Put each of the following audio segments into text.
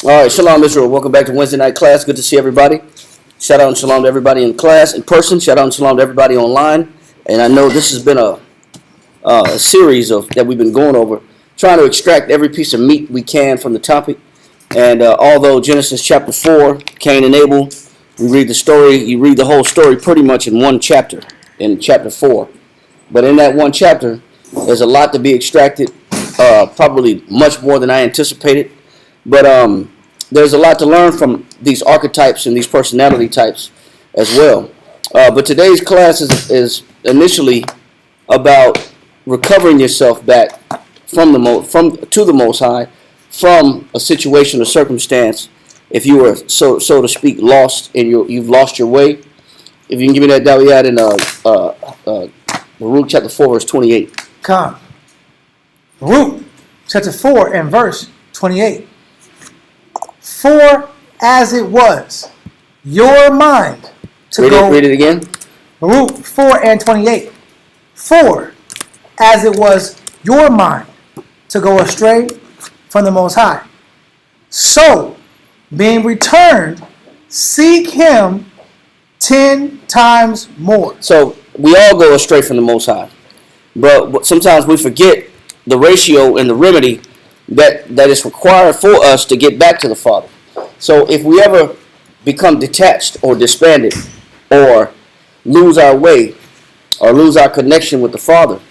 All right, shalom Israel. Welcome back to Wednesday night class. Good to see everybody. Shout out and shalom to everybody in class, in person. Shout out and shalom to everybody online. And I know this has been a series that we've been going over, trying to extract every piece of meat we can from the topic. And although Genesis chapter 4, Cain and Abel, we read the story, you read the whole story pretty much in one chapter, in chapter 4. But in that one chapter, there's a lot to be extracted, probably much more than I anticipated. But there's a lot to learn from these archetypes and these personality types as well. But today's class is initially about recovering yourself back to the Most High from a situation or circumstance. If you were so to speak lost and you've lost your way, if you can give me that Dawiyat in Baruch chapter 4 verse 28. Come. Baruch chapter 4 and verse 28. For as it was your mind to Read it again. Baruch 4 and 28. For as it was your mind to go astray from the Most High, so being returned, seek Him 10 times more. So we all go astray from the Most High, but sometimes we forget the ratio and the remedy that is required for us to get back to the Father. So if we ever become detached or disbanded or lose our way or lose our connection with the Father,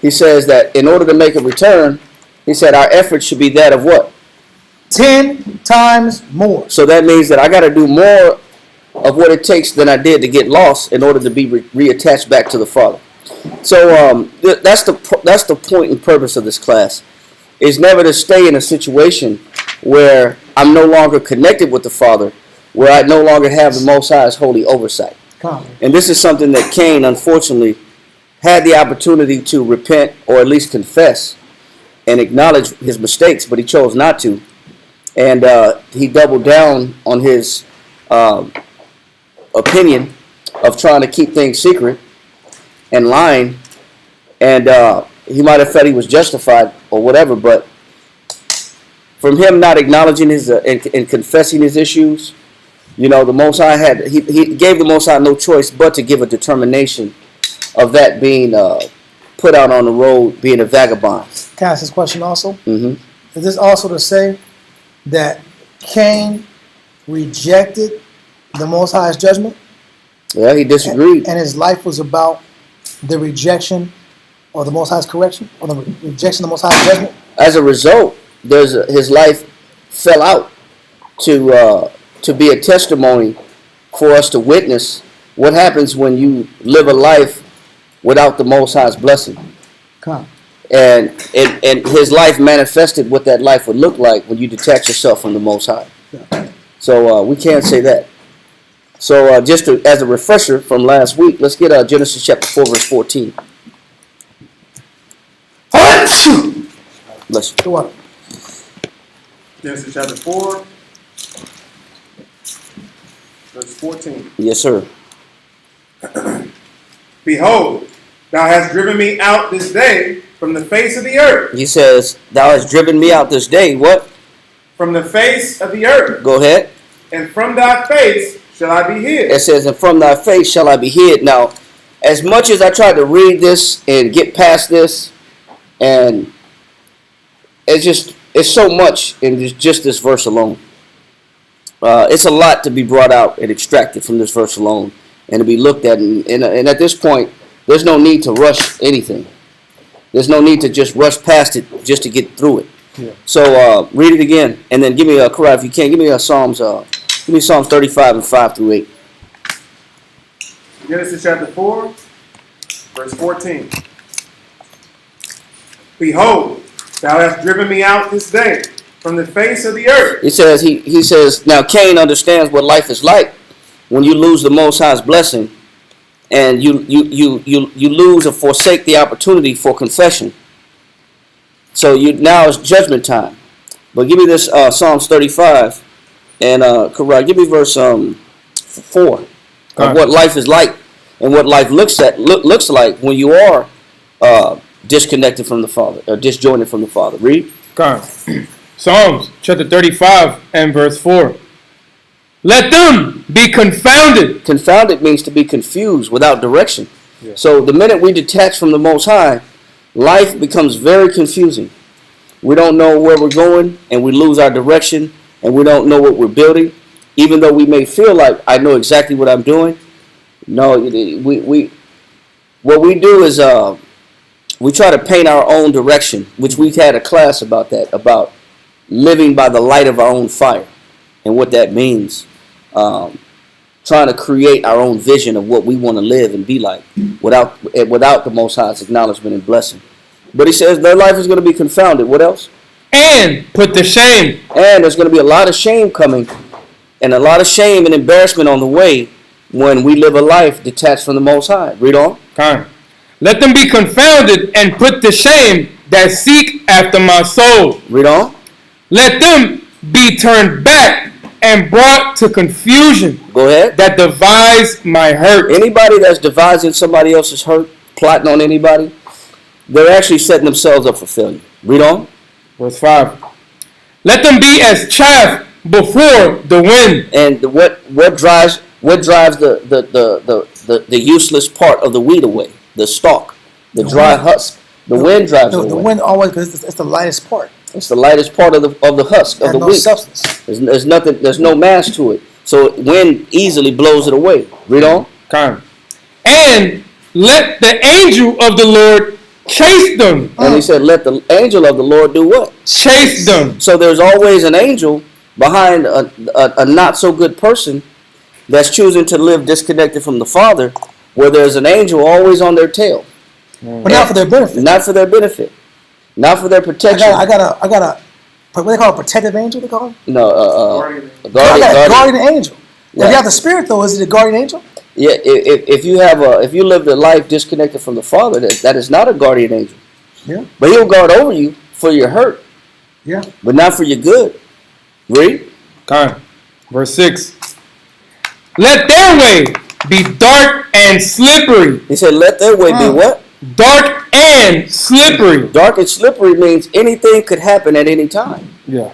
he says that in order to make a return, he said our efforts should be that of what? 10 times more. So that means that I got to do more of what it takes than I did to get lost in order to be reattached back to the Father. So that's the point and purpose of this class, is never to stay in a situation where I'm no longer connected with the Father, where I no longer have the Most High's holy oversight. And this is something that Cain, unfortunately, had the opportunity to repent or at least confess and acknowledge his mistakes, but he chose not to. And he doubled down on his opinion of trying to keep things secret and lying. And he might have felt he was justified or whatever, but from him not acknowledging his and confessing his issues, you know, the Most High he gave the Most High no choice but to give a determination of that being put out on the road, being a vagabond. Can I ask this question also? Mm-hmm. Is this also to say that Cain rejected the Most High's judgment? Yeah, he disagreed. And his life was about the rejection or the Most High's correction, or the rejection of the Most High's judgment? As a result, his life fell out to be a testimony for us to witness what happens when you live a life without the Most High's blessing. Come. And his life manifested what that life would look like when you detach yourself from the Most High. Yeah. So we can't say that. So just as a refresher from last week, let's get Genesis chapter 4 verse 14. Bless you. What? Genesis chapter 4, verse 14. Yes, sir. Behold, thou hast driven me out this day from the face of the earth. He says, thou hast driven me out this day. What? From the face of the earth. Go ahead. And from thy face shall I be hid. It says, and from thy face shall I be hid. Now, as much as I tried to read this and get past this, and it's so much in just this verse alone. It's a lot to be brought out and extracted from this verse alone and to be looked at. And at this point, there's no need to rush anything. There's no need to just rush past it just to get through it. Yeah. So read it again, and then give me a Quran if you can. Give me Psalms 35 and 5 through 8. Genesis chapter 4, verse 14. Behold, thou hast driven me out this day from the face of the earth. He says, now Cain understands what life is like when you lose the Most High's blessing and you lose or forsake the opportunity for confession. So now it's judgment time. But give me this Psalms 35 and Quran. Give me verse 4 of what life is like and what life looks like when you are disconnected from the Father or disjointed from the Father. Read. God. Psalms chapter 35 and verse 4. Let them be confounded. Confounded means to be confused, without direction. Yeah. So the minute we detach from the Most High, life becomes very confusing. We don't know where we're going, and we lose our direction, and we don't know what we're building. Even though we may feel like I know exactly what I'm doing, no, what we do is we try to paint our own direction, which we've had a class about that, about living by the light of our own fire and what that means. Trying to create our own vision of what we want to live and be like without the Most High's acknowledgement and blessing. But he says their life is going to be confounded. What else? And put to shame. And there's going to be a lot of shame coming, and a lot of shame and embarrassment on the way when we live a life detached from the Most High. Read on. Time. Let them be confounded and put to shame that seek after my soul. Read on. Let them be turned back and brought to confusion. Go ahead. That devise my hurt. Anybody that's devising somebody else's hurt, plotting on anybody, they're actually setting themselves up for failure. Read on. Verse 5. Let them be as chaff before the wind. And what drives the useless part of the wheat away? The stalk, the dry husk. The wind drives it away. The wind always, because it's the lightest part. It's the lightest part of the husk of the no wheat. Substance. There's nothing. There's no mass to it, so wind easily blows it away. Read on. Time. And let the angel of the Lord chase them. And he said, "Let the angel of the Lord do what? Chase them." So there's always an angel behind a not so good person that's choosing to live disconnected from the Father, where there's an angel always on their tail. But not for their benefit. Not for their benefit. Not for their protection. I got a what they call a protective angel. They call him. No, Guardian. a I got a guardian. guardian angel. Yeah. If you have the spirit, though, is it a guardian angel? Yeah, if you live a life disconnected from the Father, that is not a guardian angel. Yeah. But he'll guard over you for your hurt, Yeah. but not for your good. Read. Time. Verse 6. Let their way be dark and slippery. He said, "Let their way be what? Dark and slippery. Dark and slippery means anything could happen at any time." Yeah.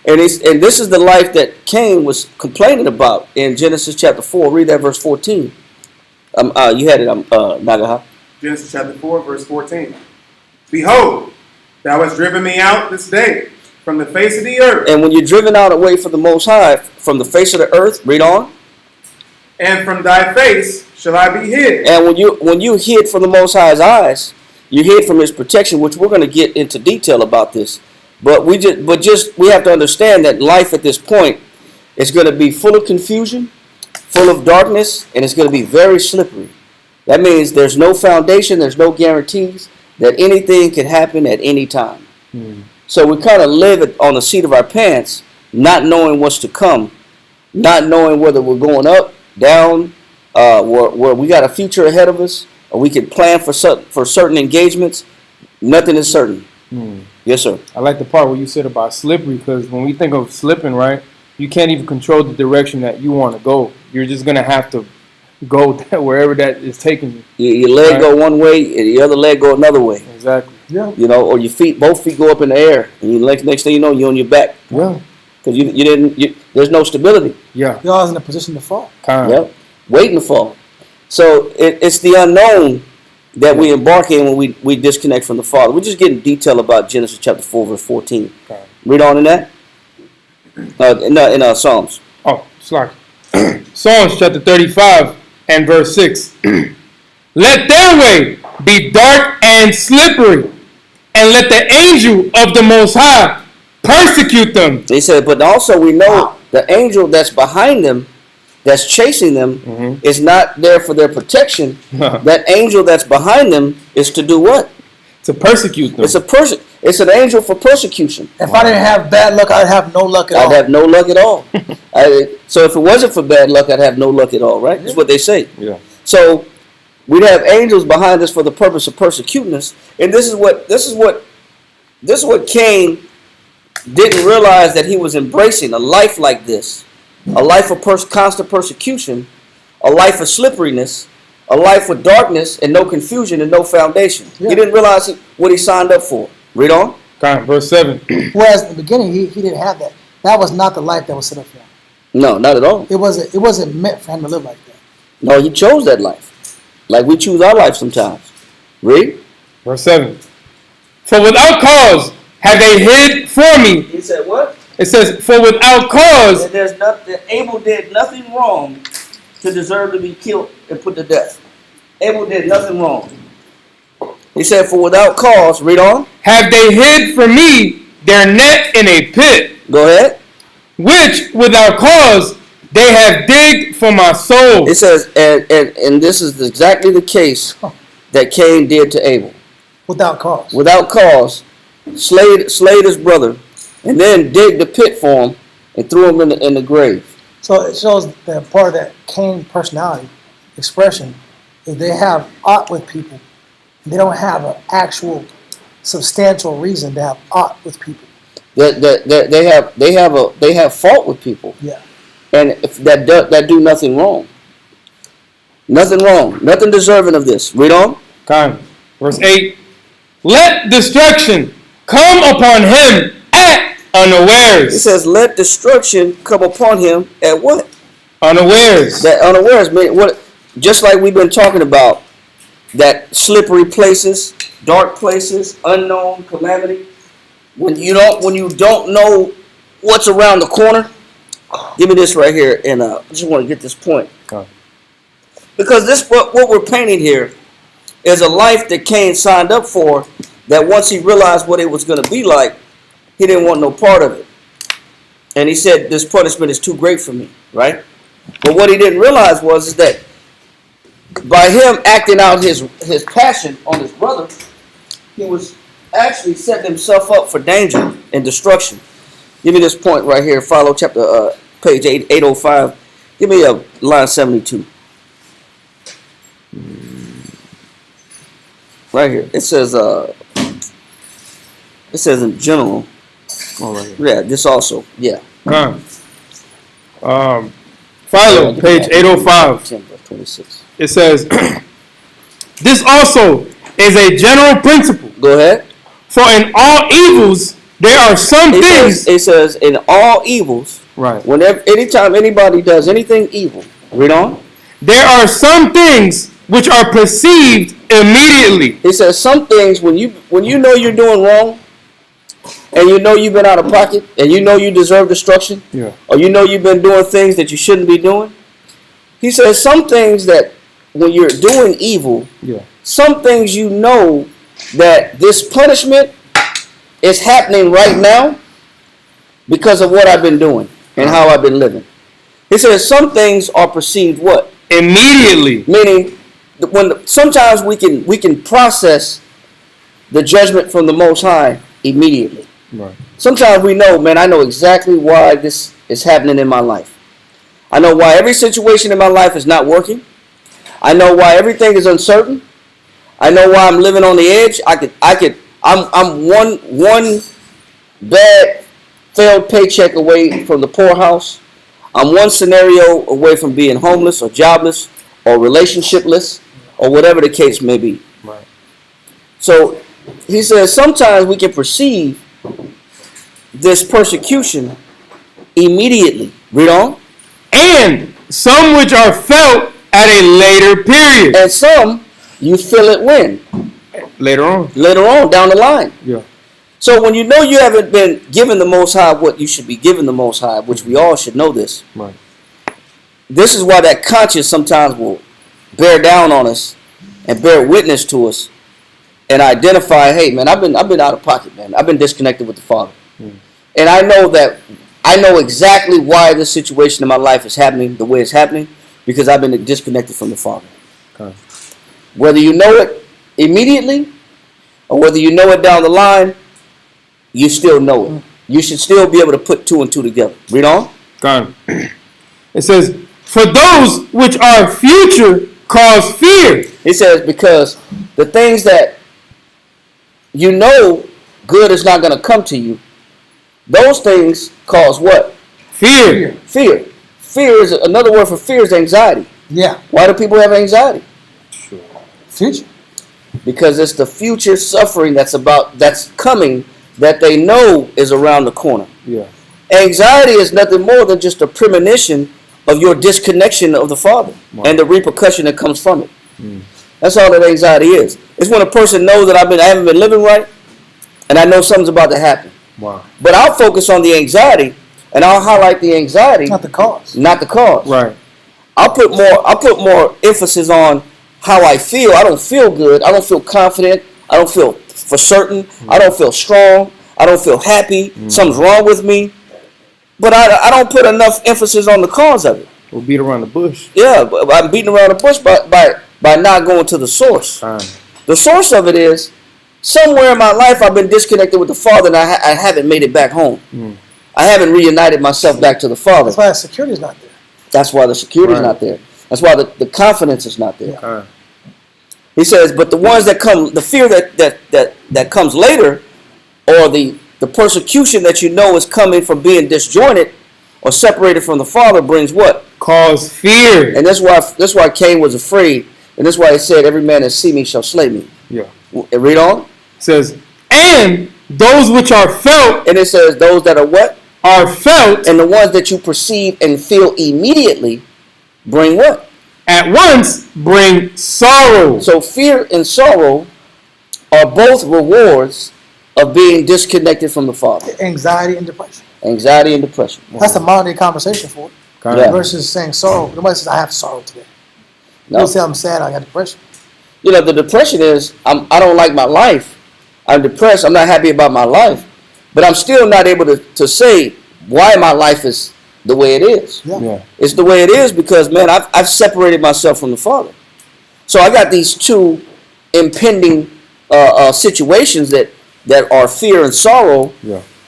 And this is the life that Cain was complaining about in Genesis chapter 4. Read that verse 14. You had it, Nagaha. Genesis chapter 4, verse 14. Behold, thou hast driven me out this day from the face of the earth, And when you're driven out away from the Most High, from the face of the earth, read on. and from thy face shall I be hid. And when you hid from the Most High's eyes, you hid from His protection, which we're going to get into detail about this. But we have to understand that life at this point is going to be full of confusion, full of darkness, and it's going to be very slippery. That means there's no foundation, there's no guarantees that anything can happen at any time. So we kind of live on the seat of our pants, not knowing what's to come, not knowing whether we're going up, down, where we got a future ahead of us, or we can plan for certain engagements. Nothing is certain. Yes, sir. I like the part where you said about slippery, because when we think of slipping, right, you can't even control the direction that you want to go. You're just going to have to go wherever that is taking you. Your leg Right. go one way, and the other leg go another way. Exactly. Yeah. Or your both feet go up in the air, and next thing you know, you're on your back Yeah. because there's no stability. Yeah. You're always in a position to fall. Time. Yep, waiting to fall. So it's the unknown that we embark in when we disconnect from the Father. We're just getting detail about Genesis chapter 4, verse 14. Okay. Read on in that. In Psalms. Oh, sorry. Psalms chapter 35 and verse 6. Let their way be dark and slippery, and let the angel of the Most High persecute them. They said, but also we know the angel that's behind them, that's chasing them, is not there for their protection. That angel that's behind them is to do what? To persecute them. It's an angel for persecution. If I didn't have bad luck, I'd have no luck at all. I'd have no luck at all. So if it wasn't for bad luck, I'd have no luck at all, right? That's what they say. Yeah. So we'd have angels behind us for the purpose of persecuting us. And this is what Cain didn't realize, that he was embracing a life like this, a life of constant persecution, a life of slipperiness, a life with darkness and no confusion and no foundation. Yeah. He didn't realize what he signed up for. Read on. Verse 7. Whereas in the beginning, he didn't have that. That was not the life that was set up for him. No, not at all. It wasn't meant for him to live like that. No, he chose that life. Like we choose our life sometimes. Read. Verse 7. For without cause have they hid for me. He said what? It says, for without cause. And there's nothing. Abel did nothing wrong to deserve to be killed and put to death. Abel did nothing wrong. He said, for without cause, read on. Have they hid from me their net in a pit, Go ahead. which without cause they have digged for my soul. It says, and this is exactly the case that Cain did to Abel. Without cause. Without cause, slayed his brother, and then digged a pit for him and threw him in the grave. So it shows that part of that Cain personality expression is they have ought with people. They don't have an actual substantial reason to have ought with people. They have fault with people. Yeah. And if that do nothing wrong. Nothing wrong. Nothing deserving of this. Read on. Verse 8. Let destruction come upon him at unawares. It says, let destruction come upon him at what? Unawares. That unawares. What? Just like we've been talking about, that slippery places, dark places, unknown calamity. When you don't know what's around the corner. Give me this right here, and I just want to get this point. Because this what we're painting here is a life that Cain signed up for, that once he realized what it was going to be like, he didn't want no part of it. And he said, this punishment is too great for me, right? But what he didn't realize was that by him acting out his passion on his brother, he was actually setting himself up for danger and destruction. Give me this point right here. Follow page 805. Give me line 72. Right here. It says in general. Oh, right here. Yeah, this also. Yeah. Follow page 805. 26. It says, this also is a general principle. Go ahead. For in all evils there are some things. It says in all evils. Right. Anytime anybody does anything evil, read on. There are some things which are perceived immediately. It says some things when you know you're doing wrong, and you know you've been out of pocket, and you know you deserve destruction, Yeah. or you know you've been doing things that you shouldn't be doing. He says some things that when you're doing evil, Yeah. some things you know that this punishment is happening right now because of what I've been doing and how I've been living. He says some things are perceived what? Immediately. Meaning, sometimes we can process the judgment from the Most High immediately. Right. Sometimes we know, man, I know exactly why this is happening in my life. I know why every situation in my life is not working. I know why everything is uncertain. I know why I'm living on the edge. I'm one bad failed paycheck away from the poorhouse. I'm one scenario away from being homeless or jobless or relationshipless or whatever the case may be. Right. So he says sometimes we can perceive this persecution immediately. Read on. And some which are felt at a later period. And some you feel it when? Later on. Later on down the line. Yeah. So when you know you haven't been given the Most High what you should be given the Most High, which we all should know this. Right. This is why that conscience sometimes will bear down on us and bear witness to us and identify, hey man, I've been out of pocket, man. I've been disconnected with the Father. And I know exactly why this situation in my life is happening the way it's happening, because I've been disconnected from the Father. Okay. Whether you know it immediately or whether you know it down the line, you still know it. You should still be able to put two and two together. Read on. Gone. It says, for those which are future cause fear. It says because the things that you know good is not going to come to you, those things cause what? Fear. Fear. Fear is another word for fear is anxiety. Yeah. Why do people have anxiety? Future. Because it's the future suffering that's coming that they know is around the corner. Yeah. Anxiety is nothing more than just a premonition of your disconnection of the Father and the repercussion that comes from it. That's all that anxiety is. It's when a person knows that I haven't been living right, and I know something's about to happen. Wow. But I'll focus on the anxiety, and I'll highlight the anxiety, Not the cause. not the cause. Right. I'll put more emphasis on how I feel. I don't feel good. I don't feel confident. I don't feel for certain. I don't feel strong. I don't feel happy. Something's wrong with me. But I don't put enough emphasis on the cause of it. We'll beat around the bush. Yeah, but I'm beating around the bush by not going to the source. The source of it is somewhere in my life I've been disconnected with the Father, and I haven't made it back home. I haven't reunited myself back to the Father. That's why the security is not there. That's why the security is not there. That's why the confidence is not there. He says, but the ones that come, the fear that comes later, or the persecution that you know is coming from being disjointed or separated from the Father, brings what? Cause fear. And that's why Cain was afraid, and that's why he said, "Every man that see me shall slay me." Yeah. Read on. It says, and those which are felt. And it says, those that are what? Are felt. And the ones that you perceive and feel immediately bring what? At once bring sorrow. So fear and sorrow are both rewards of being disconnected from the Father. Anxiety and depression. Anxiety and depression. That's a modern day conversation for it. Yeah. Versus saying sorrow. Nobody says, I have sorrow today. No. People say, I'm sad, I got depression. You know, the depression is, I don't like my life. I'm depressed. I'm not happy about my life. But I'm still not able to say why my life is the way it is. Yeah. It's the way it is because, man, I've separated myself from the Father. So I got these two impending situations that are fear and sorrow,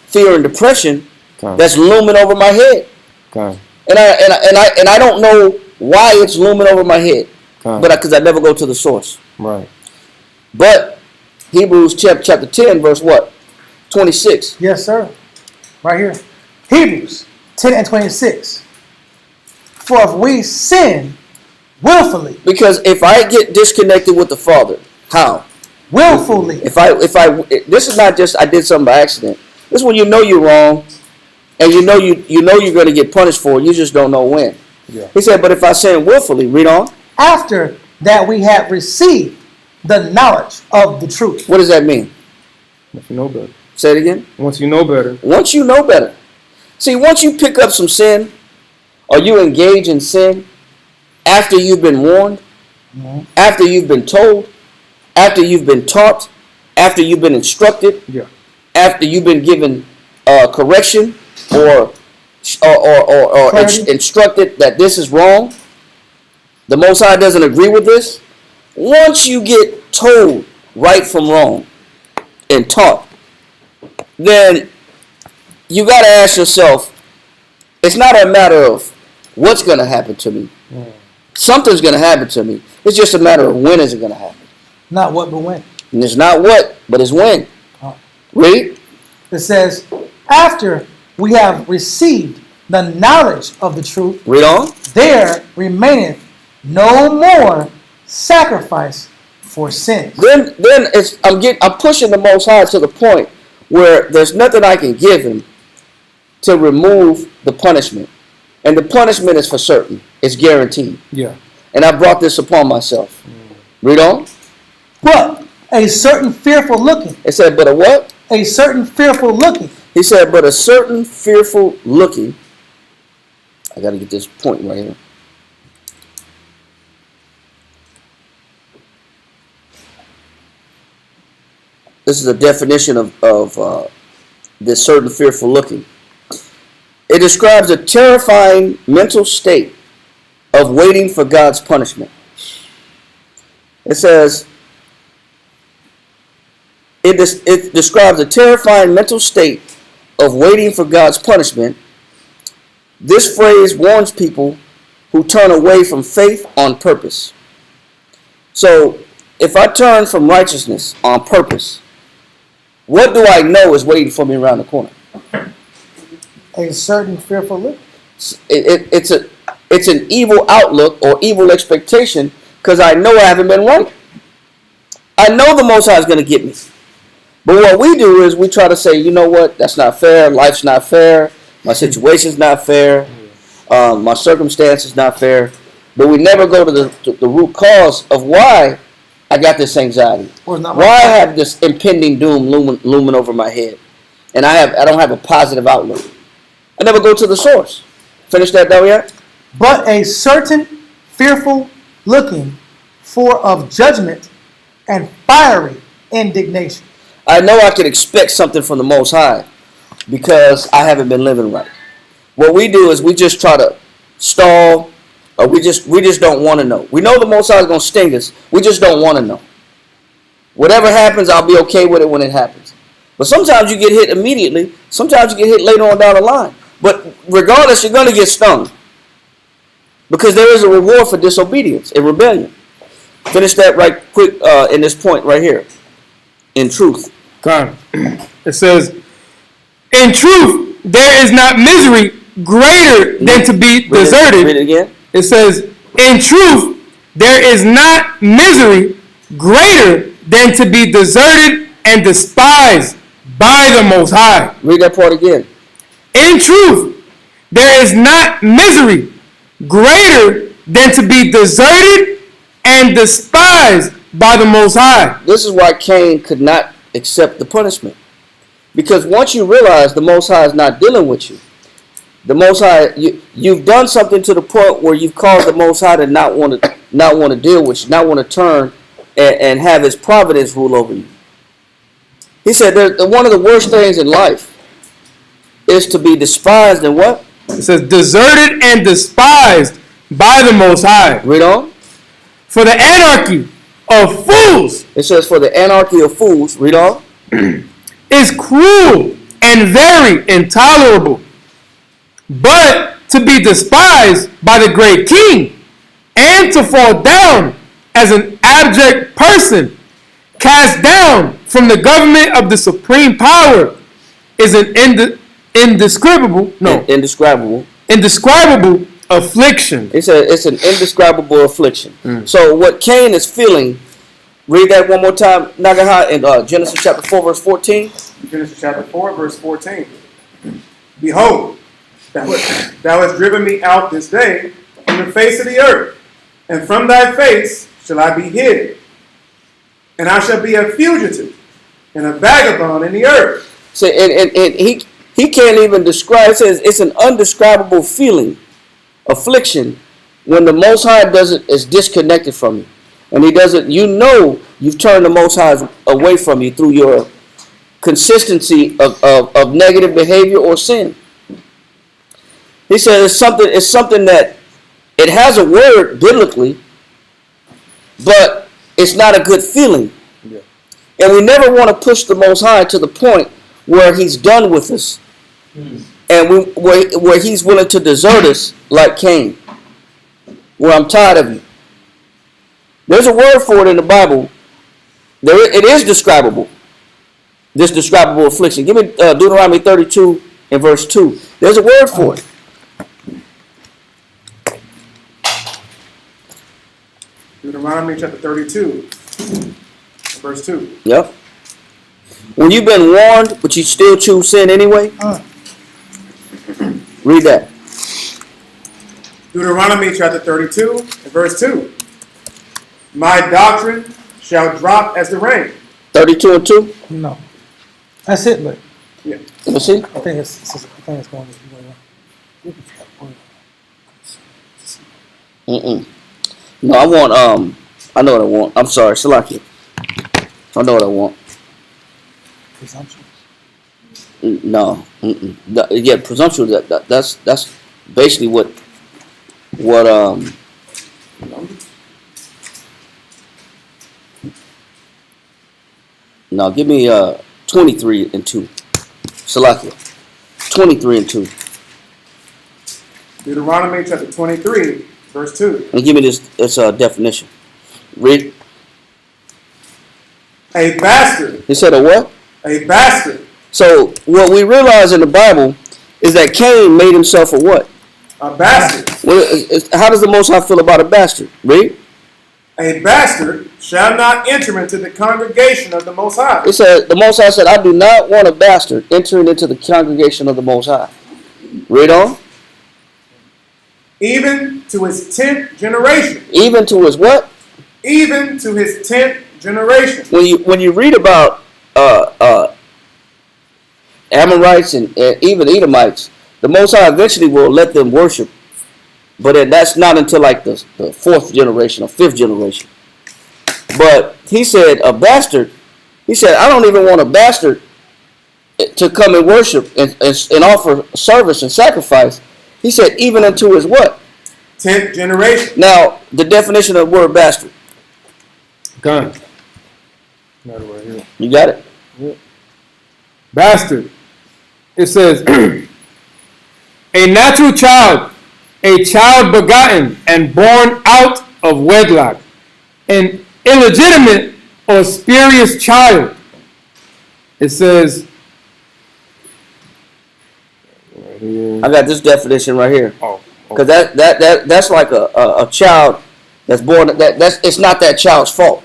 fear and depression, that's looming over my head. And I don't know why it's looming over my head, but because I never go to the source. Right. But Hebrews chapter 10, verse what? 26. Yes, sir. Right here. Hebrews 10 and 26. For if we sin willfully. Because if I get disconnected with the Father, how? Willfully. This is not just I did something by accident. This is when you know you're wrong, and you know you're going to get punished for it. You just don't know when. Yeah. He said, but if I sin willfully, read on. After that we have received the knowledge of the truth. What does that mean? If you know better. Say it again. Once you know better. Once you know better. See, once you pick up some sin, or you engage in sin, after you've been warned, after you've been told, after you've been taught, after you've been instructed, after you've been given correction or instructed that this is wrong, the Most High doesn't agree with this. Once you get told right from wrong and taught, then you got to ask yourself, it's not a matter of what's going to happen to me. Something's going to happen to me. It's just a matter of when is it going to happen. Not what, but when. And it's not what, but it's when. Read. It says, after we have received the knowledge of the truth, Read on. there remaineth no more sacrifice for sins. Then I'm pushing the Most High to the point where there's nothing I can give him to remove the punishment. And the punishment is for certain. It's guaranteed. Yeah. And I brought this upon myself. Read on. But a certain fearful looking. It said, but a what? A certain fearful looking. He said, but a certain fearful looking. I got to get this point right here. This is a definition of this certain fearful looking. It describes a terrifying mental state of waiting for God's punishment. It says, it describes a terrifying mental state of waiting for God's punishment. This phrase warns people who turn away from faith on purpose. So, if I turn from righteousness on purpose, what do I know is waiting for me around the corner? A certain fearful look. It's an evil outlook or evil expectation because I know I haven't been right. I know the Most High is going to get me. But what we do is we try to say, you know what, that's not fair. Life's not fair. My situation's not fair. My circumstance is not fair. But we never go to the root cause of why I got this anxiety. Why I have this impending doom looming over my head. And I don't have a positive outlook. I never go to the source. Finish that, Dariat? But a certain fearful looking for of judgment and fiery indignation. I know I can expect something from the Most High because I haven't been living right. What we do is we just try to stall, or we just don't want to know. We know the Most High is going to sting us. We just don't want to know. Whatever happens, I'll be okay with it when it happens. But sometimes you get hit immediately. Sometimes you get hit later on down the line. But regardless, you're going to get stung. Because there is a reward for disobedience, a rebellion. Finish that right quick in this point right here. In truth. God. It says, in truth, there is not misery greater than to be deserted. Read it again. It says, in truth, there is not misery greater than to be deserted and despised by the Most High. Read that part again. In truth, there is not misery greater than to be deserted and despised by the Most High. This is why Cain could not accept the punishment. Because once you realize the Most High is not dealing with you, the Most High, you've done something to the point where you've caused the Most High to not want to deal with you, not want to turn and have His providence rule over you. He said one of the worst things in life is to be despised and what? It says deserted and despised by the Most High. Read on. For the anarchy of fools. It says for the anarchy of fools. Read on. Is cruel and very intolerable. But to be despised by the great king and to fall down as an abject person cast down from the government of the supreme power is an indescribable affliction. It says it's an indescribable affliction. So what Cain is feeling, read that one more time, Nagaha, in Genesis chapter 4, verse 14. Genesis chapter 4, verse 14. Behold, thou hast driven me out this day from the face of the earth, and from thy face shall I be hid. And I shall be a fugitive and a vagabond in the earth. So, and he can't even describe. It says it's an undescribable feeling, affliction, when the Most High is disconnected from you. And He doesn't, you've turned the Most High away from you through your consistency of negative behavior or sin. He said it's something that it has a word biblically, but it's not a good feeling. Yeah. And we never want to push the Most High to the point where He's done with us. And where He's willing to desert us like Cain. Where I'm tired of you. There's a word for it in the Bible. It is describable. This describable affliction. Give me Deuteronomy 32 and verse 2. There's a word for it. Deuteronomy chapter 32, verse 2. Yep. When you've been warned, but you still choose sin anyway, read that. Deuteronomy chapter 32, and verse 2. My doctrine shall drop as the rain. 32 and 2? No. That's it, but Yeah. Let me see. I think it's going Mm-mm. No, I want, I know what I want. I'm sorry, Salaki. I know what I want. presumptuous. No. Mm-mm. Yeah, presumptuous, that's basically what, no, give me, 23 and 2. Salakia. 23 and 2. Deuteronomy chapter 23, verse 2. And give me this definition. Read. A bastard. He said a what? A bastard. So what we realize in the Bible is that Cain made himself a what? A bastard. How does the Most High feel about a bastard? Read. A bastard shall not enter into the congregation of the Most High. It said, the Most High said, I do not want a bastard entering into the congregation of the Most High. Read on. Even to his 10th generation. Even to his what? Even to his 10th generation. When you read about Amorites and even Edomites, the Most High eventually will let them worship. But then that's not until like the 4th generation or 5th generation. But he said a bastard, he said, I don't even want a bastard to come and worship and offer service and sacrifice. He said even unto his what? 10th generation. Now, the definition of the word bastard. Gun. Got it right here. You got it? Yep. Bastard. It says, a natural child, a child begotten and born out of wedlock, an illegitimate or spurious child. It says, right here. I got this definition right here. Oh, Because that's like a child that's born. It's not that child's fault.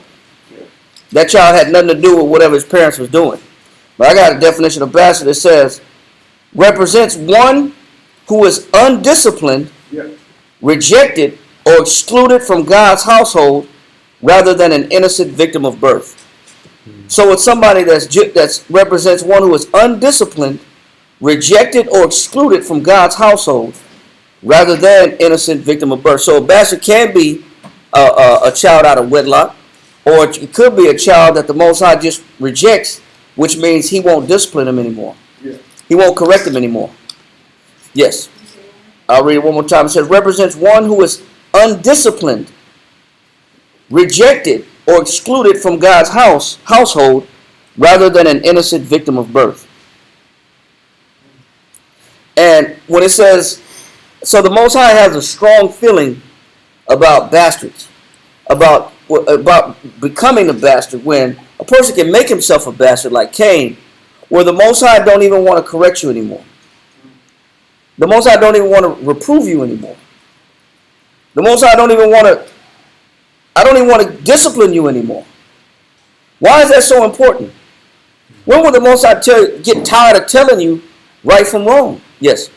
That child had nothing to do with whatever his parents was doing. But I got a definition of bastard that says represents one who is undisciplined, rejected, or excluded from God's household, rather than an innocent victim of birth. So it's somebody that represents one who is undisciplined, rejected, or excluded from God's household, rather than innocent victim of birth. So a bastard can be a child out of wedlock, or it could be a child that the Most High just rejects, which means he won't discipline him anymore. Yeah. He won't correct him anymore. Yes. I'll read it one more time. It says, represents one who is undisciplined, rejected, or excluded from God's household, rather than an innocent victim of birth. And when it says, so the Most High has a strong feeling about bastards, about becoming a bastard, when a person can make himself a bastard like Cain, where the Most High don't even want to correct you anymore. The Most High don't even want to reprove you anymore. The Most High don't even want to discipline you anymore. Why is that so important? When will the Most High get tired of telling you right from wrong? Yes.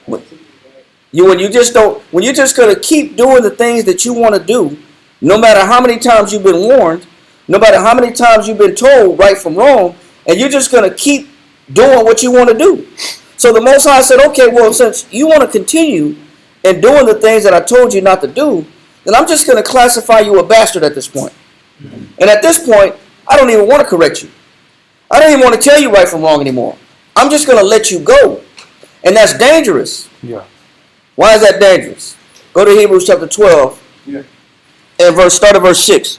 When you're just gonna keep doing the things that you want to do, no matter how many times you've been warned, no matter how many times you've been told right from wrong, and you're just gonna keep doing what you want to do. So the Most High said, okay, well, since you want to continue in doing the things that I told you not to do, then I'm just gonna classify you a bastard at this point. And at this point, I don't even want to correct you. I don't even want to tell you right from wrong anymore. I'm just gonna let you go. And that's dangerous. Yeah. Why is that dangerous? Go to Hebrews chapter 12 and start at verse 6.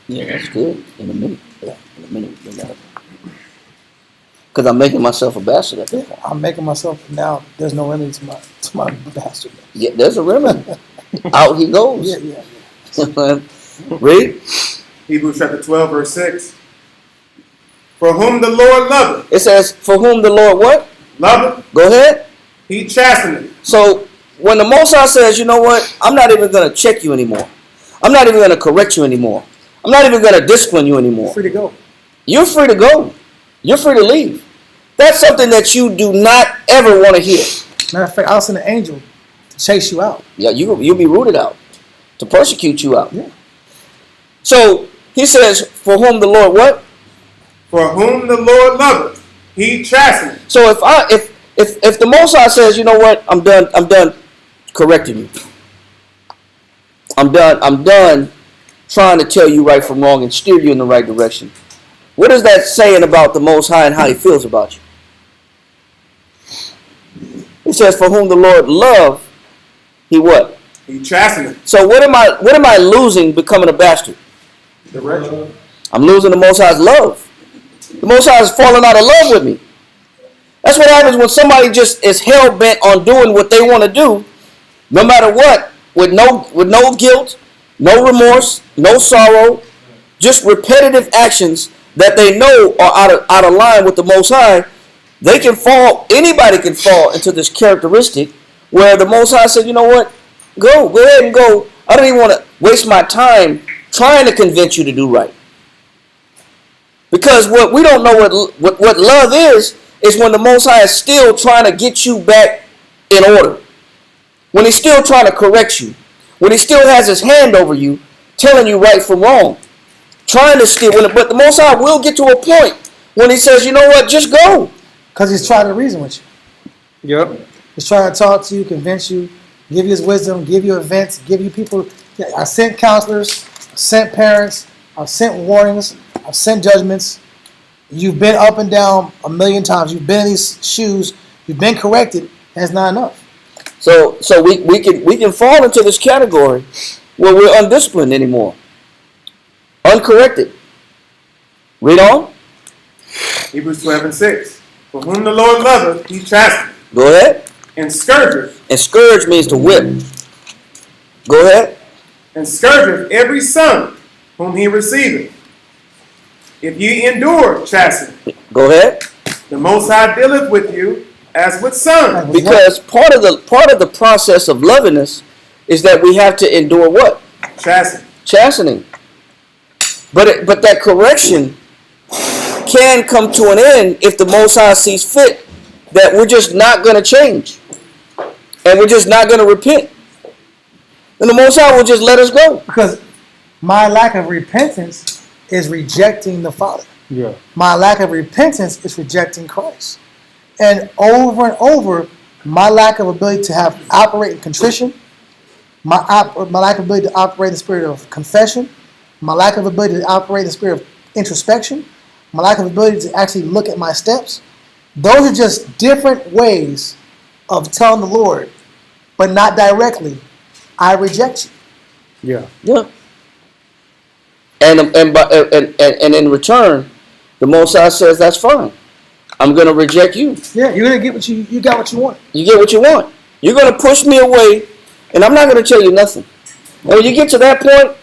Yeah, that's good. In a minute. Yeah, in a minute. Because I'm making myself a bastard at that point. I'm making myself now. There's no remedy to my bastard. Yeah, there's a remedy. Out he goes. Yeah. Read. Hebrews chapter 12, verse 6. For whom the Lord loveth. It says, for whom the Lord what? Loveth. Go ahead. He chasteneth. So when the Most High says, you know what? I'm not even going to check you anymore. I'm not even going to correct you anymore. I'm not even going to discipline you anymore. Free to go. You're free to go. You're free to leave. That's something that you do not ever want to hear. Matter of fact, I'll send an angel to chase you out. Yeah, you'll be rooted out, to persecute you out. Yeah. So he says, for whom the Lord what? For whom the Lord loveth, he chasteneth. So if the Most High says, you know what, I'm done correcting you. I'm done trying to tell you right from wrong and steer you in the right direction. What is that saying about the Most High and how he feels about you? It says, for whom the Lord love, he what? He chasteneth. So what am I losing becoming a bastard? Direction. I'm losing the Most High's love. The Most High is falling out of love with me. That's what happens when somebody just is hell-bent on doing what they want to do, no matter what, with no guilt, no remorse, no sorrow, just repetitive actions that they know are out of line with the Most High, they can fall, anybody can fall into this characteristic where the Most High said, you know what, go ahead and go. I don't even want to waste my time trying to convince you to do right. Because what we don't know what love is when the Most High is still trying to get you back in order. When he's still trying to correct you. When he still has his hand over you, telling you right from wrong. Trying to steer. But the Most High will get to a point when he says, you know what, just go. Because he's trying to reason with you. Yep. He's trying to talk to you, convince you, give you his wisdom, give you events, give you people. I sent counselors, I sent parents, I've sent warnings, I've sent judgments. You've been up and down a million times. You've been in these shoes. You've been corrected. That's not enough. So we can fall into this category where we're undisciplined anymore. Uncorrected. Read on. Hebrews 12 and 6. For whom the Lord loveth, he chasteneth. Go ahead. And scourgeth. And scourge means to whip. Go ahead. And scourgeth every son whom he receiveth. If ye endure chastening, Go ahead. the Most High dealeth with you as with sons. Because part of the process of loving us is that we have to endure what? Chastening. Chastening. But that correction can come to an end if the Most High sees fit that we're just not going to change. And we're just not going to repent. And the Most High will just let us go. Because my lack of repentance is rejecting the Father. Yeah. My lack of repentance is rejecting Christ. And over, my lack of ability to operate in contrition, my lack of ability to operate in the spirit of confession, my lack of ability to operate in the spirit of introspection, my lack of ability to actually look at my steps, those are just different ways of telling the Lord, but not directly, I reject you. Yeah. Yeah. And in return, the Most High says, that's fine. I'm going to reject you. Yeah, you're going to get what you got what you want. You get what you want. You're going to push me away, and I'm not going to tell you nothing. And when you get to that point,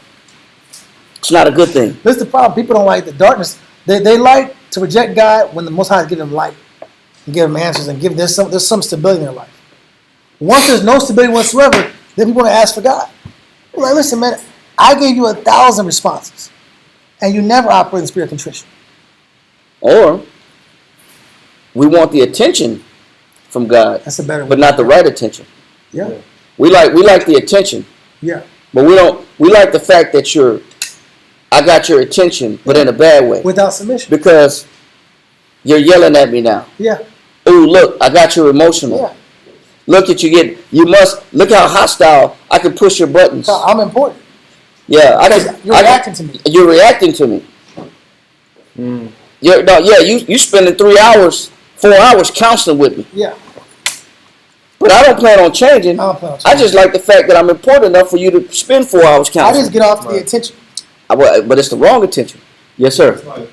it's not a good thing. This is the problem. People don't like the darkness. They like to reject God when the Most High is giving them light and give them answers and give there's some stability in their life. Once there's no stability whatsoever, then people want to ask for God. They're like, listen, man, I gave you 1,000 responses, and you never operate in the spirit of contrition. Or we want the attention from God, That's a better way. but not the right attention. Yeah, We like the attention, yeah. but we like the fact that I got your attention, but in a bad way. Without submission. Because you're yelling at me now. Yeah, Ooh, look, I got you emotional. yeah. Look look how hostile I can push your buttons. So I'm important. Yeah, You're reacting to me. You're reacting to me. You spending 3 hours, 4 hours counseling with me. Yeah. But I don't plan on changing. I don't plan on I just like the fact that I'm important enough for you to spend 4 hours I counseling. just get off the attention. But it's the wrong attention. Yes, sir. It's like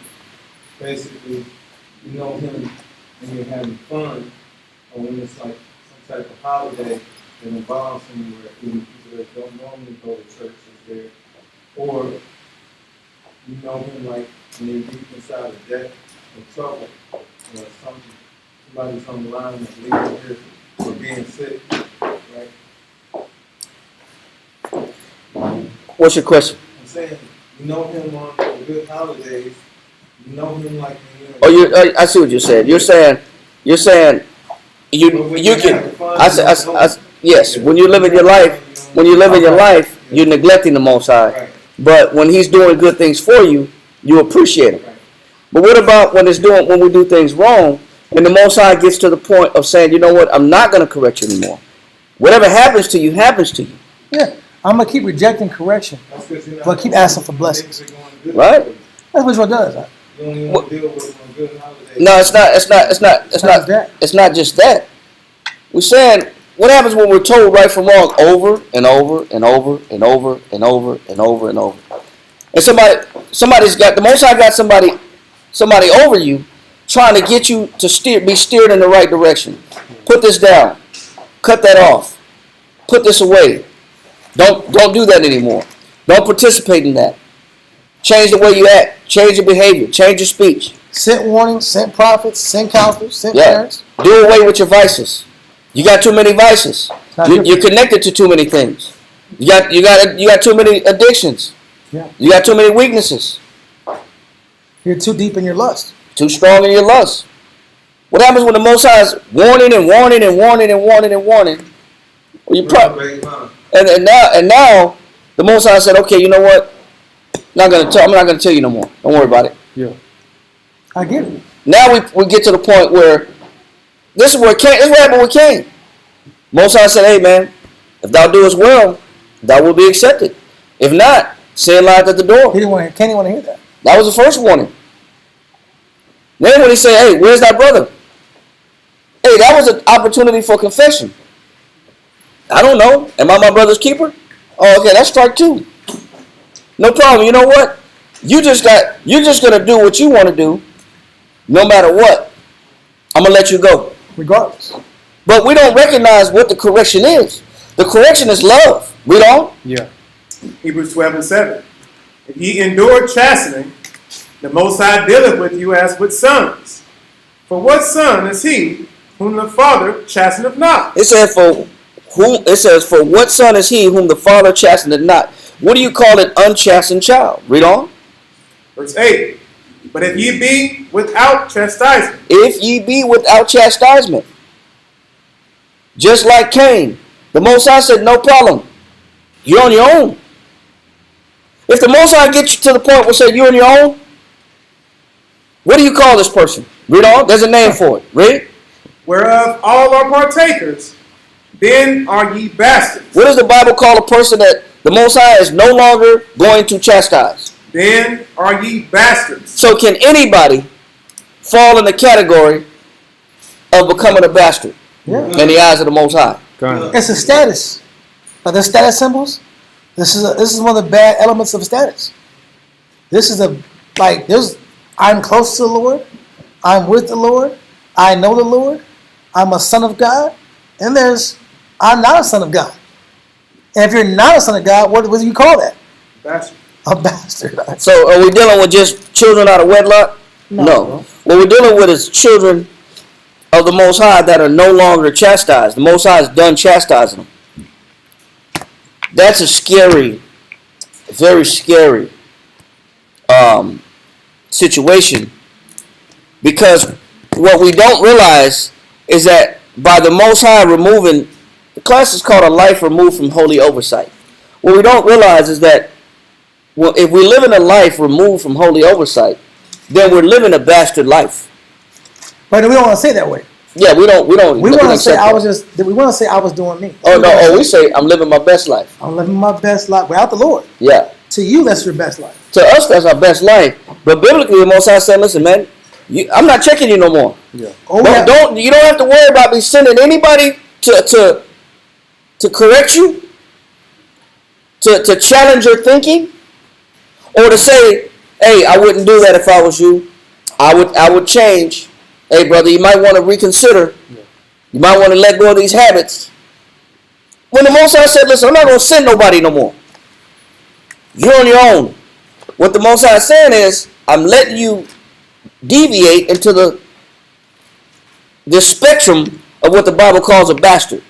basically you know him when you're having fun, or when it's like some type of holiday that involves him where even people that don't normally go to church is there, or you know him like when you're deep inside a debt of trouble, or somebody's on the line that's leaving here for being sick, right? What's your question? I'm saying you know him on the good holidays. You know him like when you're. Oh, I see what you're saying. You're saying you can. Yes. When you're living your life, you're neglecting the Most High. Right. But when He's doing good things for you, you appreciate Him. But what about when we do things wrong, and the Most High gets to the point of saying, you know what, I'm not going to correct you anymore. Whatever happens to you, happens to you. Yeah. I'm going to keep rejecting correction, but keep asking for blessings. Right? That's what Israel does. Right? You don't even want to deal with it on good holidays. No, it's not just that. We're saying, what happens when we're told right from wrong over and over and over and over and over and over and over? And somebody's got, the Most High got somebody over you trying to get you to be steered in the right direction. Put this down. Cut that off. Put this away. Don't do that anymore. Don't participate in that. Change the way you act. Change your behavior. Change your speech. Sent warnings, sent prophets, sent counselors, sent Yeah. parents. Do away with your vices. You got too many vices. You're connected to too many things. You got too many addictions. Yeah. You got too many weaknesses. You're too deep in your lust. Too strong in your lust. What happens when the Most High is warning and warning and warning and warning and warning? Well, you and now the Most High said, okay, you know what? I'm not gonna tell you no more. Don't worry about it. Yeah. I get it. Now we get to the point where this is what happened with Cain. Most High said, hey man, if thou doest well, thou will be accepted. If not, sin lies at the door. Cain didn't want to hear that. That was the first warning. Then when he said, hey, where's thy brother? Hey, that was an opportunity for confession. I don't know. Am I my brother's keeper? Oh, okay, that's strike two. No problem. You know what? You're just gonna do what you want to do, no matter what. I'm gonna let you go. Regardless. But we don't recognize what the correction is. The correction is love. We don't? Yeah. Hebrews 12:7. If ye endure chastening, the Most High dealeth with you as with sons. For what son is he whom the Father chasteneth not? It says, for what son is he whom the Father chasteneth not? What do you call an unchastened child? Read on. Verse 8. But if ye be without chastisement. If ye be without chastisement. Just like Cain. The Most High said, no problem. You're on your own. If the Most High gets you to the point where say you're on your own, what do you call this person? Read on. There's a name for it. Read. Whereof all are partakers, then are ye bastards. What does the Bible call a person that the Most High is no longer going to chastise? Then are ye bastards. So can anybody fall in the category of becoming a bastard in the eyes of the Most High? It's a status. Are there status symbols? This is one of the bad elements of status. This is I'm close to the Lord. I'm with the Lord. I know the Lord. I'm a son of God. And I'm not a son of God. And if you're not a son of God, what do you call that? Bastard. A bastard. So are we dealing with just children out of wedlock? No. What we're dealing with is children of the Most High that are no longer chastised. The Most High is done chastising them. That's a scary, very scary situation, because what we don't realize is that by the Most High removing, the class is called a life removed from holy oversight. What we don't realize is that if we live in a life removed from holy oversight, then we're living a bastard life. But we don't want to say it that way. Yeah, we don't. We want to say I was doing me. Oh no! Oh, we say I'm living my best life. I'm living my best life without the Lord. Yeah. To you, that's your best life. To us, that's our best life. But biblically, the Most High said, "Listen, man, I'm not checking you no more. Yeah. Oh, You don't have to worry about me sending anybody to correct you, to challenge your thinking, or to say, hey, I wouldn't do that if I was you. I would change. Hey, brother, you might want to reconsider. Yeah. You might want to let go of these habits." When the Most High said, listen, I'm not going to send nobody no more. You're on your own. What the Most High is saying is, I'm letting you deviate into the spectrum of what the Bible calls a bastard.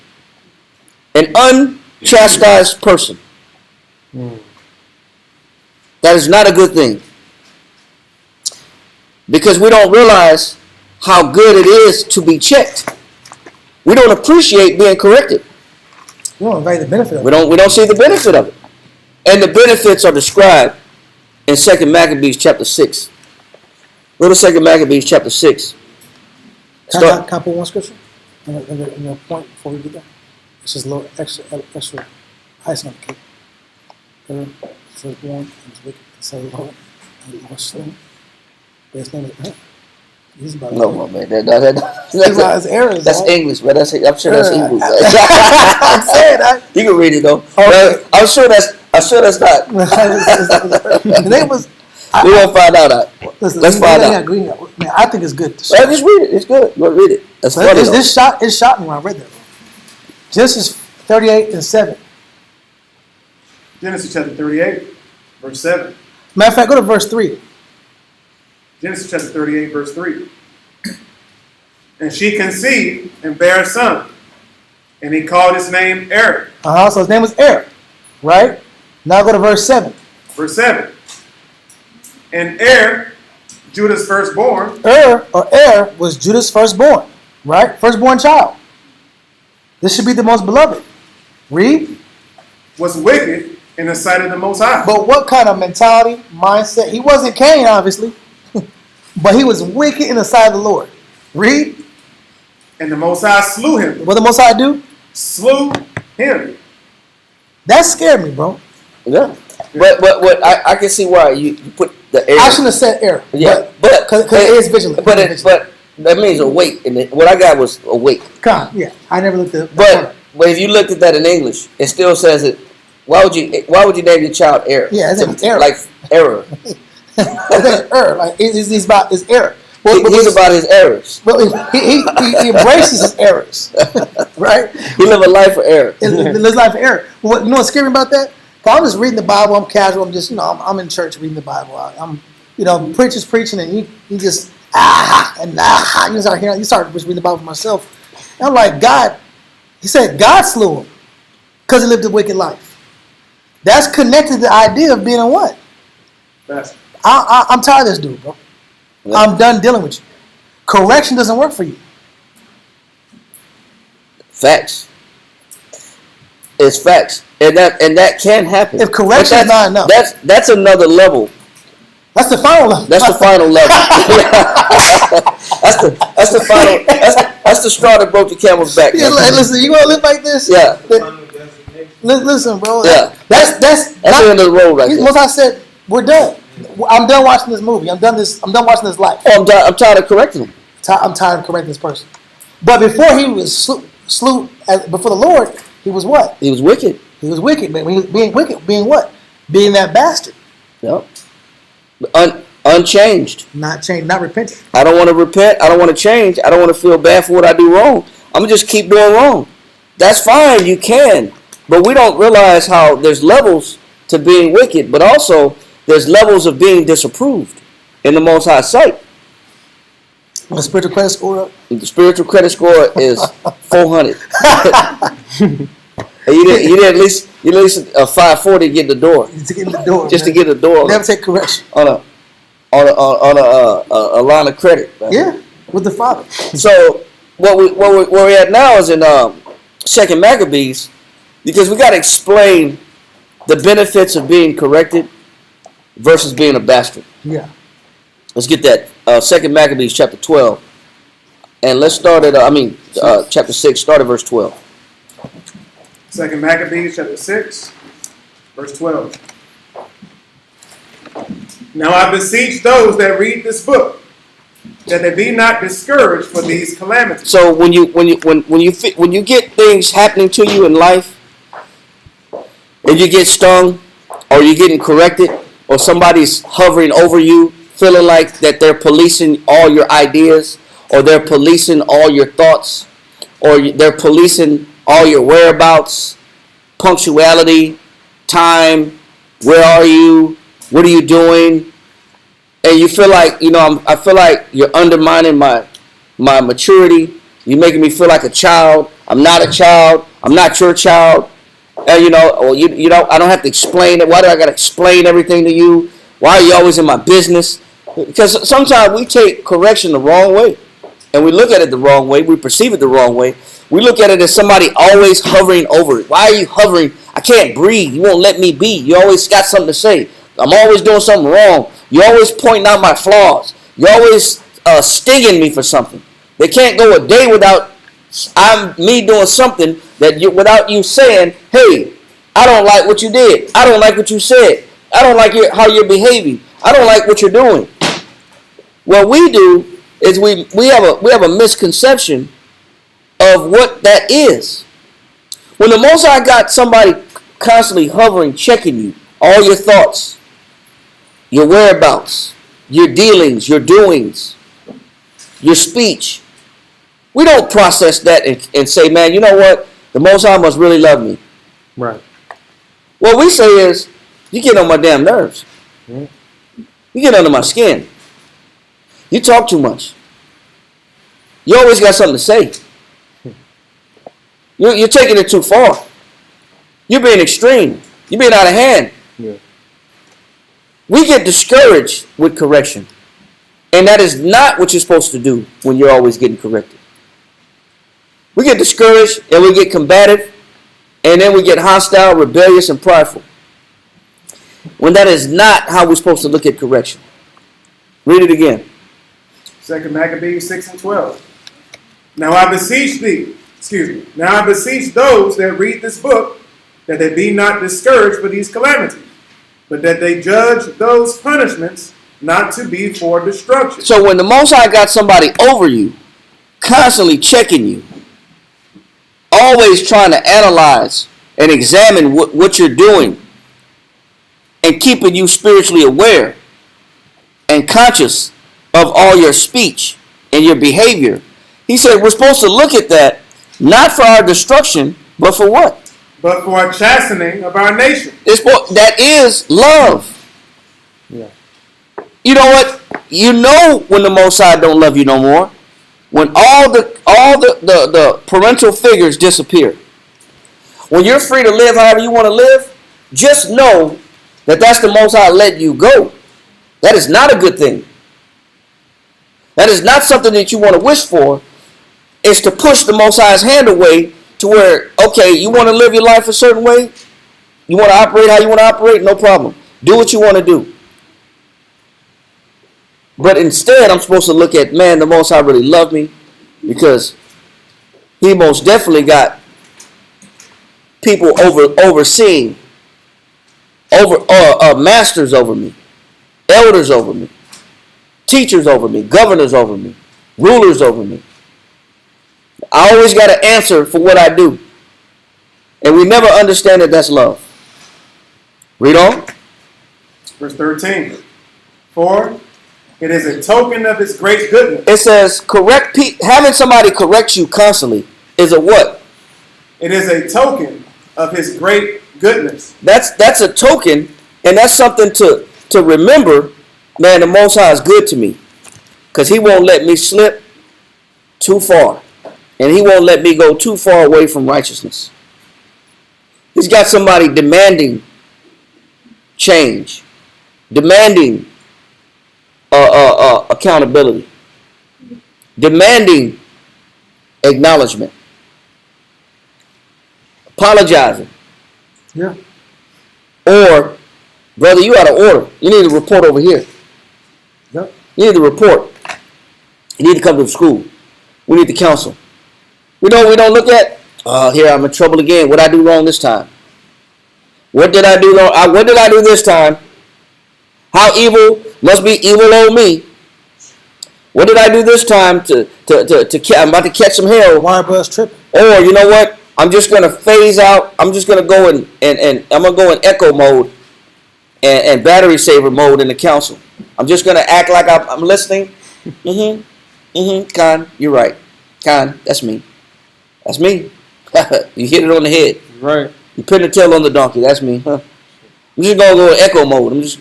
An unchastised person. That is not a good thing. Because we don't realize how good it is to be checked. We don't appreciate being corrected. We don't value the benefit of it. We don't see the benefit of it. And the benefits are described in 2 Maccabees chapter 6. Go to 2 Maccabees chapter 6. Can I put one scripture in your point before we get there? It's just a little extra icing on the cake. Firstborn and his wicked, the son of the Lord, and the Lord slain. But his name is he's about No, man. That's English, man. I'm sure that's English. I'm saying that. You can read it though. Okay. I'm sure that's not. The name was. We won't find out. Let's find out. Man, I think it's good. Well, just read it. It's good. You want to read it? That's funny. It shot me when I read that. Genesis 38:7. Genesis chapter 38, verse 7. Matter of fact, go to verse 3. Genesis chapter 38, verse 3. And she conceived and bare a son, and he called his name Er. So his name was Er, right? Now go to verse 7. Verse 7. And Er, Judah's firstborn, Er was Judah's firstborn, right? Firstborn child. This should be the most beloved. Read. was wicked in the sight of the Most High. But what kind of mentality, mindset? He wasn't Cain, obviously, but he was wicked in the sight of the Lord. Read. And the Most High slew him. What the Most High do? Slew him. That scared me, bro. Yeah. But I can see why you put the error. I shouldn't have said error. Yeah, but because it is vigilant. But that means awake. And what I got was awake. God, yeah. I never looked at. But if you looked at that in English, it still says it. Why would you name your child error? Yeah, his name is error. Like error. His name is error. Like he's about his error. But He's about his errors. But he embraces his errors, right? He live a life of error. He lives life of error. What you know what's scary about that? I'm just reading the Bible. I'm casual. I'm just I'm in church reading the Bible. I'm preacher's preaching and you just you start reading the Bible for myself. And I'm like, God. He said God slew him because he lived a wicked life. That's connected to the idea of being a what? I'm tired of this dude, bro. Yeah. I'm done dealing with you. Correction doesn't work for you. Facts. It's facts, and that can happen. If correction is not enough, that's another level. That's the final level. That's the final level. that's the final. That's the straw that broke the camel's back. Yeah, listen, you want to live like this? Yeah. Listen, bro. Yeah. That's the end of the road right there. Once I said we're done. I'm done watching this movie. I'm done watching this life. Oh, I'm tired of correcting him. I'm tired of correcting this person. But before he was slew before the Lord, he was what? He was wicked. He was wicked, man. He was being wicked. Being what? Being that bastard. Yep. Unchanged. Not changed. Not repentant. I don't want to repent. I don't want to change. I don't want to feel bad for what I do wrong. I'm going to just keep doing wrong. That's fine. You can. But we don't realize how there's levels to being wicked, but also there's levels of being disapproved in the Most High sight. My spiritual credit score? The spiritual credit score is 400. And you did at least a 540 to get in the door. To get in the door. Just man. To get in the door. Never take correction. On a line of credit. Man. Yeah, with the Father. So where we're at now is in 2 Maccabees, because we got to explain the benefits of being corrected versus being a bastard. Yeah. Let's get that. 2 Maccabees chapter 12. And let's start at, chapter 6, start at verse 12. 2 Maccabees chapter 6, verse 12. Now I beseech those that read this book, that they be not discouraged for these calamities. So when you get things happening to you in life, and you get stung, or you're getting corrected, or somebody's hovering over you, feeling like that they're policing all your ideas, or they're policing all your thoughts, or they're policing all your whereabouts, punctuality, time, where are you, what are you doing, and you feel like, I feel like you're undermining my maturity, you're making me feel like a child, I'm not a child, I'm not your child, I don't have to explain it. Why do I got to explain everything to you? Why are you always in my business? Because sometimes we take correction the wrong way. And we look at it the wrong way. We perceive it the wrong way. We look at it as somebody always hovering over it. Why are you hovering? I can't breathe. You won't let me be. You always got something to say. I'm always doing something wrong. You're always pointing out my flaws. You're always stinging me for something. They can't go a day without me doing something without you saying, hey, I don't like what you did. I don't like what you said. I don't like how you're behaving. I don't like what you're doing. What we do is we have a misconception of what that is. When the Most High got somebody constantly hovering, checking you, all your thoughts, your whereabouts, your dealings, your doings, your speech, we don't process that and say, man, you know what? The Most High must really love me. Right. What we say is, you get on my damn nerves. Mm-hmm. You get under my skin. You talk too much. You always got something to say. You're taking it too far. You're being extreme. You're being out of hand. Yeah. We get discouraged with correction. And that is not what you're supposed to do when you're always getting corrected. We get discouraged and we get combative. And then we get hostile, rebellious, and prideful. When that is not how we're supposed to look at correction. Read it again. 2 Maccabees 6 and 12. Now I beseech those that read this book, that they be not discouraged for these calamities, but that they judge those punishments not to be for destruction. So when the Most High got somebody over you, constantly checking you, always trying to analyze and examine what you're doing, and keeping you spiritually aware and conscious of all your speech and your behavior, he said we're supposed to look at that not for our destruction, but for what? But for a chastening of our nation. That is love. Yeah. You know what? You know when the Most High don't love you no more. When all the parental figures disappear. When you're free to live however you want to live, just know that that's the Most High letting you go. That is not a good thing. That is not something that you want to wish for. It's to push the Most High's hand away to where, okay, you want to live your life a certain way? You want to operate how you want to operate? No problem. Do what you want to do. But instead, I'm supposed to look at, man, the Most High really loved me because he most definitely got people overseeing, masters over me, elders over me, teachers over me, governors over me, rulers over me. I always got to answer for what I do. And we never understand that that's love. Read on. Verse 13. For it is a token of his great goodness. It says, having somebody correct you constantly is a what? It is a token of his great goodness. That's a token, and that's something to remember. Man, the Most High is good to me because he won't let me slip too far, and he won't let me go too far away from righteousness. He's got somebody demanding change, demanding accountability, demanding acknowledgement, apologizing. Yeah. Or, brother, you out of order. You need to report over here. Yep. You need to report. You need to come to the school. We need to counsel. We don't look at, here I'm in trouble again. What did I do wrong this time? What did I do wrong? What did I do this time? How evil must be evil on me? What did I do this time I'm about to catch some hell? Wire bus tripping. Or you know what? I'm just gonna phase out. I'm just gonna go and I'm gonna go in echo mode and battery saver mode in the council. I'm just gonna act like I'm listening. Khan, you're right. Khan, that's me. That's me. You hit it on the head. Right. You pin the tail on the donkey. That's me. Huh? I'm just gonna go in echo mode. I'm just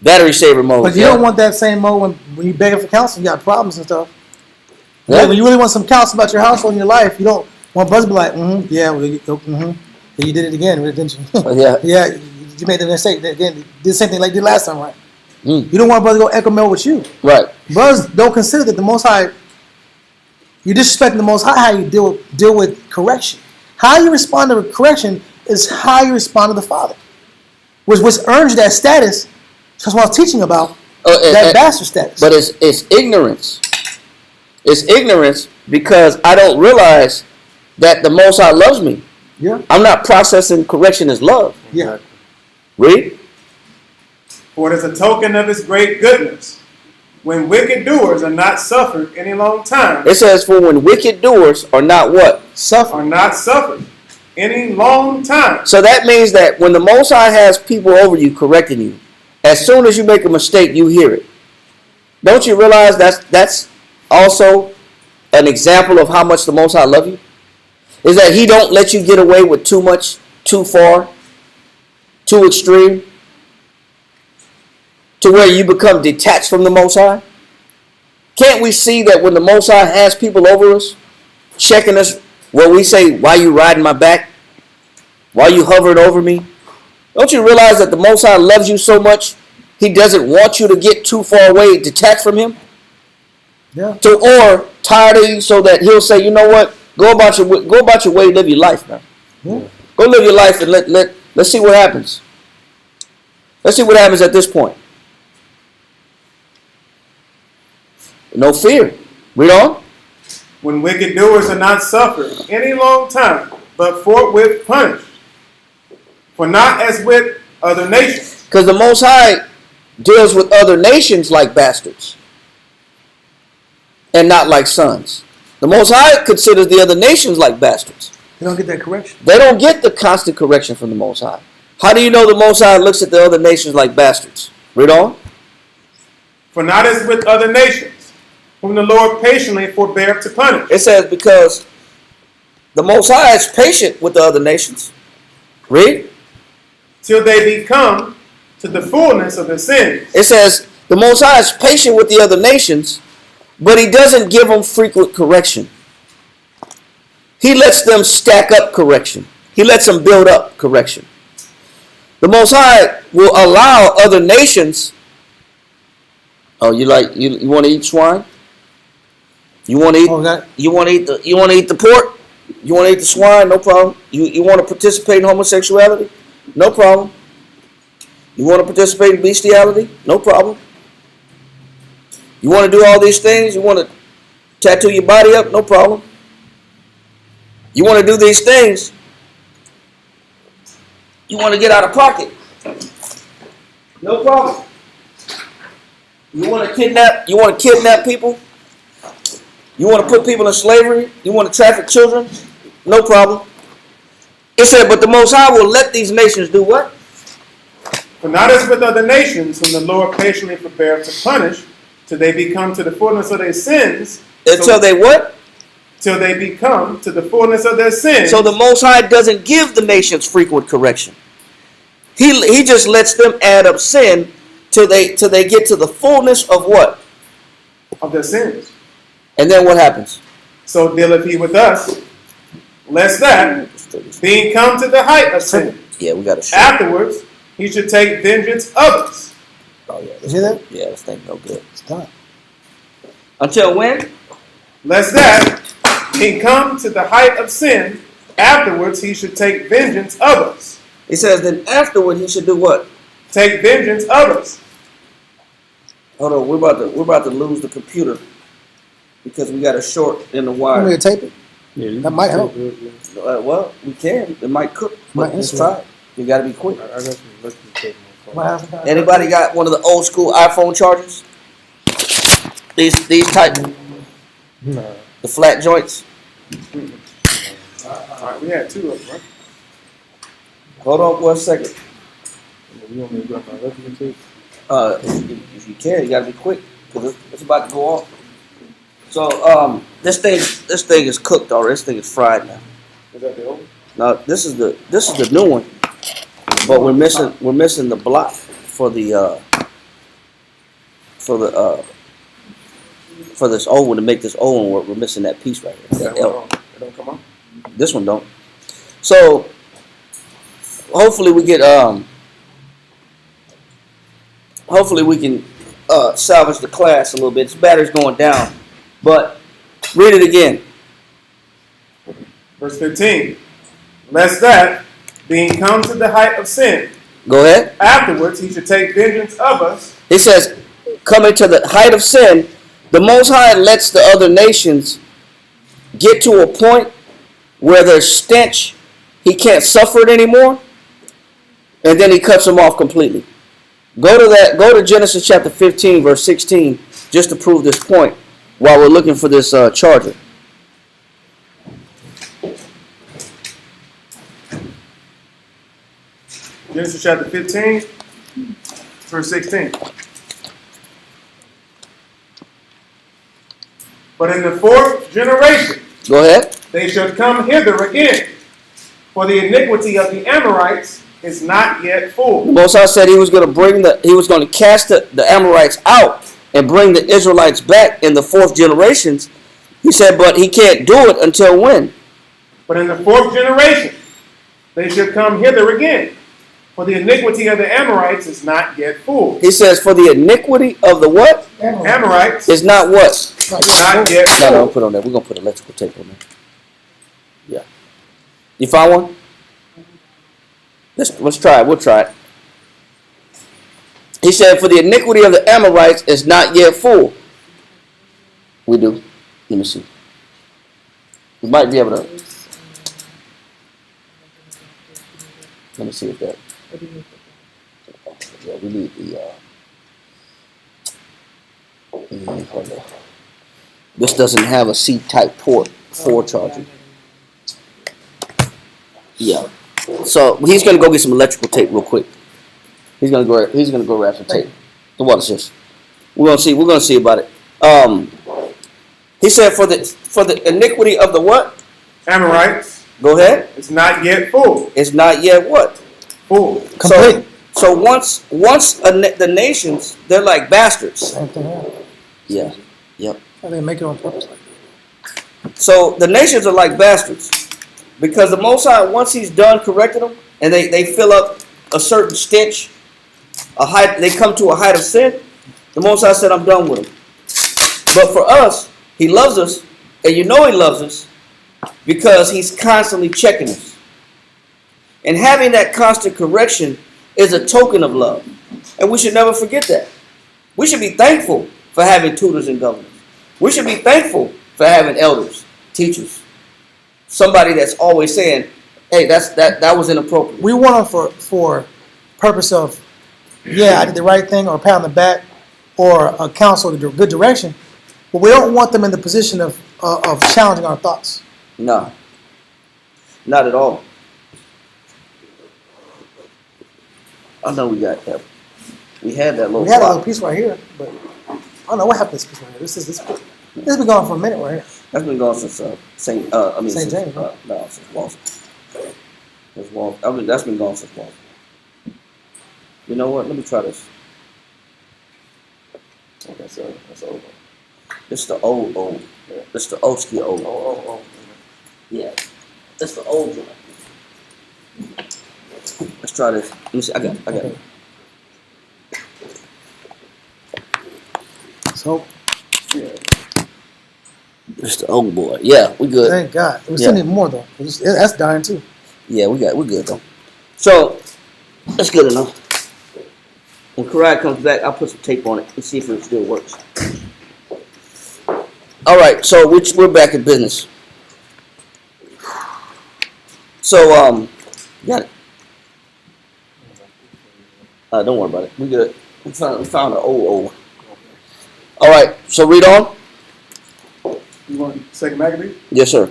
battery saver mode. But you don't want that same mode when you're begging for counsel. You got problems and stuff. Yeah. When you really want some counsel about your household and your life, you don't want brothers to be like, yeah, you did it again, didn't you? Yeah. You made the mistake. Again, did the same thing like you did last time, right? Mm. You don't want brothers to go echo mode with you. Right. Brothers don't consider that the Most High, you're disrespecting the Most High how you deal with correction. How you respond to correction is how you respond to the Father. Which earns that status. That's what I was teaching about, that bastard status. But it's ignorance. It's ignorance because I don't realize that the Most High loves me. Yeah. I'm not processing correction as love. Yeah. Read. For it is a token of his great goodness, when wicked doers are not suffered any long time. It says, for when wicked doers are not what? Are not suffered any long time. So that means that when the Most High has people over you correcting you, as soon as you make a mistake, you hear it. Don't you realize that's also an example of how much the Most High love you? Is that he don't let you get away with too much, too far, too extreme. to where you become detached from the Most High? Can't we see that when the Most High has people over us, checking us, where we say, why you riding my back? Why you hovering over me? Don't you realize that the Most High loves you so much, he doesn't want you to get too far away, detached from him? Yeah. Or tired of you, so that he'll say, you know what? Go about your way, live your life, man. Yeah. Go live your life and let's see what happens. Let's see what happens at this point. No fear. Read on. When wicked doers are not suffered any long time, but forthwith punished. For not as with other nations. Because the Most High deals with other nations like bastards. And not like sons. The Most High considers the other nations like bastards. You don't get that correction. They don't get the constant correction from the Most High. How do you know the Most High looks at the other nations like bastards? Read on. For not as with other nations, whom the Lord patiently forbeareth to punish. It says because the Most High is patient with the other nations. Read. Till they become to the fullness of their sins. It says the Most High is patient with the other nations, but he doesn't give them frequent correction. He lets them stack up correction. He lets them build up correction. The Most High will allow other nations. Oh, you want to eat swine? You want to eat? Oh, you want to eat the pork? You want to eat the swine? No problem. You want to participate in homosexuality? No problem. You want to participate in bestiality? No problem. You want to do all these things? You want to tattoo your body up? No problem. You want to do these things? You want to get out of pocket? No problem. You want to kidnap? You want to kidnap people? You want to put people in slavery? You want to traffic children? No problem. It said, but the Most High will let these nations do what? For not as with other nations, whom the Lord patiently forbeareth to punish, till they become to the fullness of their sins. Until they what? Till they become to the fullness of their sins. So the Most High doesn't give the nations frequent correction. He just lets them add up sin till they get to the fullness of what? Of their sins. And then what happens? So dealeth he with us, lest that, being come to the height of sin, Yeah, we got to show. afterwards he should take vengeance of us. Oh yeah, You see that? yeah, this thing no good. It's done. Until when? Lest that, being come to the height of sin, afterwards he should take vengeance of us. He says then afterward he should do what? Take vengeance of us. Hold on, we're about to lose the computer because we got a short in the Want me wire. to tape it? Yeah, That might help. Well, we can. It might cook. Might But let's instantly. try it. You got to be quick. I got some electric tape on Might my have some kind of- Anybody got one of the old school iPhone chargers? These type, phone. Nah. the flat joints. Alright, we had two of them, right? Hold on 1 second. You want me to grab my electric tape? If you can, you got to be quick because it's about to go off. So this thing is cooked already. This thing is fried now. Is that the old? Now this is the new one, but we're missing the block for this old one to make this old one work. We're missing that piece right here. That L. It don't come on? This one don't. So hopefully we get hopefully we can salvage the class a little bit. Its battery's going down, but read it again. Verse 15. Lest that, being come to the height of sin, Go ahead. afterwards he should take vengeance of us. It says, coming to the height of sin, the Most High lets the other nations get to a point where their stench, he can't suffer it anymore, and then he cuts them off completely. Go to Genesis chapter 15, verse 16, just to prove this point while we're looking for this charger. Genesis chapter 15, verse 16. But in the fourth generation Go ahead. they shall come hither again, for the iniquity of the Amorites is not yet The full. Most High said he was going to cast the Amorites out and bring the Israelites back in the fourth generations. He said, but he can't do it until when? But in the fourth generation, they shall come hither again. For the iniquity of the Amorites is not yet full. He says, for the iniquity of the what? Amorites Is not what? not yet No, full. don't put on that. We're going to put electrical tape on that. Yeah. You found one? Let's try it. We'll try it. He said, for the iniquity of the Amorites is not yet full. We do. Let me see. We might be able to. Let me see if that. Yeah, we need the. Hold on. This doesn't have a C-type port for charging. Yeah. So he's gonna go get some electrical tape real quick. He's gonna go wrap some tape. The water says. We're gonna see about it. He said for the iniquity of the what? Amorites Go ahead. is not yet full. It's not yet what? Full. Complete. So once the nations, they're like bastards. Same thing here. Yeah. Yep. I think make it on purpose like that. So the nations are like bastards. Because the Most High, once he's done correcting them, and they fill up a certain stench, they come to a height of sin, the Most High said, I'm done with them. But for us, he loves us, and you know he loves us, because he's constantly checking us. And having that constant correction is a token of love. And we should never forget that. We should be thankful for having tutors and governors. We should be thankful for having elders, teachers. Somebody that's always saying, hey, that was inappropriate. We want them for purpose of, I did the right thing, or a pat on the back, or a counsel to good direction. But we don't want them in the position of challenging our thoughts. No. Not at all. I know we got that. We had that little We had a flop. little piece right here, but I don't know what happened to this piece right here. This has been going for a minute right here. That's been going since St. James, right? No, since Walton. Since Walton. That's been going since Walton. You know what? Let me try this. Oh, that's old. This is the old. Yeah. This is the old ski old. Oh. Yeah. That's the old one. Let's try this. Let me see. I got it. So, It's the old boy. Yeah, we good. thank God. We still need more though. That's dying too. Yeah, we're good though. So that's good enough. When Karai comes back, I'll put some tape on it and see if it still works. All right, so we're back in business. So got it. Don't worry about it. We good. We found an old one. All right, so read on. You want Second Maccabees? Yes, sir.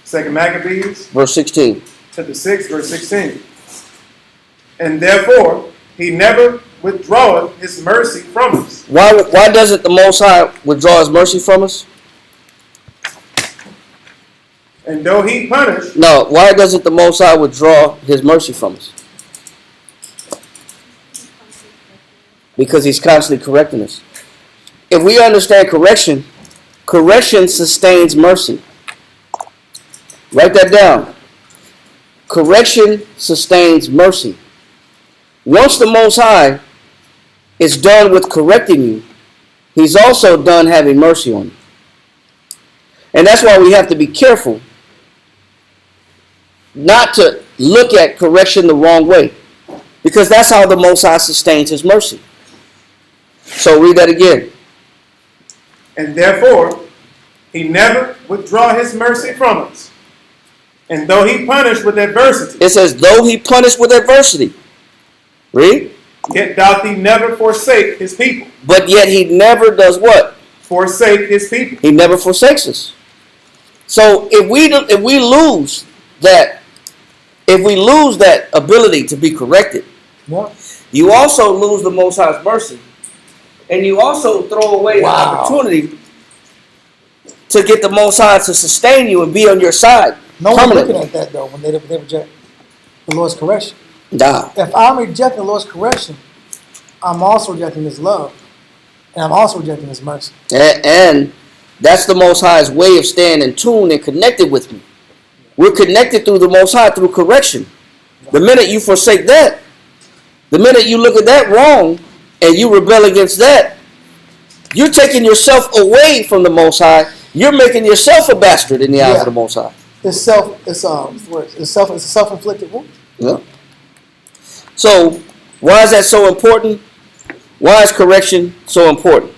Second Maccabees, Verse 16. chapter 6, verse 16. And therefore, he never withdraweth his mercy from us. Why doesn't the Most High withdraw his mercy from us? And though he punished, No, why doesn't the Most High withdraw his mercy from us? Because he's constantly correcting us. If we understand correction sustains mercy. Write that down. Correction sustains mercy. Once the Most High is done with correcting you, he's also done having mercy on you. And that's why we have to be careful not to look at correction the wrong way. Because that's how the Most High sustains his mercy. So read that again. and therefore, he never withdraw his mercy from us. And though he punished with adversity, It says, though he punished with adversity. Read. yet doth he never forsake his people. But yet he never does what? Forsake his people. He never forsakes us. So if we lose that ability to be corrected, Yeah. you also lose the Most High's mercy. And you also throw away the opportunity to get the Most High to sustain you and be on your side No one's permanently. looking at that though when they reject. the Lord's correction. Nah. If I'm rejecting the Lord's correction, I'm also rejecting His love, and I'm also rejecting His mercy. And that's the Most High's way of staying in tune and connected with me. We're connected through the Most High through correction. The minute you forsake that, the minute you look at that wrong and you rebel against that, you're taking yourself away from the Most High. You're making yourself a bastard in the eyes of the Most High. It's a self-inflicted wound. Yeah. So why is that so important? Why is correction so important?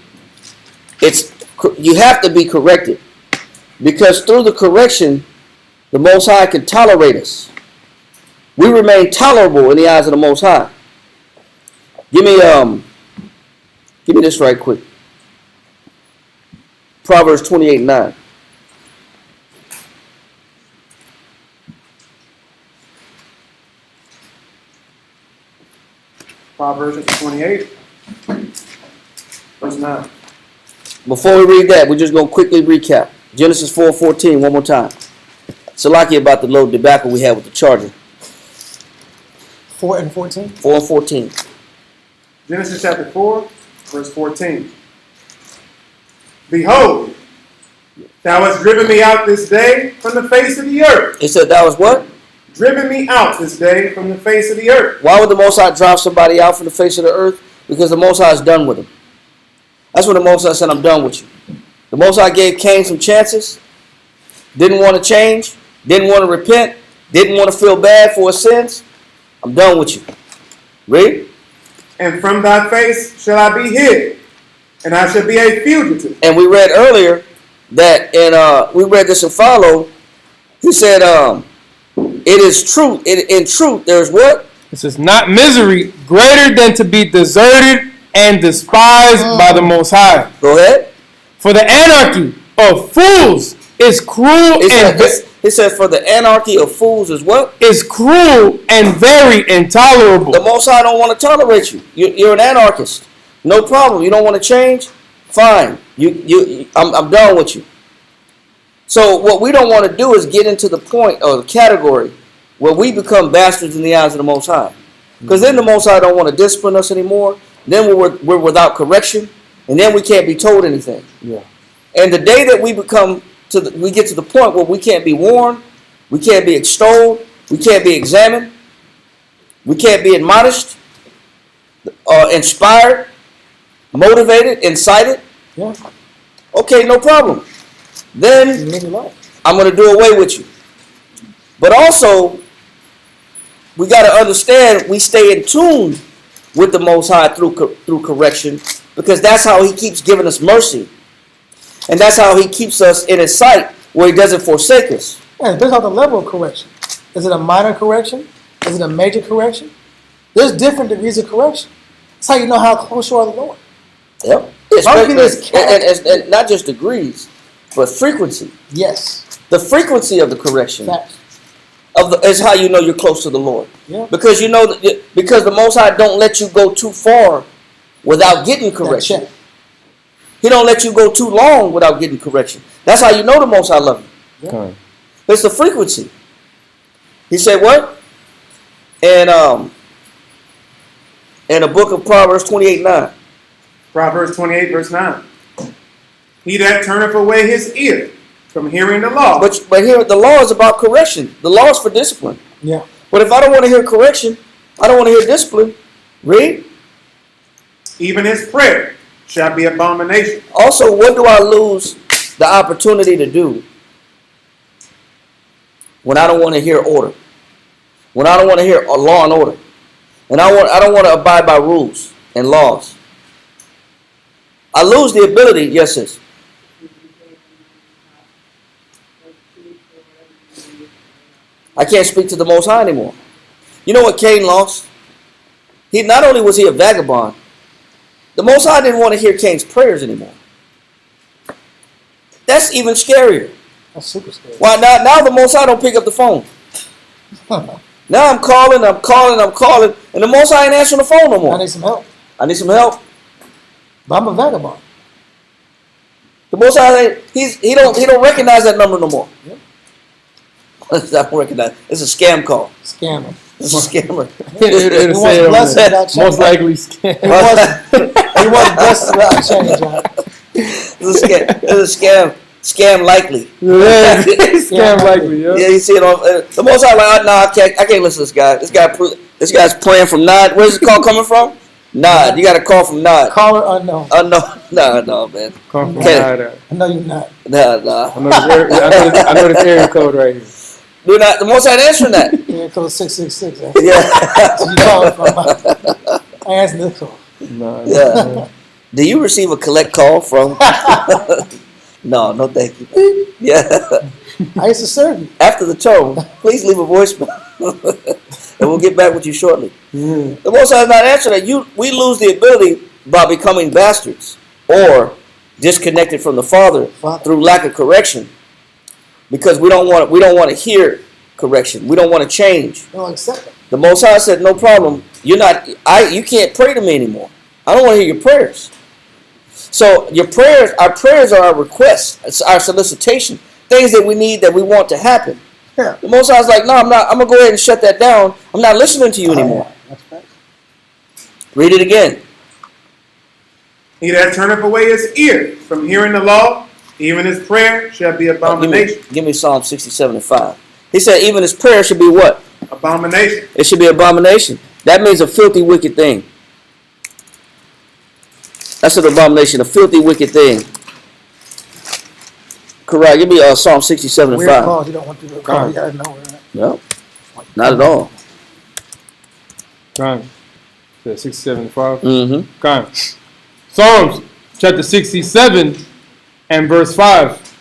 You have to be corrected, because through the correction, the Most High can tolerate us. We remain tolerable in the eyes of the Most High. Give me this right quick. Proverbs 28:9. Proverbs 28, verse 9. Before we read that, we're just going to quickly recap. Genesis 4:14, one more time. Salaki about the little debacle we had with the charger. 4 and 14. 4 and 14. Genesis chapter 4, verse 14. Behold, thou hast driven me out this day from the face of the earth. It said that was what? Driven me out this day from the face of the earth. Why would the Most High drive somebody out from the face of the earth? Because the Most High is done with him. That's when the Most High said, I'm done with you. The Most High gave Cain some chances. Didn't want to change. Didn't want to repent. Didn't want to feel bad for his sins. I'm done with you. Read. And from thy face shall I be hid, and I shall be a fugitive. And we read earlier that, we read this in Follow. He said, it is true. In truth, there's what? It says, not misery greater than to be deserted and despised by the Most High. Go ahead. For the anarchy of fools is cruel It says, for the anarchy of fools is what? Is cruel and very intolerable. The Most High don't want to tolerate you. You're an anarchist. No problem. You don't want to change? Fine. I'm done with you. So what we don't want to do is get into the point or the category where we become bastards in the eyes of the Most High. Because then the Most High don't want to discipline us anymore. Then we're without correction. And then we can't be told anything. Yeah. And the day that we we get to the point where we can't be warned, we can't be extolled, we can't be examined, we can't be admonished, inspired, motivated, incited. Yeah. Okay, no problem. Then I'm going to do away with you. But also, we got to understand we stay in tune with the Most High through correction, because that's how He keeps giving us mercy. And that's how He keeps us in His sight, where He doesn't forsake us. Yeah, it depends on the level of correction. Is it a minor correction? Is it a major correction? There's different degrees of correction. That's how you know how close you are to the Lord. Yep. And not just degrees, but frequency. Yes. The frequency of the correction Facts. is how you know you're close to the Lord. Yeah. Because because the Most High don't let you go too far without getting correction. Check. He don't let you go too long without getting correction. That's how you know the Most High love you. Yeah. It's the frequency. He said what? And in the book of Proverbs 28:9. Proverbs 28, verse 9. He that turneth away his ear from hearing the law. But here the law is about correction. The law is for discipline. Yeah. But if I don't want to hear correction, I don't want to hear discipline. Read. Even his prayer shall be abomination. Also, what do I lose the opportunity to do when I don't want to hear order? When I don't want to hear law and order? And I don't want to abide by rules and laws. I lose the ability, yes, sis. I can't speak to the Most High anymore. You know what Cain lost? Not only was he a vagabond, the Most High didn't want to hear Cain's prayers anymore. That's even scarier. That's super scary. Why now the Most High don't pick up the phone. Now I'm calling, and the Most High ain't answering the phone no more. I need some help. I need some help. But I'm a vagabond. The Most High, he don't recognize that number no more. Yep. I don't recognize. It's a scam call. Scammer. It's a scammer. It'll He say it wants on blessed there. without Most change. likely scam. He was blessed without change, John. It's a scam. Scam likely. Yeah, scam likely. Yeah. Yeah, you see it on the most I like. No, I can't listen to this guy. This guy's praying from Nod. Where's the call coming from? Nod. You got a call from Nod. Caller unknown. No, man. Come from Okay. Nada. I know you're not. Nah. I know this area code right here. Do not. The most I'd answer that. Yeah, code 666. Yeah. That's where you calling from. I answered this call. No, Yeah. Do you receive a collect call from? No, thank you. Yeah. I used to serve you. After the tone, please leave a voicemail, and we'll get back with you shortly. The most I've not answered that. We lose the ability by becoming bastards or disconnected from the Father through lack of correction, because we don't want to hear correction. We don't want to change. They don't accept it. The Most High said, "No problem. You can't pray to me anymore. I don't want to hear your prayers." So our prayers are our requests. It's our solicitation. Things that we need, that we want to happen. Yeah. The Most High is like, no, I'm not. I'm going to go ahead and shut that down. I'm not listening to you anymore. That's right. Read it again. He that turneth away his ear from hearing the law, even his prayer shall be abomination. Give me Psalm 67:5. He said, even his prayer should be what? Abomination. It should be abomination. That means a filthy, wicked thing. That's an abomination, a filthy, wicked thing. Correct. Give me Psalm 67:5. Weird calls. You don't want people to call you out of nowhere. Right? No, not at all. Con. 67:5. Mm-hmm. Con. Psalms chapter 67 and verse 5.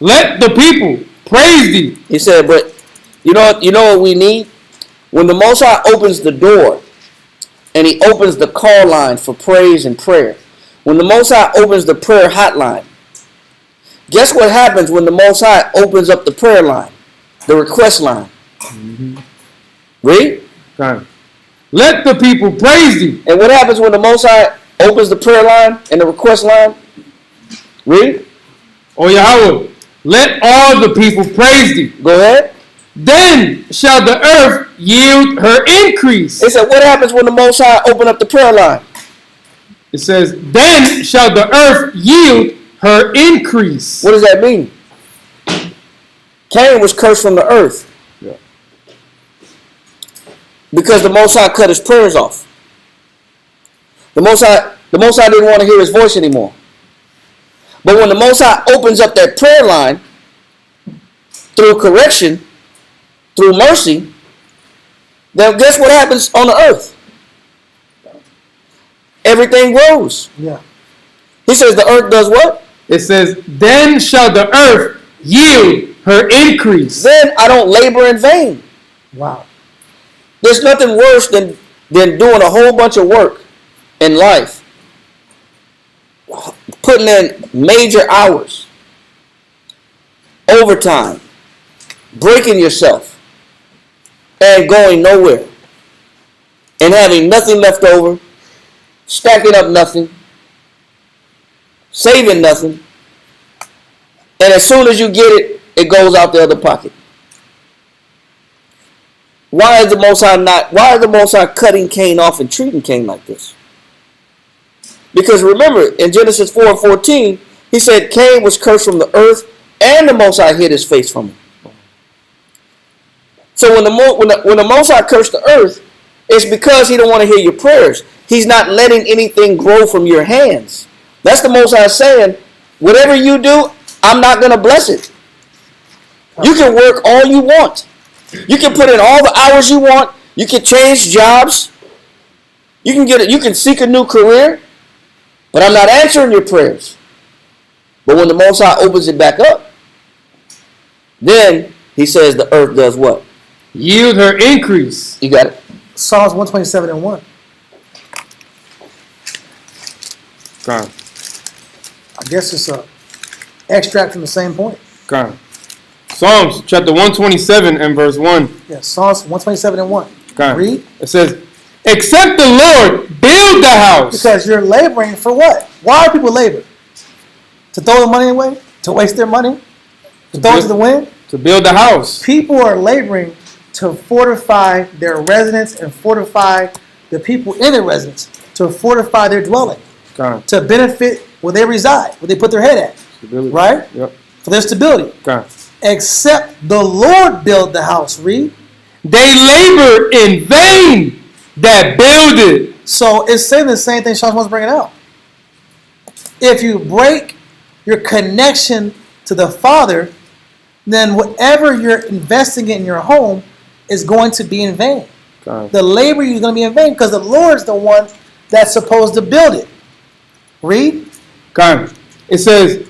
Let the people praise thee. He said, but you know what we need? When the Most High opens the door and he opens the call line for praise and prayer, when the Most High opens the prayer hotline, guess what happens when the Most High opens up the prayer line, the request line? Mm-hmm. Read. Con. Let the people praise thee. And what happens when the Most High opens the prayer line and the request line? Read. O Yahweh, let all the people praise thee. Go ahead. Then shall the earth yield her increase. It said, what happens when the Most High open up the prayer line? It says, then shall the earth yield her increase. What does that mean? Cain was cursed from the earth. Yeah. Because the Most High cut his prayers off. The Most High didn't want to hear his voice anymore. But when the Most High opens up that prayer line through correction, through mercy, then guess what happens on the earth? Everything grows. Yeah. He says the earth does what? It says, then shall the earth yield her increase. Then I don't labor in vain. Wow. There's nothing worse than doing a whole bunch of work in life, putting in major hours, overtime, breaking yourself, and going nowhere, and having nothing left over, stacking up nothing, saving nothing, and as soon as you get it, it goes out the other pocket. Why is the Most High cutting Cain off and treating Cain like this? Because remember, in Genesis 4:14, he said Cain was cursed from the earth, and the Most High hid his face from him. So when the Most High cursed the earth, it's because he don't want to hear your prayers. He's not letting anything grow from your hands. That's the Most High saying, whatever you do, I'm not going to bless it. You can work all you want. You can put in all the hours you want. You can change jobs. You can seek a new career. But I'm not answering your prayers. But when the Most High opens it back up, then he says the earth does what? Yield her increase. You got it? Psalms 127:1. Con. I guess it's a extract from the same point. Con. Psalms chapter 127 and verse 1. Yeah, Psalms 127:1. Con. Read. It says, except the Lord build the house. Because you're laboring for what? Why are people laboring? To throw their money away? To waste their money? To throw it to the wind? To build the house. People are laboring to fortify their residence and fortify the people in their residence, to fortify their dwelling, God. to benefit where they reside, where they put their head at, Stability. right? Yep. For their stability. God. Except the Lord build the house, read. They labor in vain that build it. So it's saying the same thing Sean wants to bring it out. If you break your connection to the Father, then whatever you're investing in your home is going to be in vain. God. The labor is going to be in vain because the Lord's the one that's supposed to build it. Read. God. It says,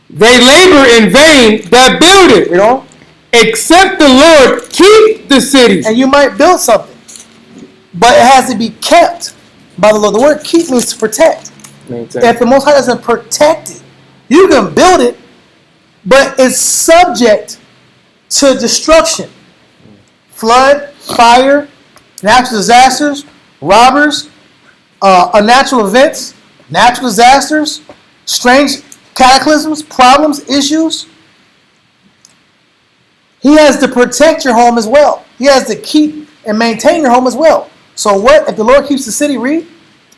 they labor in vain that build it. You know? Except the Lord keep the city. And you might build something, but it has to be kept by the Lord. The word keep means to protect. Maintain. If the Most High doesn't protect it, you can build it, but it's subject to destruction. Flood, fire, natural disasters, robbers, unnatural events, natural disasters, strange cataclysms, problems, issues. He has to protect your home as well. He has to keep and maintain your home as well. So what if the Lord keeps the city? Read.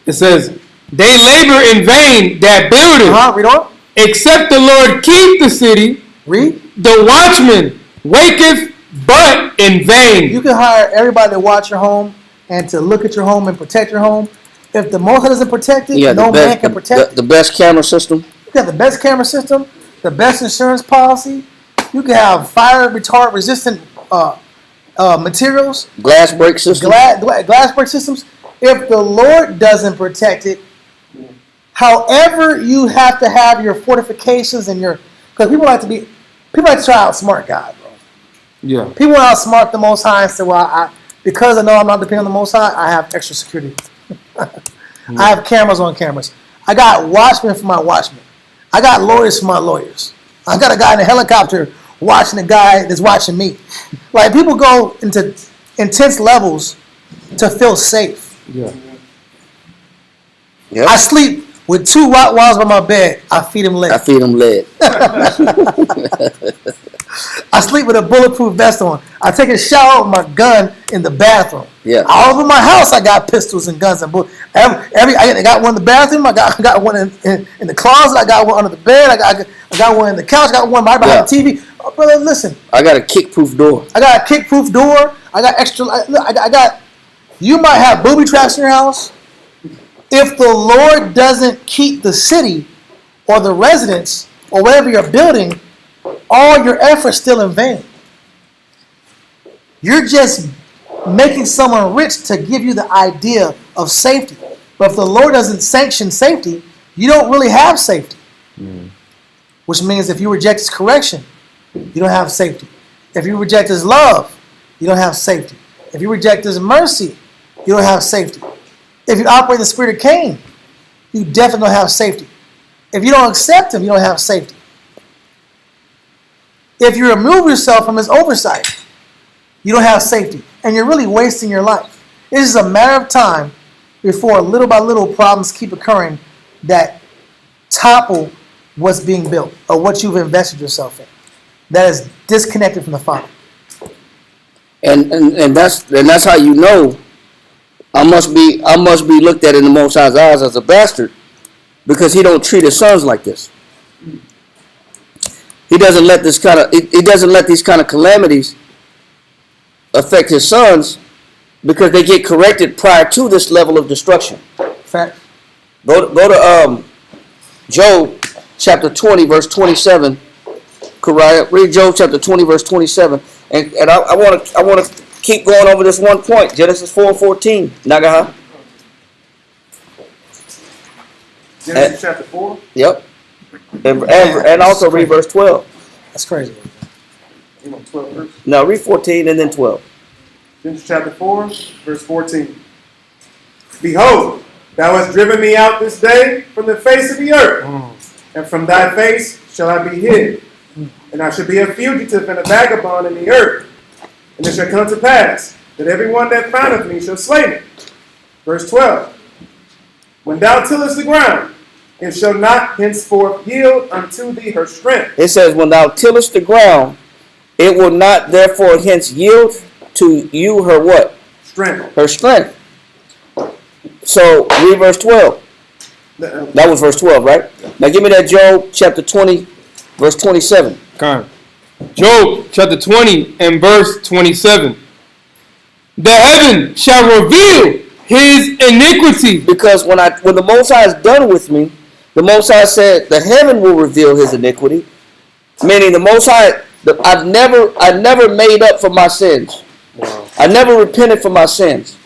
It says, they labor in vain that build it. Read on. Except the Lord keep the city. Read. The watchman waketh but in vain. You can hire everybody to watch your home and to look at your home and protect your home. If the Most High doesn't protect it, no man can protect it. The best camera system. You got the best camera system, the best insurance policy. You can have fire retard resistant materials, Glass break system. glass break systems. If the Lord doesn't protect it, however you have to have your fortifications and your, because people like to try to outsmart God, bro. Yeah. People want to outsmart the Most High and say, well, because I know I'm not depending on the Most High, I have extra security. I have cameras on cameras. I got watchmen for my watchmen. I got lawyers for my lawyers. I got a guy in a helicopter watching the guy that's watching me. Like, people go into intense levels to feel safe. Yeah. Yep. I sleep with 2 Rottweilers by my bed. I feed them lead. I feed them lead. I sleep with a bulletproof vest on. I take a shower with my gun in the bathroom. Yeah. All over my house, I got pistols and guns and bullets. I got one in the bathroom. I got one in the closet. I got one under the bed. I got one in the couch. I got one right behind the TV. Oh, brother, listen. I got a kick-proof door. I got a kick-proof door. I got extra. I got. You might have booby traps in your house. If the Lord doesn't keep the city or the residents or whatever you're building, all your efforts still in vain. You're just making someone rich to give you the idea of safety. But if the Lord doesn't sanction safety, you don't really have safety. Which means if you reject His correction, you don't have safety. If you reject His love, you don't have safety. If you reject His mercy, you don't have safety. If you operate the spirit of Cain, you definitely don't have safety. If you don't accept Him, you don't have safety. If you remove yourself from His oversight, you don't have safety. And you're really wasting your life. It's just a matter of time before little by little problems keep occurring that topple what's being built or what you've invested yourself in. That is disconnected from the Father. And that's how you know I must be looked at in the Most High's eyes as a bastard, because He don't treat His sons like this. He doesn't let these kind of calamities affect His sons, because they get corrected prior to this level of destruction. Fact. Go to Job chapter 20 verse 27. Kariah, read Job chapter 20 verse 27, and I want to keep going over this one point. Genesis 4:14. Nagaha. Genesis chapter 4. Yep. And also read verse 12. That's crazy. You want 12 verse? No, read 14 and then 12. Genesis chapter 4, verse 14. Behold, thou hast driven me out this day from the face of the earth, and from thy face shall I be hid. And I shall be a fugitive and a vagabond in the earth. And it shall come to pass that everyone that findeth me shall slay me. Verse 12. When thou tillest the ground, it shall not henceforth yield unto thee her strength. It says, when thou tillest the ground, It will not therefore hence yield to you her what? Strength. Her strength. So read verse 12. That was verse 12, right? Now give me that Job chapter 20, verse 27. Con. Job chapter 20 and verse 27. The heaven shall reveal his iniquity. Because when the Most High is done with me, the Most High said the heaven will reveal his iniquity. Meaning the Most High, I never made up for my sins. Wow. I never repented for my sins.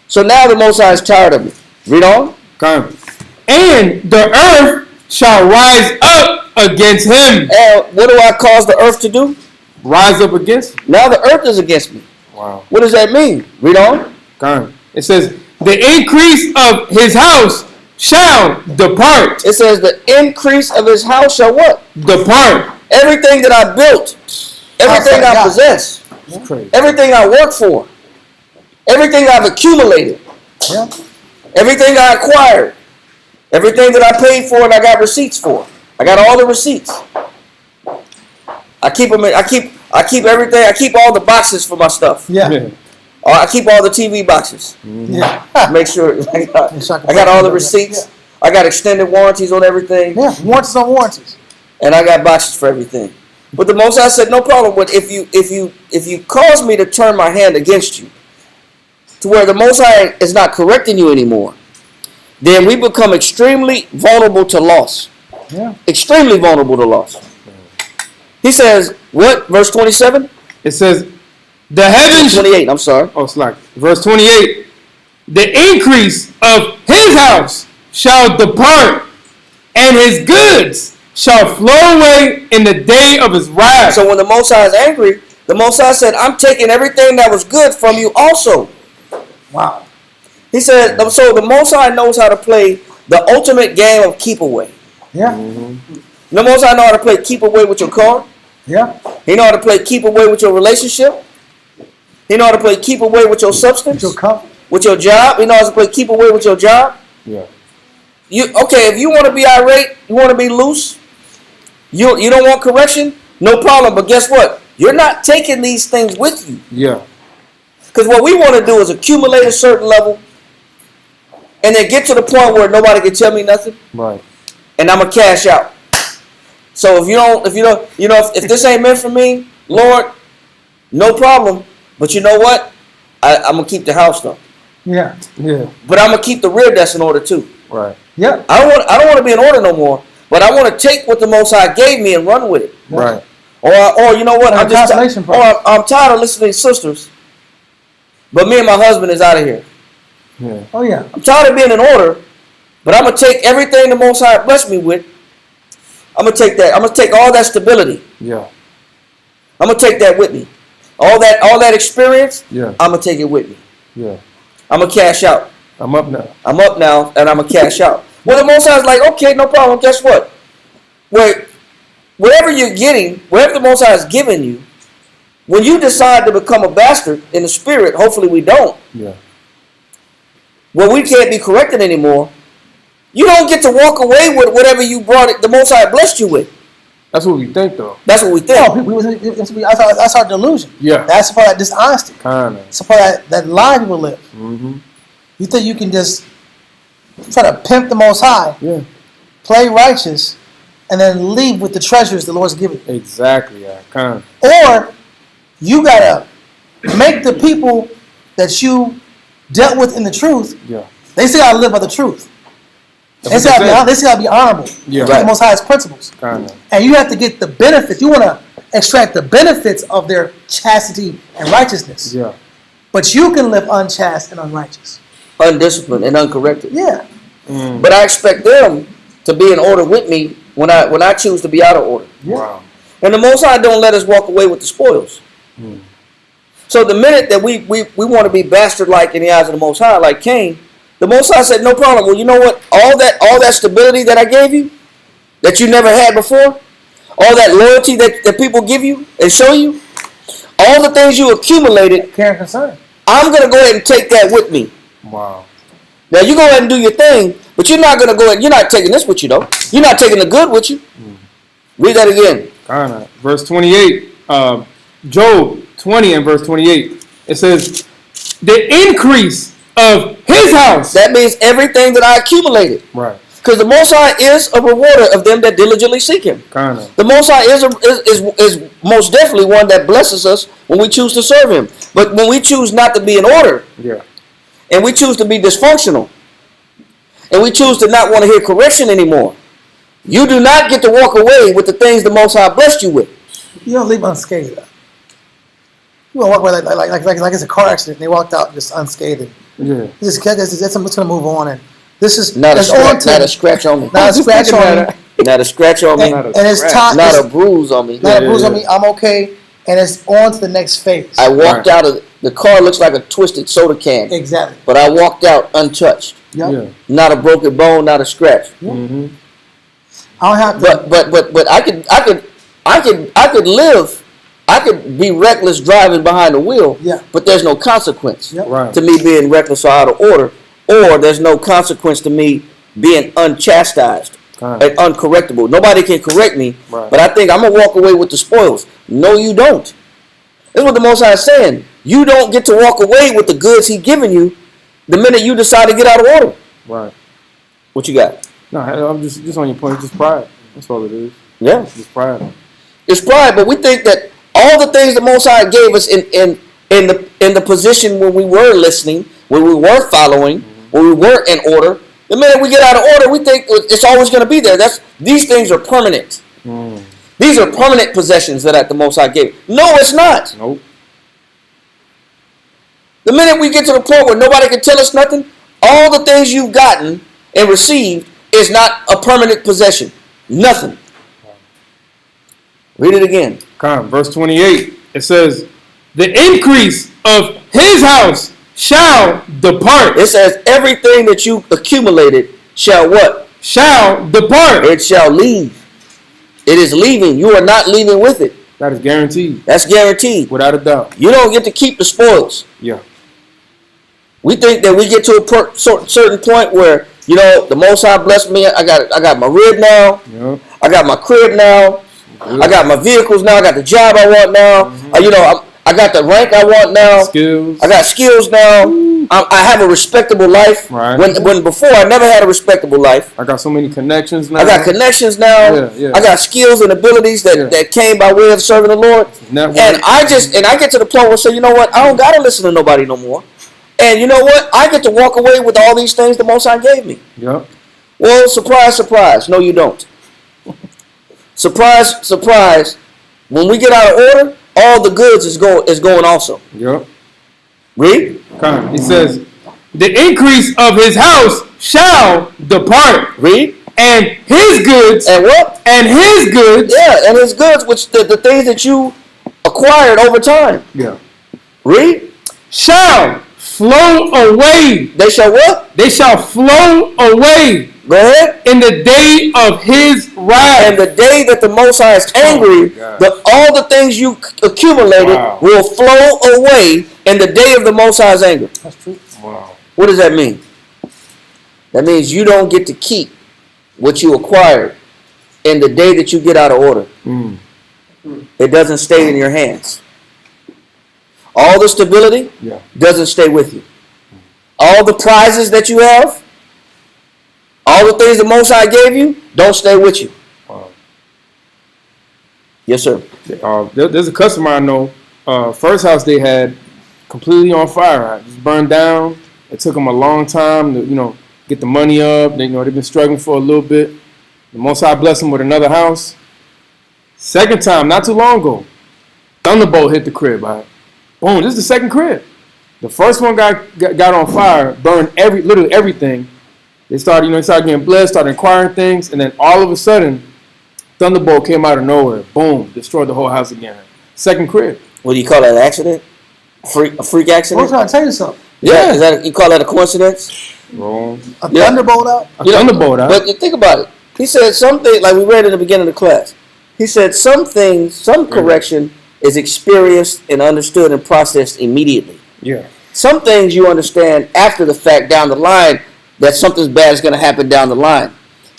So now the Most High is tired of me. Read on. Con. And the earth shall rise up against him. And what do I cause the earth to do? Rise up against him. Now the earth is against me. Wow. What does that mean? Read on. Con. It says, the increase of his house shall depart. It says the increase of his house shall what? Depart. Everything that I built, everything I possess, That's crazy. everything I work for, everything I've accumulated, Yeah. everything I acquired, everything that I paid for and I got receipts for. I got all the receipts. I keep them. I keep everything. I keep all the boxes for my stuff. Yeah. I keep all the TV boxes. Yeah. Make sure I got all the receipts. I got extended warranties on everything, Yeah. Warranties on warranties. and I got boxes for everything. But the Most High said, no problem. But if you cause me to turn my hand against you, to where the Most High is not correcting you anymore, then we become extremely vulnerable to loss. Yeah. Extremely vulnerable to loss. He says, what? Verse 27? It says, the heavens. 28, I'm sorry. Oh, it's like verse 28. The increase of his house shall depart, and his goods shall flow away in the day of his wrath. So when the Most High is angry, the Most High said, I'm taking everything that was good from you also. Wow. He said, so the Most High knows how to play the ultimate game of keep away. Yeah. The Most High know how to play keep away with your car. Yeah. He know how to play keep away with your relationship. He know how to play keep away with your substance, Your comfort. with your job. He know how to play keep away with your job. Yeah. If you want to be irate, you want to be loose, you don't want correction, no problem. But guess what? You're not taking these things with you. Yeah. Because what we want to do is accumulate a certain level and then get to the point where nobody can tell me nothing, Right. and I'm gonna cash out. So if this ain't meant for me, Lord, no problem. But you know what? I'm gonna keep the house though. Yeah. Yeah. But I'm gonna keep the rear desk in order too. Right. Yeah. I don't want to be in order no more. But I want to take what the Most High gave me and run with it. Right. Or you know what? Like I'm tired of listening to sisters. But me and my husband is out of here. Yeah. Oh yeah. I'm tired of being in order. But I'm gonna take everything the Most High blessed me with. I'm gonna take that. I'm gonna take all that stability. Yeah. I'm gonna take that with me. All that experience. Yeah. I'm gonna take it with me. Yeah. I'm gonna cash out. I'm up now. I'm up now, and I'm gonna cash out. Well, the Most High is like, okay, no problem. Guess what? Whatever you're getting, whatever the Most High is giving you, when you decide to become a bastard in the spirit, hopefully we don't. Yeah. Well, we can't be corrected anymore. You don't get to walk away with whatever you brought it. The Most High blessed you with. That's what we think, though. That's what we think. That's our delusion. Yeah. That's part of that dishonesty. Kinda. It's part of that lie people live. Mm-hmm. You think you can just try to pimp the Most High, Yeah. play righteous, and then leave with the treasures the Lord's given you. Exactly. Yeah. Kinda. Or you gotta make the people that you dealt with in the truth, Yeah. they still gotta live by the truth. They That's still what gotta they be, they still gotta be honorable. Yeah. To the Most High's principles. Kinda. And you have to get the benefits. You want to extract the benefits of their chastity and righteousness. Yeah. But you can live unchaste and unrighteous. Undisciplined and uncorrected. Yeah. Mm. But I expect them to be in order with me when I choose to be out of order. Yeah. Wow. And the Most High don't let us walk away with the spoils. Mm. So the minute that we want to be bastard-like in the eyes of the Most High, like Cain, the Most High said, no problem. Well, you know what? All that stability that I gave you, that you never had before, all that loyalty that people give you and show you, all the things you accumulated, Care and concern. I'm going to go ahead and take that with me. Wow. Now, you go ahead and do your thing, but you're not going to go ahead. You're not taking this with you, though. You're not taking the good with you. Read that again. Kinda. Verse 28. Job 20 and verse 28. It says, the increase of his house. That means everything that I accumulated. Right. Because the Most High is a rewarder of them that diligently seek Him. Kind of. The Most High is most definitely one that blesses us when we choose to serve Him. But when we choose not to be in order, Yeah. and we choose to be dysfunctional, and we choose to not want to hear correction anymore, you do not get to walk away with the things the Most High blessed you with. You don't leave unscathed. You won't walk away like it's a car accident. And they walked out just unscathed. Yeah. It's going to move on. And this is Not a scratch on me. Not a scratch on me. Not a scratch on me. And it's time. Not a bruise on me. Not a bruise on me. I'm okay. And it's on to the next phase. I walked out of the car. Looks like a twisted soda can. Exactly. But I walked out untouched. Yep. Yeah. Not a broken bone. Not a scratch. Yep. Mm-hmm. I don't have to. But I could live. I could be reckless driving behind the wheel. Yeah. But there's no consequence Yep. Right. to me being reckless or out of order, or there's no consequence to me being unchastised Kind and uncorrectable. Nobody can correct me, Right. but I think I'm gonna walk away with the spoils. No, you don't. This is what the Most High is saying. You don't get to walk away with the goods He given you the minute you decide to get out of order. Right. What you got? No, I'm just on your point. It's just pride. That's all it is. Yeah. It's just pride. It's pride, but we think that all the things the Most High gave us in the position when we were listening, when we were following, when we were in order, the minute we get out of order, we think it's always going to be there. These things are permanent. Mm. These are permanent possessions that the Most High gave. No, it's not. Nope. The minute we get to the point where nobody can tell us nothing, all the things you've gotten and received is not a permanent possession. Nothing. Read it again. Come, verse 28. It says, the increase of his house shall depart. It says everything that you accumulated shall what? Shall depart. It shall leave. It is leaving. You are not leaving with it. That is guaranteed. That's guaranteed. Without a doubt. You don't get to keep the spoils. Yeah. We think that we get to a certain point where, you know, the Most High blessed me. I got my rib now. Yeah. I got my crib now. I got my vehicles now. I got the job I want now. Mm-hmm. I got the rank I want now. Skills. I got skills now. I have a respectable life. Right. When before I never had a respectable life. I got so many connections now. I got connections now. Yeah, yeah. I got skills and abilities that came by way of serving the Lord. Network. And I get to the point where I say, you know what? I don't gotta listen to nobody no more. And you know what? I get to walk away with all these things the Most High gave me. Yep. Well, surprise, surprise. No, you don't. Surprise, surprise. When we get out of order, all the goods is going also. Yep. Read. Come. It says, the increase of his house shall depart. Read. And his goods. And what? And his goods. Yeah, and his goods, which the things that you acquired over time. Yeah. Read. Shall flow away. They shall what? They shall flow away. Go ahead. In the day of his wrath. And the day that the Most High is angry, all the things you accumulated will flow away in the day of the Most High's anger. That's true. Wow. What does that mean? That means you don't get to keep what you acquired in the day that you get out of order. Mm. It doesn't stay in your hands. All the stability doesn't stay with you. All the prizes that you have, all the things the Most High gave you, don't stay with you. Wow. Yes, sir. There's a customer I know. First house they had completely on fire. It just burned down. It took them a long time to, get the money up. They've been struggling for a little bit. The Most High blessed them with another house. Second time, not too long ago, thunderbolt hit the crib. Boom! This is the second crib. The first one got on fire, burned literally everything. They started getting blessed, started acquiring things, and then all of a sudden, thunderbolt came out of nowhere. Boom! Destroyed the whole house again. Second crib. What do you call that? An accident? A freak accident? I'm trying to tell you something. Yeah. Is that you call that a coincidence? Wrong. A thunderbolt out? Thunderbolt out. But think about it. He said something like we read in the beginning of the class. He said some correction is experienced and understood and processed immediately. Yeah. Some things you understand after the fact, down the line, that something bad is going to happen down the line.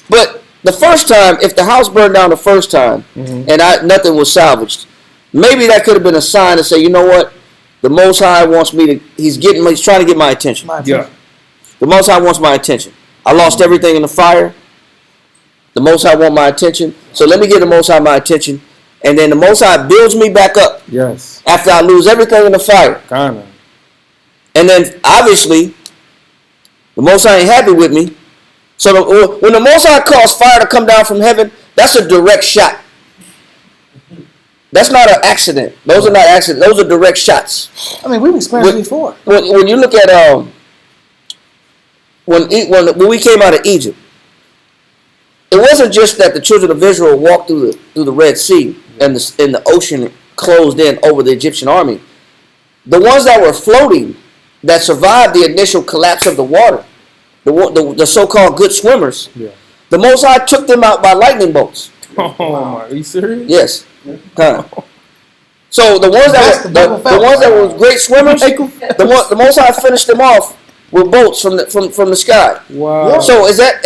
But the first time, if the house burned down the first time and nothing was salvaged, maybe that could have been a sign to say, you know what? The Most High wants me to, he's trying to get my attention. Yeah. The Most High wants my attention. I lost everything in the fire. The Most High wants my attention. So let me give the Most High my attention. And then the Most High builds me back up Yes. after I lose everything in the fire. Kinda. And then obviously, the Most High ain't happy with me. So when the Most High calls fire to come down from heaven, that's a direct shot. That's not an accident. Those are not accidents. Those are direct shots. I mean, we've experienced it before. When you look at when we came out of Egypt, it wasn't just that the children of Israel walked through the Red Sea and the ocean closed in over the Egyptian army. The ones that were floating, that survived the initial collapse of the water, the so-called good swimmers, Yeah. the Most High took them out by lightning bolts. Oh my, are you serious? Yes. So the ones that were great swimmers, the Most High finished them off with bolts from the sky. Wow. So is that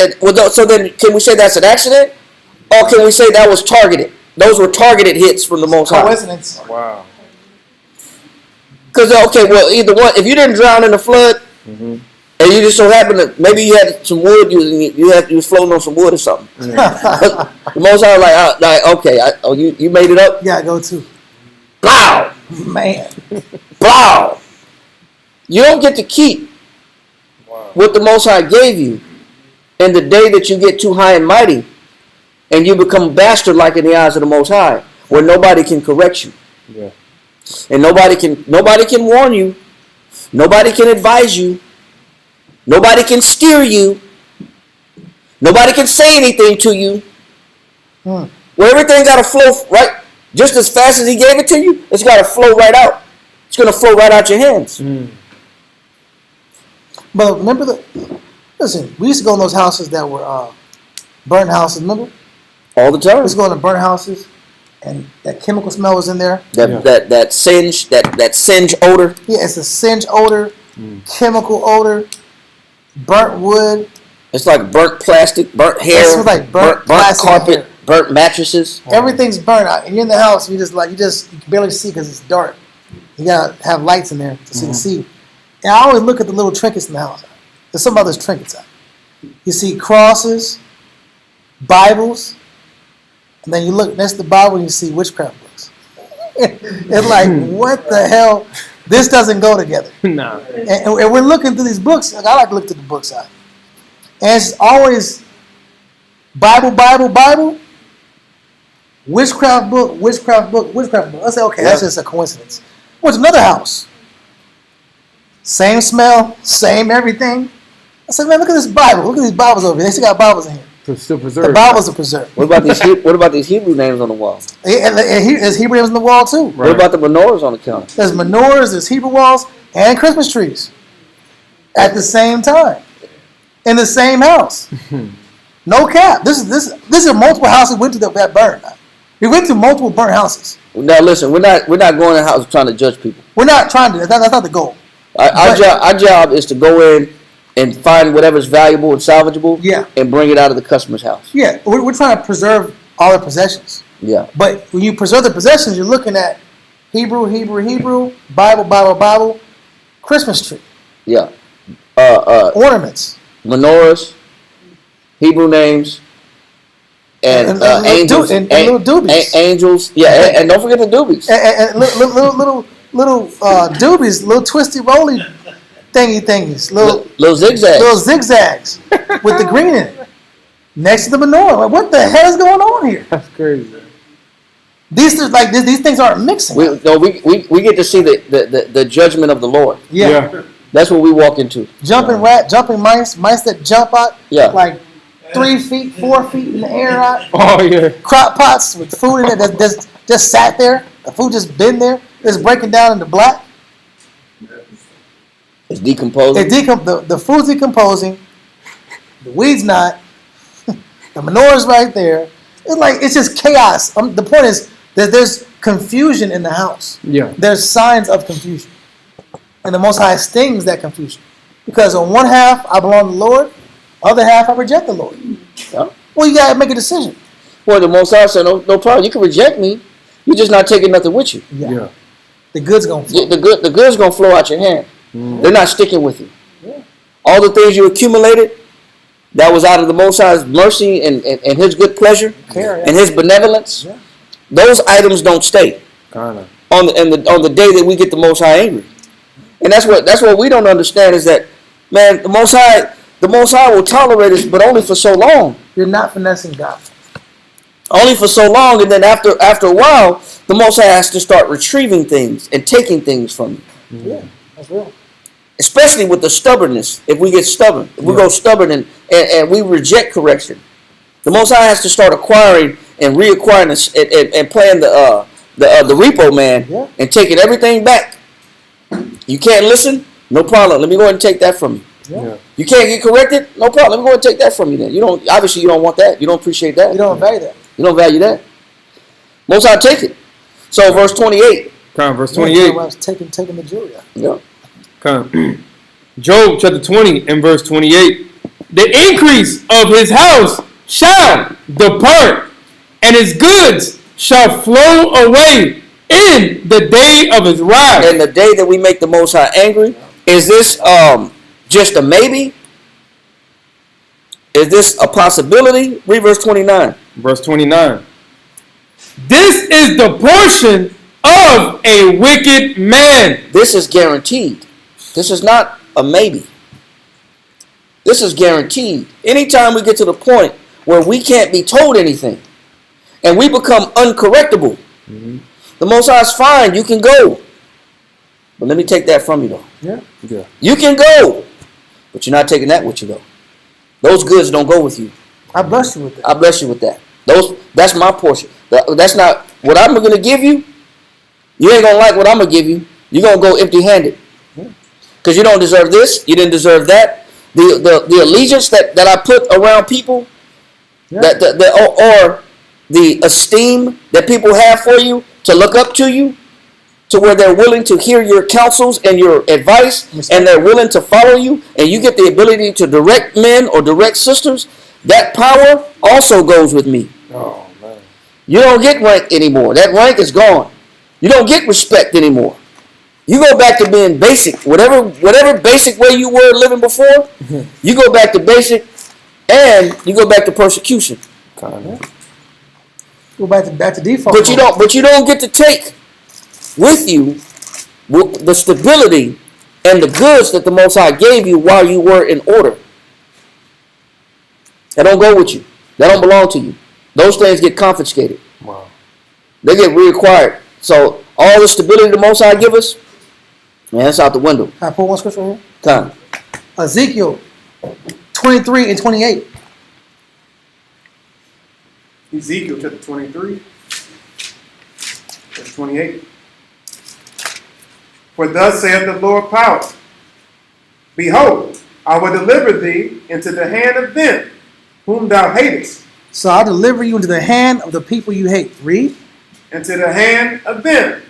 so? Then can we say that's an accident, or can we say that was targeted? Those were targeted hits from the Most High. Coincidence. Wow. Because well, either one. If you didn't drown in the flood, and you just so happened to maybe you had some wood, you was floating on some wood or something. The Most High was like okay, you made it up. Yeah, go to. Blow, Man. blow. You don't get to keep what the Most High gave you, in the day that you get too high and mighty, and you become bastard-like in the eyes of the Most High, where nobody can correct you, Yeah. and nobody can warn you, nobody can advise you, nobody can steer you, nobody can say anything to you. Where everything got to flow right, just as fast as He gave it to you, it's got to flow right out. It's going to flow right out your hands. But remember listen, we used to go in those houses that were burnt houses, remember? All the time. We used to go in the burnt houses, and that chemical smell was in there. That singe odor. Yeah, it's a singe odor, chemical odor, burnt wood. It's like burnt plastic, burnt hair, It's like burnt plastic carpet, hair. burnt mattresses. Everything's burnt out. And you're in the house, you can barely see because it's dark. You gotta have lights in there so you can see. And I always look at the little trinkets in the house. There's some other trinkets out. You see crosses, Bibles, and then you look next to the Bible and you see witchcraft books. It's like, what the hell? This doesn't go together. Nah. And we're looking through these books. Like, I like to look through the books out. And it's always Bible, witchcraft book. I say, okay, that's just a coincidence. Went to another house. Same smell, same everything. I said, man, look at this Bible. Look at these Bibles over here. They still got Bibles in here. To still preserve. The Bibles are preserved. What about these Hebrew names on the wall? And there's Hebrew names on the wall too. What about the menorahs on the counter? There's menorahs, there's Hebrew walls, and Christmas trees at the same time in the same house. No cap. This is multiple houses we went to that burned. We went to multiple burnt houses. Now listen, we're not going in the house trying to judge people. We're not trying to. That's not the goal. Our job is to go in and find whatever's valuable and salvageable, Yeah. and bring it out of the customer's house. Yeah, we're trying to preserve all the possessions. Yeah. But when you preserve the possessions, you're looking at Hebrew, Bible, Christmas tree, Yeah. ornaments, Menorahs, Hebrew names, and angels, and little doobies. Angels. Yeah, and don't forget the doobies. And little doobies, little twisty roly thingies, Little zigzags. with the green in it. Next to the menorah. Like, what the hell is going on here? That's crazy. These things aren't mixing. We get to see the judgment of the Lord. Yeah. That's what we walk into. Jumping mice that jump out Yeah. like 3 feet, 4 feet in the air out. Oh yeah. Crock pots with food in it that just sat there. The food just been there. It's breaking down into black. It's decomposing. The food's decomposing. The weed's not. The menorah's right there. It's just chaos. The point is that there's confusion in the house. Yeah. There's signs of confusion. And the Most High stings that confusion. Because on one half, I belong to the Lord. Other half, I reject the Lord. Yeah. Well, you got to make a decision. Well, the Most High said, no problem. You can reject me, You're just not taking nothing with you. Yeah. The goods gonna flow. The goods gonna flow out your hand. They're not sticking with you. Yeah. All the things you accumulated, that was out of the Most High's mercy and His good pleasure and His benevolence. Yeah. Those items don't stay Kinda. on the day that we get the Most High angry. And that's what we don't understand is that, man, the Most High will tolerate us, but only for so long. You're not finessing God. Only for so long, and then after a while, the Most High has to start retrieving things and taking things from you. Yeah, that's real. Especially with the stubbornness. If we get stubborn, if we go stubborn and we reject correction, the Most High has to start acquiring and reacquiring and playing the repo man and taking everything back. You can't listen? No problem. Let me go ahead and take that from you. Yeah. You can't get corrected? No problem. Let me go ahead and take that from you then. You don't want that. You don't appreciate that. You don't value that. You don't value that. Most High take it. So verse 28. Verse Yeah, 28. I was taking the jury out. Yeah. Job chapter 20 and verse 28. The increase of his house shall depart, and his goods shall flow away in the day of his wrath. And the day that we make the Most High angry, is this just a maybe? Is this a possibility? Read verse 29. Verse 29. This is the portion of a wicked man. This is guaranteed. This is not a maybe. This is guaranteed. Anytime we get to the point where we can't be told anything and we become uncorrectable, the Most High is fine. You can go. But let me take that from you, though. Yeah. You can go. But you're not taking that with you, though. Those goods don't go with you. I bless you with that. I bless you with that. That's my portion. That's not what I'm going to give you. You ain't going to like what I'm going to give you. You're going to go empty-handed. Because you don't deserve this. You didn't deserve that. The allegiance that I put around people, or the esteem that people have for you, to look up to you, to where they're willing to hear your counsels and your advice, and they're willing to follow you, and you get the ability to direct men or direct sisters, that power also goes with me. Oh, man. You don't get rank anymore. That rank is gone. You don't get respect anymore. You go back to being basic. Whatever basic way you were living before, you go back to basic, and you go back to persecution. Go back to default. But you don't get to take with you the stability and the goods that the Most High gave you while you were in order. That don't go with you. That don't belong to you. Those things get confiscated. Wow. They get reacquired. So all the stability the Most High give us, man, it's out the window. Can I put one scripture here? Time. Ezekiel 23 and 28. Ezekiel chapter 23, verse 28. For thus saith the Lord power, behold, I will deliver thee into the hand of them whom thou hatest. So I'll deliver you into the hand of the people you hate. Read. Into the hand of them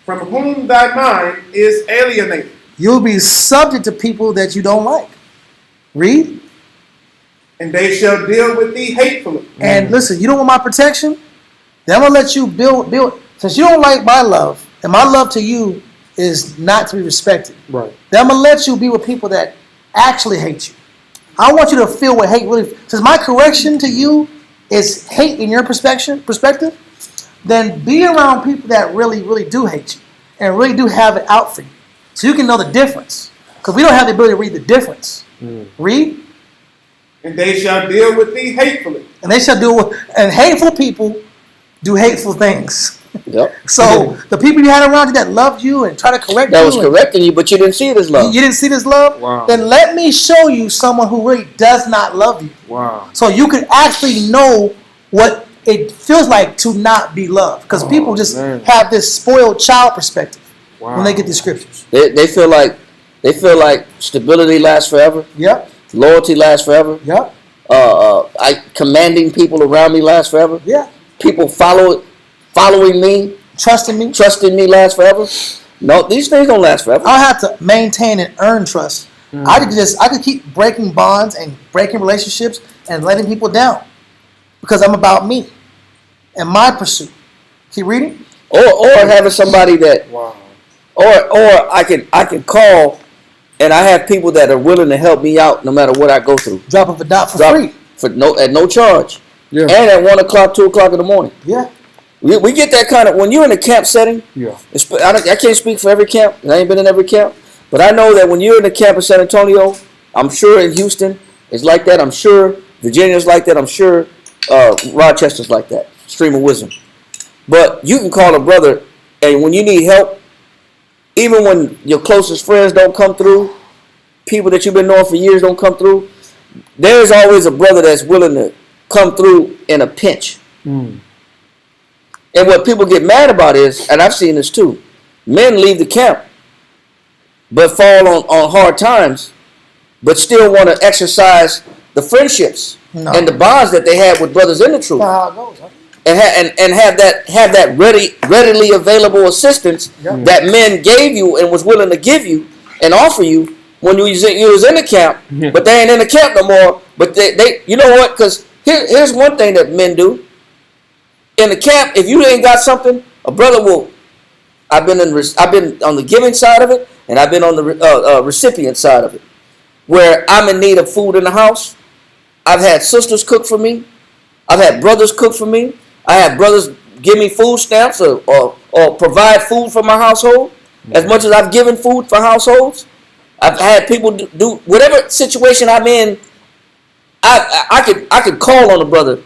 from whom thy mind is alienated. You'll be subject to people that you don't like. Read. And they shall deal with thee hatefully. And listen, you don't want my protection? Then I'm going to let you build. Since you don't like my love, and my love to you is not to be respected. Right. Then I'm going to let you be with people that actually hate you. I want you to feel what hate really. Since my correction to you is hate in your perspective, then be around people that really, really do hate you and really do have it out for you. So you can know the difference. Because we don't have the ability to read the difference. Read. And they shall deal with thee hatefully. And they shall do, and hateful people do hateful things. Yep. So the people you had around you that loved you and try to correct That you. was correcting you, but you didn't see it as love. You didn't see this love? Wow. Then let me show you someone who really does not love you. Wow. So you can actually know what it feels like to not be loved. Because people just have this spoiled child perspective when they get these scriptures. They feel like stability lasts forever. Yep. Loyalty lasts forever. Yep. Commanding people around me lasts forever. Yeah. People following me, trusting me lasts forever. No, these things don't last forever. I have to maintain and earn trust. I could keep breaking bonds and breaking relationships and letting people down because I'm about me and my pursuit. Keep reading. or having somebody that, Wow. or I can call, and I have people that are willing to help me out no matter what I go through. Drop of a dot for Drop- free. at no charge, Yeah. and at 1 o'clock, 2 o'clock in the morning. Yeah. We get that kind of when you're in a camp setting. Yeah. I can't speak for every camp. I ain't been in every camp, but I know that when you're in the camp in San Antonio, I'm sure in Houston it's like that. I'm sure Virginia's like that. I'm sure Rochester's like that. Stream of wisdom. But you can call a brother, and when you need help, even when your closest friends don't come through, people that you've been knowing for years don't come through, there's always a brother that's willing to come through in a pinch. Mm. And what people get mad about is, and I've seen this too, men leave the camp, but fall on hard times, but still want to exercise the friendships No. and the bonds that they had with brothers in the truth, That's how it goes. Huh? and have that readily available assistance Yep. that men gave you and was willing to give you and offer you when you was in the camp, Yeah. but they ain't in the camp no more. But they you know what? Because here's one thing that men do. In the camp, if you ain't got something, a brother will. I've been on the giving side of it, and I've been on the recipient side of it, where I'm in need of food in the house. I've had sisters cook for me. I've had brothers cook for me. I have brothers give me food stamps or provide food for my household. As much as I've given food for households, I've had people do whatever situation I'm in. I could call on a brother,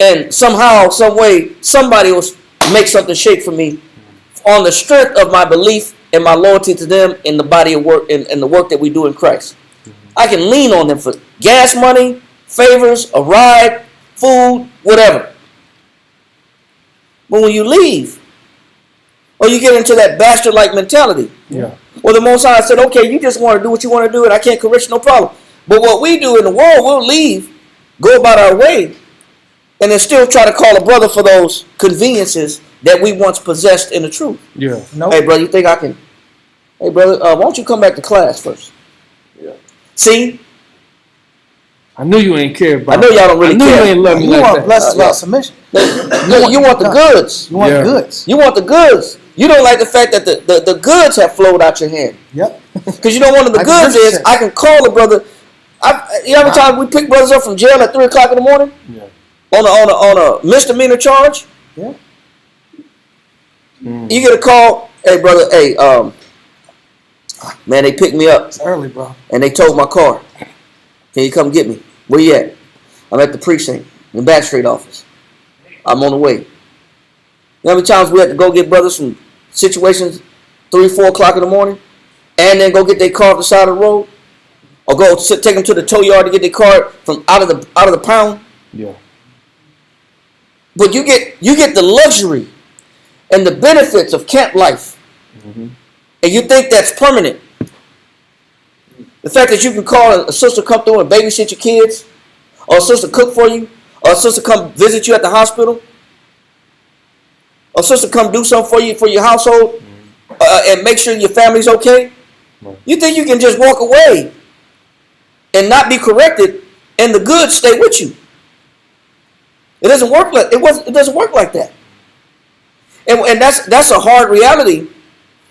and somehow, some way, somebody will make something shake for me on the strength of my belief and my loyalty to them in the body of work and the work that we do in Christ. I can lean on them for gas money, favors, a ride, food, whatever. But when you leave, or you get into that bastard-like mentality, Yeah. well, the Most High said, okay, you just want to do what you want to do, and I can't correct you, no problem. But what we do in the world, we'll leave, go about our way, and then still try to call a brother for those conveniences that we once possessed in the truth. Yeah. Nope. Hey, brother, you think I can? Hey, brother, why don't you come back to class first? Yeah. See, I knew you ain't care about I know y'all don't really I knew care. you ain't love me You like want that. blessings yeah. without submission. you want the goods. You want Yeah. goods. You want the goods. You don't like the fact that the goods have flowed out your hand. Yep. Because you know one of the I can goods is understand. I can call a brother. You know how many times we pick brothers up from jail at 3 o'clock in the morning Yeah. on a misdemeanor charge? Yeah. You get a call, hey brother, hey man, they picked me up It's early, bro. and they towed my car. Can you come get me? Where you at? I'm at the precinct, the back street office. I'm on the way. You know how many times we had to go get brothers from situations 3, 4 o'clock in the morning, and then go get their car off the side of the road, or go take them to the tow yard to get their car from out of the pound. Yeah. But you get the luxury and the benefits of camp life, and you think that's permanent. The fact that you can call a sister come through and babysit your kids, or a sister cook for you, or a sister come visit you at the hospital, or a sister come do something for your household, and make sure your family's okay. Right. You think you can just walk away and not be corrected, and the goods stay with you? It doesn't work like it doesn't work like that. And that's a hard reality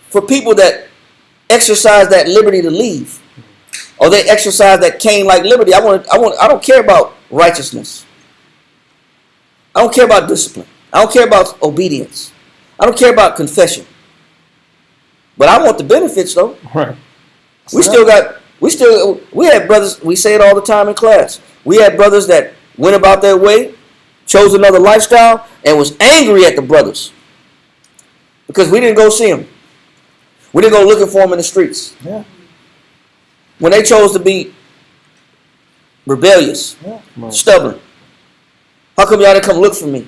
for people that exercise that liberty to leave, or they exercise that Cain-like liberty. I don't care about righteousness. I don't care about discipline. I don't care about obedience. I don't care about confession. But I want the benefits though. Right. We had brothers, we say it all the time in class. We had brothers that went about their way, chose another lifestyle, and was angry at the brothers because we didn't go see them. We didn't go looking for them in the streets. Yeah. When they chose to be rebellious, Yeah. stubborn, how come y'all didn't come look for me?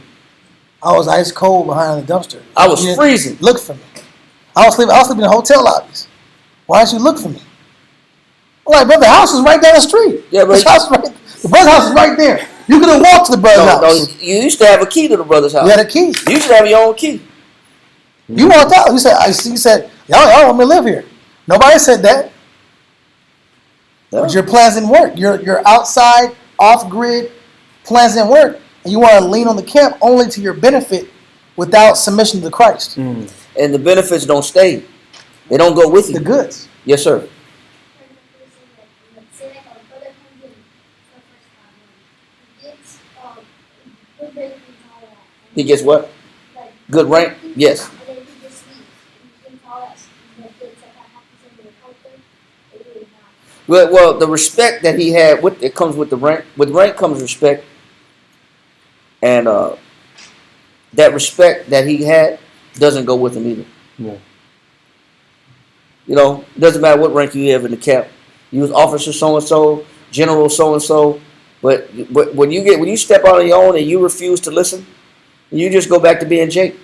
I was ice cold behind the dumpster. I was You didn't freezing. Look for me. I was sleeping in hotel lobbies. Why didn't you look for me? I'm like, brother, the house is right down the street. Yeah, but- the brother's house is right there. You could have walked to the brother's house. You used to have a key to the brother's house. You had a key. You used to have your own key. You walked out. You said, y'all want me to live here. Nobody said that. Yeah. But your plans didn't work. Your outside, off-grid plans didn't work. And you want to lean on the camp only to your benefit without submission to Christ. And the benefits don't stay. They don't go with you. The goods. Yes, sir. He gets what? Good rank? Yes. Well, the respect that he had, it comes with the rank. With rank comes respect. And that respect that he had doesn't go with him either. Yeah. You know, it doesn't matter what rank you have in the camp. You was officer so-and-so, general so-and-so. But when you step out on your own and you refuse to listen, you just go back to being Jake.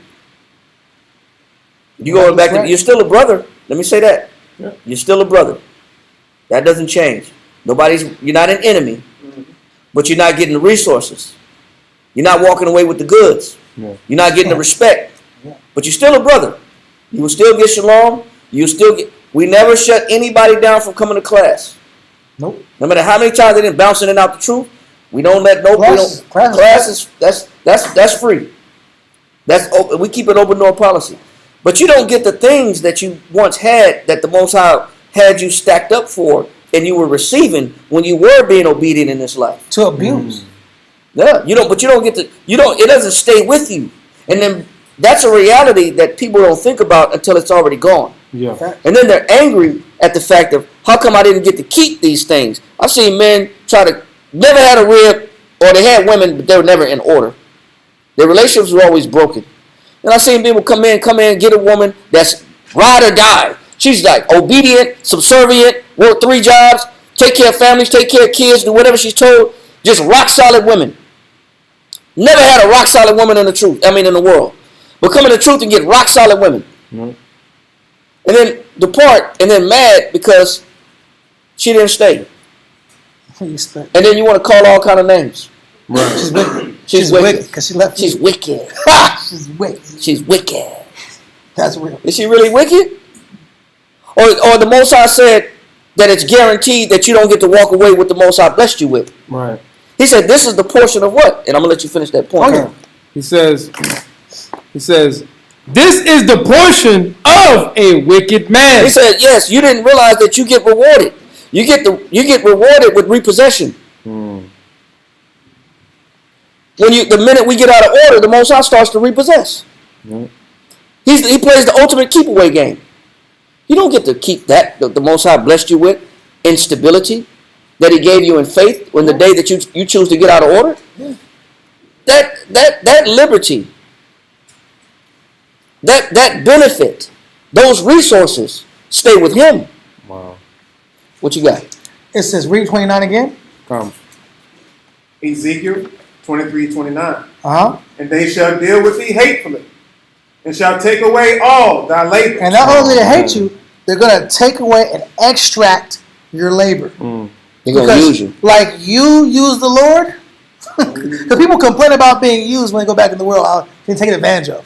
You're still a brother. Let me say that. Yeah. You're still a brother. That doesn't change. You're not an enemy, but you're not getting the resources. You're not walking away with the goods. Yeah. You're not getting the respect. Yeah. But you're still a brother. You will still get shalom. We never shut anybody down from coming to class. Nope. No matter how many times they didn't bounce in and out the truth, we don't let classes. That's free. That's open. We keep an open door policy. But you don't get the things that you once had, that the Most High had you stacked up for, and you were receiving when you were being obedient in this life. To abuse. Yeah, but you don't get to. It doesn't stay with you, and then that's a reality that people don't think about until it's already gone. Yeah. And then they're angry at the fact of, how come I didn't get to keep these things? I've seen men never had a rib, or they had women, but they were never in order. Their relationships were always broken. And I've seen people come in, get a woman that's ride or die. She's like obedient, subservient, work 3 jobs, take care of families, take care of kids, do whatever she's told. Just rock solid women. Never had a rock solid woman in the world. But come in the truth and get rock solid women. Mm-hmm. And then depart and then mad because she didn't stay. And then you want to call all kind of names. Right. She's wicked. She's wicked because she left. She's wicked. She's wicked. She's wicked. That's real. Is she really wicked? Or the Most High said that it's guaranteed that you don't get to walk away with the Most High blessed you with. Right. He said this is the portion of what? And I'm going to let you finish that point. Okay. He says, this is the portion of a wicked man. He said, yes, you didn't realize that you get rewarded. You get rewarded with repossession. The minute we get out of order, the Most High starts to repossess. He plays the ultimate keep away game. You don't get to keep that the Most High blessed you with in stability that He gave you in faith when the day that you choose to get out of order. That liberty, that benefit, those resources stay with Him. Wow. What you got? It says, read 29 again. Come. Ezekiel 23:29. And they shall deal with thee hatefully, and shall take away all thy labor. And not only they hate you, they're going to take away and extract your labor. They're going to use you. Like you use the Lord. Because people complain about being used when they go back in the world, being taken advantage of.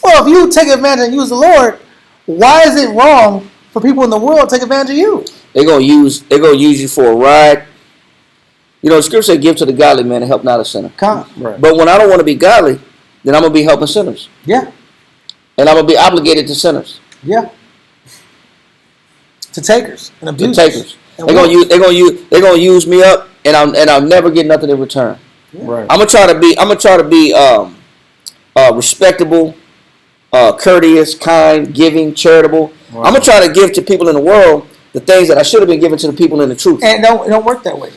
Well, if you take advantage and use the Lord, why is it wrong for people in the world to take advantage of you? They're gonna use you for a ride. You know, the scripture says, give to the godly man and help not a sinner. Right. But when I don't want to be godly, then I'm gonna be helping sinners. Yeah. And I'm gonna be obligated to sinners. Yeah. To takers and abusers. To takers. They're gonna use me up, and I'll never get nothing in return. Yeah. Right. I'm gonna try to be respectable, courteous, kind, giving, charitable. Wow. I'm gonna try to give to people in the world the things that I should have been giving to the people in the truth. And it don't work that way.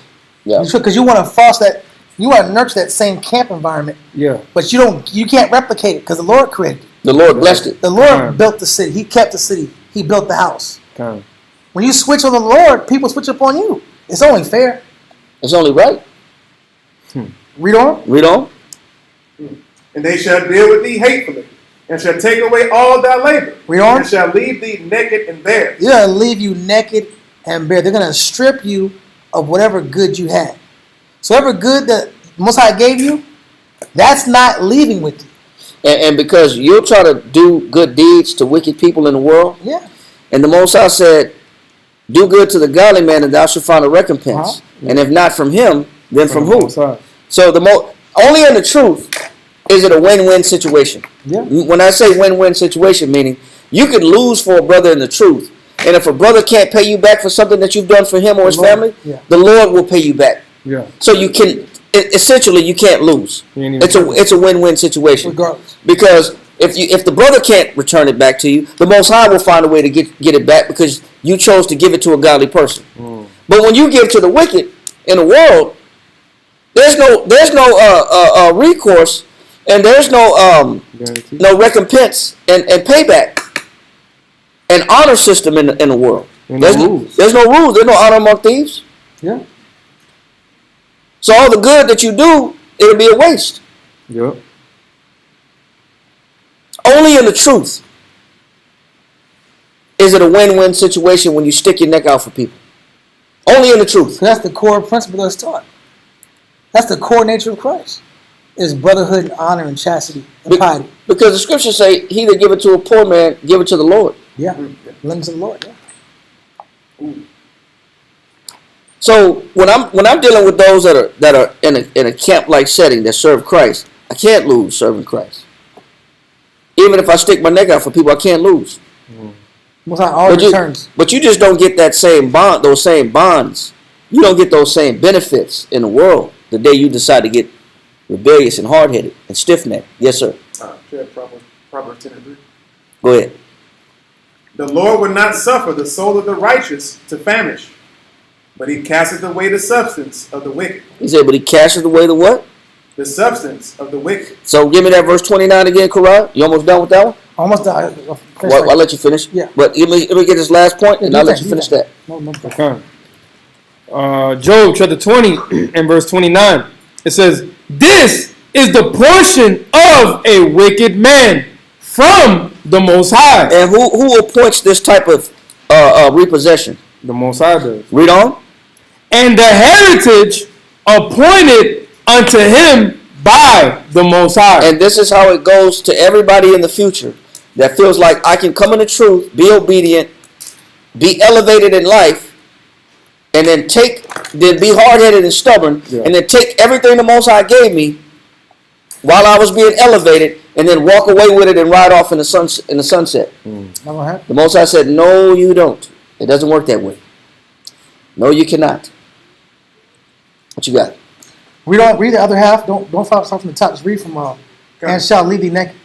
Yeah. Because you want to nurture that same camp environment. Yeah. But you can't replicate it because the Lord created it. The Lord blessed it. The Lord built the city. He kept the city. He built the house. Come. When you switch on the Lord, people switch up on you. It's only fair. It's only right. Read on. Read on. And they shall deal with thee hatefully, and shall take away all thy labor. Read on. And shall leave thee naked and bare. They're going to leave you naked and bare. They're going to strip you of whatever good you had. So whatever good that Most High gave you, that's not leaving with you. And because you'll try to do good deeds to wicked people in the world. Yeah. And the Most High said, do good to the godly man and thou shalt find a recompense. And if not from him, then from who? So only in the truth is it a win-win situation? Yeah. When I say win-win situation, meaning you could lose for a brother in the truth. And if a brother can't pay you back for something that you've done for him or his family, the Lord will pay you back. Yeah. So you can, essentially, you can't lose. It's a win-win situation. Regardless. Because if the brother can't return it back to you, the Most High will find a way to get it back because you chose to give it to a godly person. But when you give to the wicked in the world, there's no recourse, and there's no recompense and payback and honor system in the world. There's no rules. There's no honor among thieves. Yeah. So all the good that you do, it'll be a waste. Yep. Only in the truth is it a win-win situation when you stick your neck out for people. Only in the truth. That's the core principle that's taught. That's the core nature of Christ. Is brotherhood and honor and chastity and piety. Because the scriptures say, he that giveth to a poor man, give it to the Lord. Yeah. Lend to the Lord, yeah. So when I'm dealing with those that are in a camp-like setting that serve Christ, I can't lose serving Christ. Even if I stick my neck out for people, I can't lose. Most High always returns. But you just don't get that same bond, those same bonds. You don't get those same benefits in the world the day you decide to get rebellious and hard-headed and stiff-necked. Yes, sir. Proverbs 10:3. Go ahead. The Lord would not suffer the soul of the righteous to famish, but he casteth away the substance of the wicked. He said, but he casteth away the what? The substance of the wicked. So give me that verse 29 again, Karan. You almost done with that one? Almost done. I'll let you finish. Yeah. But let me get this last point, and I'll let you finish that. Okay. Job chapter 20 and verse 29. It says, this is the portion of a wicked man from the Most High. And who appoints this type of repossession? The Most High does. Read on. And the heritage appointed unto him by the Most High. And this is how it goes to everybody in the future that feels like I can come in the truth, be obedient, be elevated in life, and then be hard-headed and stubborn, and then take everything the Most High gave me while I was being elevated, and then walk away with it and ride off in the sunset. Never happened. The Most High said, no, you don't. It doesn't work that way. No, you cannot. What you got? Read the other half. Don't start from the top. Just read from and shall leave thee naked.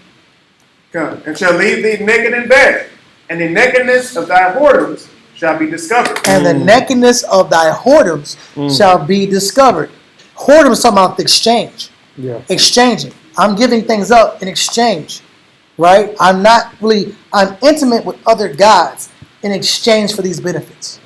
Come, and shall leave thee naked and bare, and the nakedness of thy whoredoms shall be discovered. And the nakedness of thy whoredoms shall be discovered. Whoredom is talking about the exchange. Yeah. Exchanging. I'm giving things up in exchange. Right? I'm intimate with other gods in exchange for these benefits.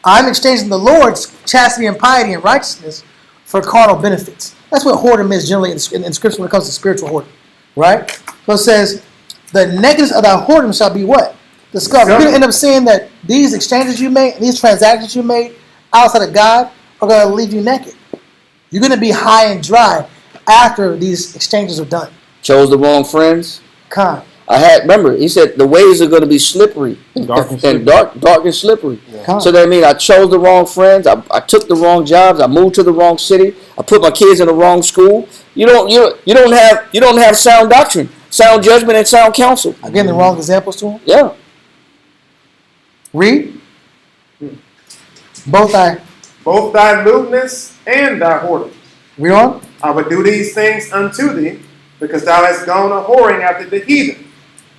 I'm exchanging the Lord's chastity and piety and righteousness for carnal benefits. That's what whoredom is generally in Scripture when it comes to spiritual whoredom. Right? So it says, the nakedness of thy whoredom shall be what? Discovered. You're going to end up seeing that these exchanges you made, these transactions you made outside of God are going to leave you naked. You're going to be high and dry after these exchanges are done. Chose the wrong friends. Con. Remember, he said the ways are going to be slippery and dark and slippery. Yeah. So that means I chose the wrong friends. I took the wrong jobs. I moved to the wrong city. I put my kids in the wrong school. You don't have sound doctrine, sound judgment, and sound counsel. Again, the wrong examples to him. Yeah. Read. Both thy lewdness and thy whoredom. Read on. I would do these things unto thee, because thou hast gone a whoring after the heathen,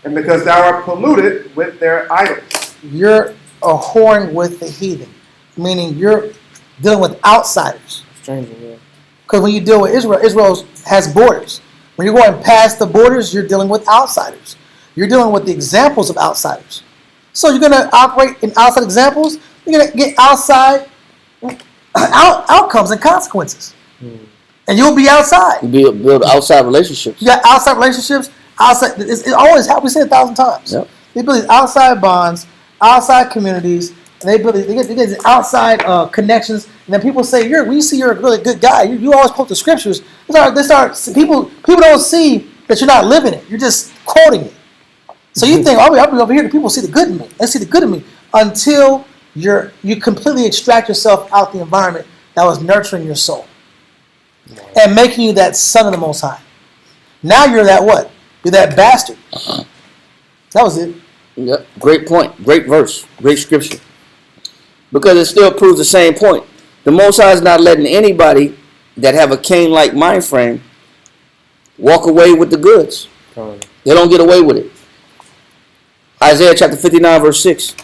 and because thou art polluted with their idols. You're a whoring with the heathen, meaning you're dealing with outsiders. Because when you deal with Israel has borders. When you're going past the borders, you're dealing with outsiders. You're dealing with the examples of outsiders. So you're going to operate in outside examples. You're going to get outside outcomes and consequences. And you'll be outside. You build outside relationships. You got outside relationships. It always happens. We said it 1,000 times. Yep. They build these outside bonds, outside communities, and they get these outside connections. And then people say, we see you're a really good guy. You always quote the scriptures. People don't see that you're not living it. You're just quoting it. So you think, I'll be over here. The people see the good in me. They see the good in me until you completely extract yourself out the environment that was nurturing your soul and making you that son of the Most High. Now you're that what? You're that bastard. That was it. Yep. Great point. Great verse. Great scripture. Because it still proves the same point. The Most High is not letting anybody that have a Cain-like mind frame walk away with the goods. They don't get away with it. Isaiah chapter 59, verse 6.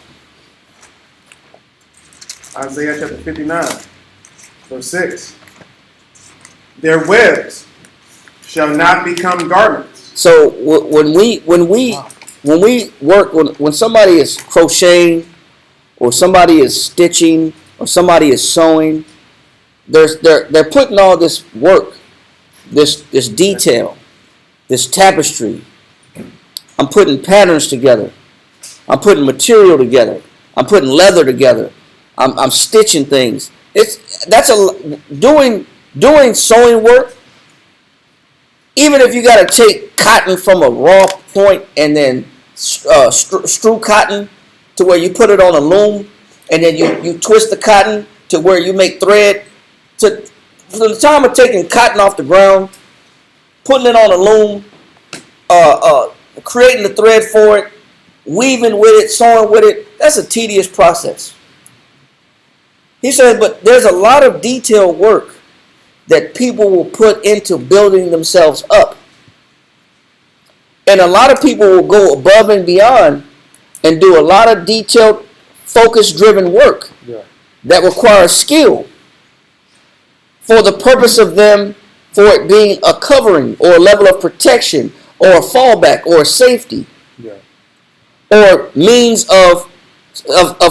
Isaiah chapter 59, verse 6. Their webs shall not become garments. So when we work, when somebody is crocheting, or somebody is stitching, or somebody is sewing, they're putting all this work, this detail, this tapestry. I'm putting patterns together. I'm putting material together. I'm putting leather together. I'm stitching things. Doing sewing work. Even if you got to take cotton from a raw point and then strew cotton to where you put it on a loom, and then you twist the cotton to where you make thread. From the time of taking cotton off the ground, putting it on a loom, creating the thread for it, weaving with it, sewing with it, that's a tedious process. He said, but there's a lot of detailed work that people will put into building themselves up. And a lot of people will go above and beyond and do a lot of detailed, focus-driven work that requires skill for the purpose of them, for it being a covering or a level of protection or a fallback or a safety or means of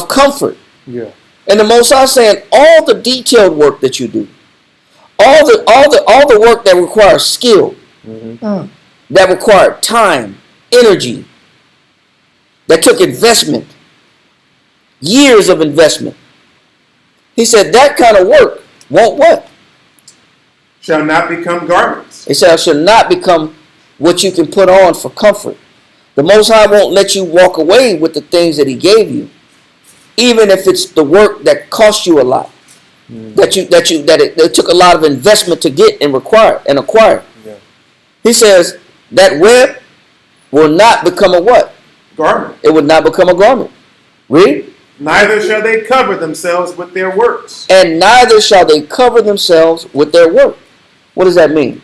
comfort. And the Most High is saying all the detailed work that you do, all the work that requires skill, that required time, energy, that took investment, years of investment. He said that kind of work won't what? Shall not become garments. He said, shall not become what you can put on for comfort. The Most High won't let you walk away with the things that He gave you, even if it's the work that cost you a lot, that it took a lot of investment to get and acquire. He says that web will not become a what? Garment. It would not become a garment. Read. Neither shall they cover themselves with their works. And neither shall they cover themselves with their work. What does that mean?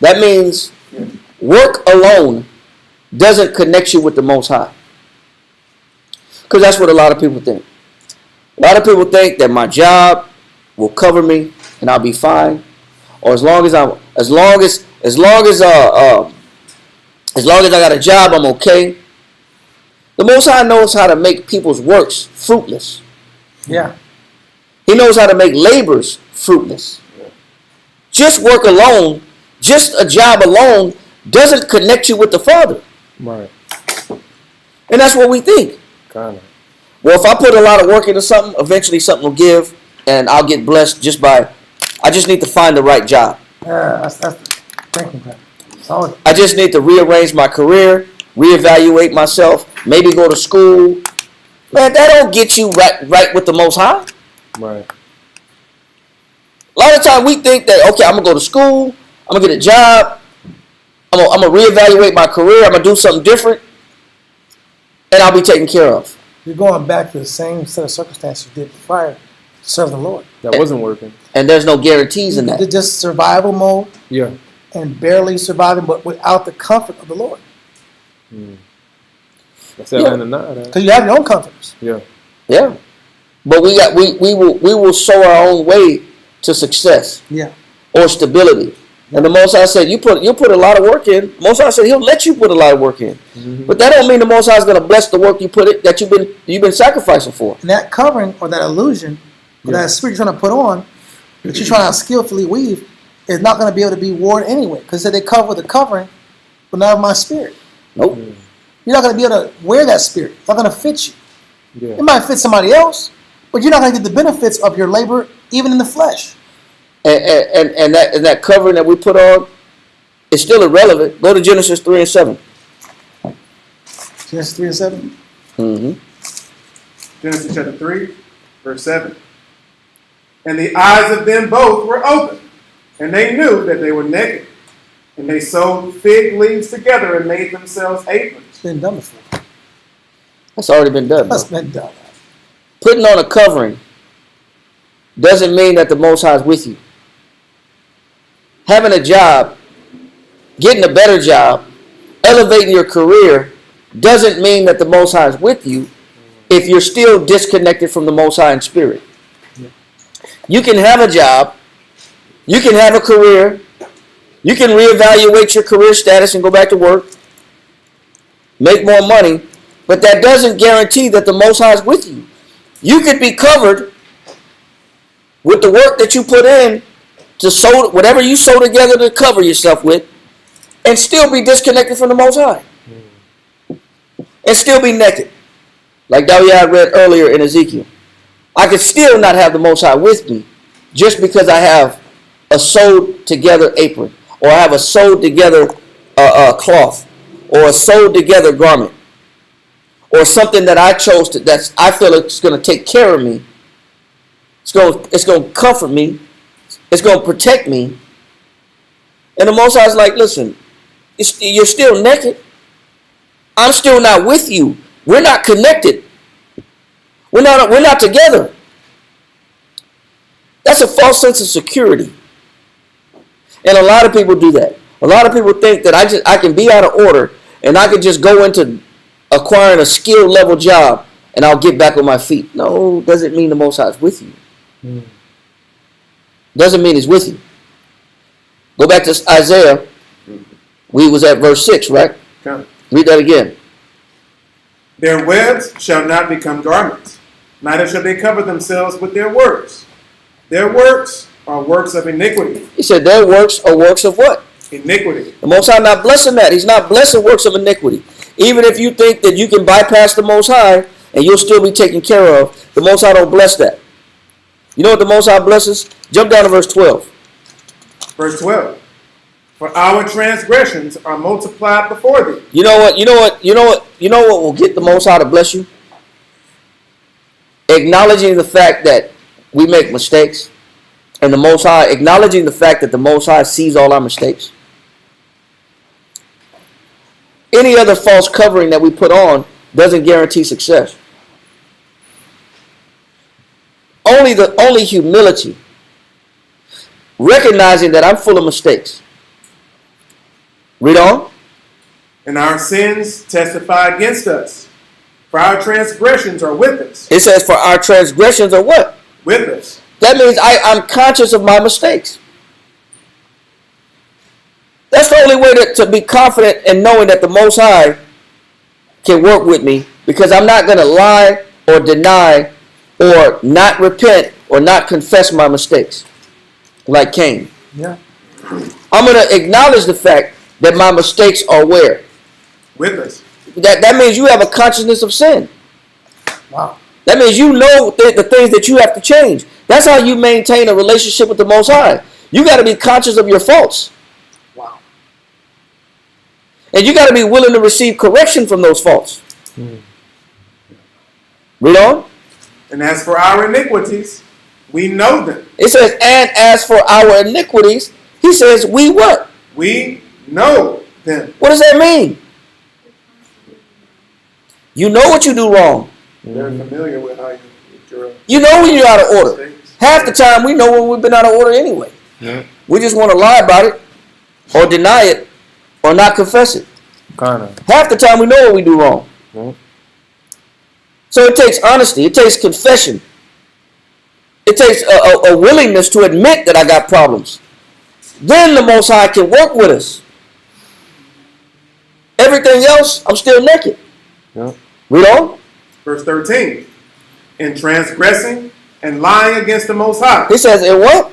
That means work alone doesn't connect you with the Most High. Because that's what a lot of people think. A lot of people think that my job will cover me and I'll be fine, or as long as I got a job, I'm okay. The Most High knows how to make people's works fruitless. Yeah. He knows how to make labors fruitless. Just work alone, just a job alone, doesn't connect you with the Father. Right. And that's what we think. Kind of. Well, if I put a lot of work into something, eventually something will give, and I'll get blessed I just need to find the right job. That's the thinking. Solid. I just need to rearrange my career, reevaluate myself, maybe go to school. Man, that don't get you right with the Most High. Right. A lot of times we think that, okay, I'm going to go to school, I'm going to get a job, I'm going to reevaluate my career, I'm going to do something different, and I'll be taken care of. You're going back to the same set of circumstances you did prior to serve the Lord. That wasn't working. And there's no guarantees in that. You're just survival mode. Yeah. And barely surviving, but without the comfort of the Lord. That's that Ananias. Because you have your own comforts. Yeah. Yeah. But we will sow our own way to success. Yeah. Or stability. And the Most High said, you put a lot of work in. Most High said He'll let you put a lot of work in. But that don't mean the Most High is going to bless the work that you've been sacrificing for. And that covering or that illusion or that spirit you're trying to put on, that you're trying to skillfully weave, is not going to be able to be worn anyway. Because they cover the covering, but not my spirit. Nope. You're not going to be able to wear that spirit. It's not going to fit you. Yeah. It might fit somebody else, but you're not going to get the benefits of your labor even in the flesh. And that covering that we put on is still irrelevant. Go to Genesis 3 and 7. Genesis 3 and 7? Mm-hmm. Genesis chapter 3, verse 7. And the eyes of them both were open, and they knew that they were naked. And they sewed fig leaves together and made themselves aprons. It's been done before. That's already been done. That's Bro. been done. Putting on a covering doesn't mean that the Most High is with you. Having a job, getting a better job, elevating your career doesn't mean that the Most High is with you if you're still disconnected from the Most High in spirit. You can have a job, you can have a career, you can reevaluate your career status and go back to work, make more money, but that doesn't guarantee that the Most High is with you. You could be covered with the work that you put in to sew whatever you sew together to cover yourself with, and still be disconnected from the Most High. And still be naked. Like Dawiyah read earlier in Ezekiel. I could still not have the Most High with me just because I have a sewed together apron, or I have a sewed together cloth, or a sewed together garment, or something that I chose to, that I feel it's going to take care of me. It's going to comfort me. It's going to protect me. And the Most High is like, listen, you're still naked. I'm still not with you. We're not connected. We're not together. That's a false sense of security. And a lot of people do that. A lot of people think that I can be out of order and I can just go into acquiring a skill level job and I'll get back on my feet. No, doesn't mean the Most High is with you. Doesn't mean he's with you. Go back to Isaiah. We was at verse 6, right? Okay. Read that again. Their webs shall not become garments, neither shall they cover themselves with their works. Their works are works of iniquity. He said their works are works of what? Iniquity. The Most High not blessing that. He's not blessing works of iniquity. Even if you think that you can bypass the Most High and you'll still be taken care of, the Most High don't bless that. You know what the Most High blesses? Jump down to verse 12. Verse 12. For our transgressions are multiplied before thee. You know what will get the Most High to bless you? Acknowledging the fact that we make mistakes, and the Most High, acknowledging the fact that the Most High sees all our mistakes. Any other false covering that we put on doesn't guarantee success. Only humility, recognizing that I'm full of mistakes. Read on. And our sins testify against us. For our transgressions are with us. It says, for our transgressions are what? With us. That means I'm conscious of my mistakes. That's the only way to be confident in knowing that the Most High can work with me, because I'm not going to lie or deny or not repent or not confess my mistakes like Cain. Yeah. I'm going to acknowledge the fact that my mistakes are where? With us. That means you have a consciousness of sin. Wow. That means you know the things that you have to change. That's how you maintain a relationship with the Most High. You got to be conscious of your faults. Wow. And you got to be willing to receive correction from those faults. Read on. And as for our iniquities, we know them. It says, and as for our iniquities, he says, we what? We know them. What does that mean? You know what you do wrong. They're familiar with how you're You know when you're out of order. Half the time we know when we've been out of order anyway. Yeah. We just want to lie about it or deny it or not confess it. Kind of. Half the time we know what we do wrong. Yeah. So it takes honesty. It takes confession. It takes a willingness to admit that I got problems. Then the Most High can work with us. Everything else, I'm still naked. Yeah. Read on. Verse 13. In transgressing and lying against the Most High. He says, in what?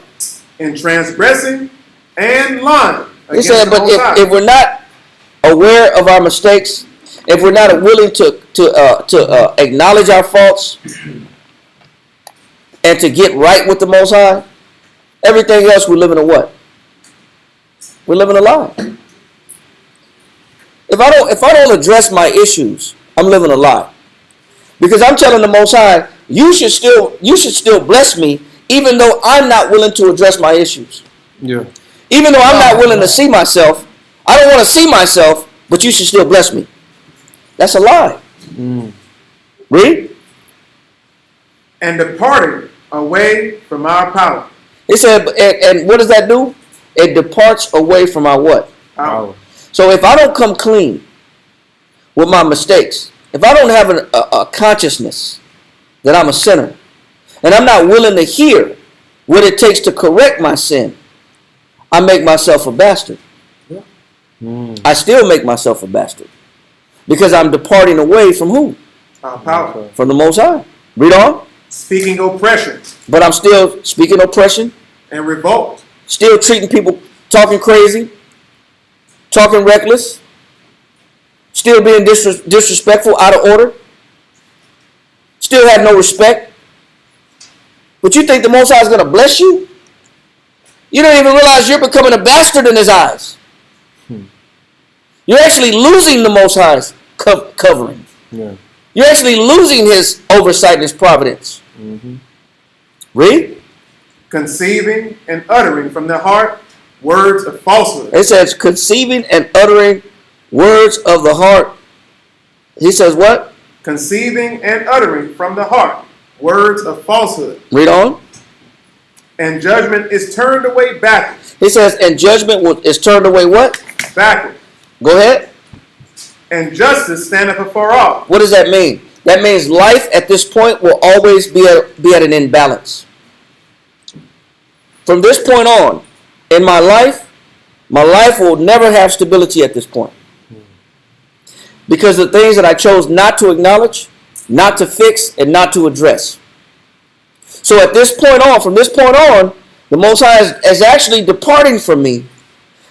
In transgressing and lying He against said, the but Most High. if we're not aware of our mistakes, if we're not willing to acknowledge our faults and to get right with the Most High, everything else we're living a what? We're living a lie. If I don't address my issues, I'm living a lie. Because I'm telling the Most High, you should still bless me, even though I'm not willing to address my issues. Yeah. Even though I'm not willing to see myself I don't want to see myself, but you should still bless me. That's a lie. Read. And departed away from our power. It said, and what does that do? It departs away from our what? Power. So if I don't come clean with my mistakes, if I don't have a consciousness that I'm a sinner, and I'm not willing to hear what it takes to correct my sin, I make myself a bastard. I still make myself a bastard. Because I'm departing away from who? Our power. From the Most High. Read on. Speaking oppression But I'm still speaking oppression, and revolt. still treating people, talking crazy, talking reckless, still being disrespectful, out of order, still have no respect. But you think the Most High is going to bless you? You don't even realize you're becoming a bastard in His eyes. You're actually losing the Most High's covering. Yeah. You're actually losing His oversight and His providence. Read. Conceiving and uttering from the heart words of falsehood. It says conceiving and uttering words of the heart. He says what? Conceiving and uttering from the heart words of falsehood. Read on. And judgment is turned away backwards. He says, and judgment is turned away what? Backward. Go ahead. And justice standeth afar off. What does that mean? That means life at this point will always be at an imbalance. From this point on, in my life will never have stability at this point. Because the things that I chose not to acknowledge, not to fix, and not to address. So at this point on, from this point on, the Most High is actually departing from me.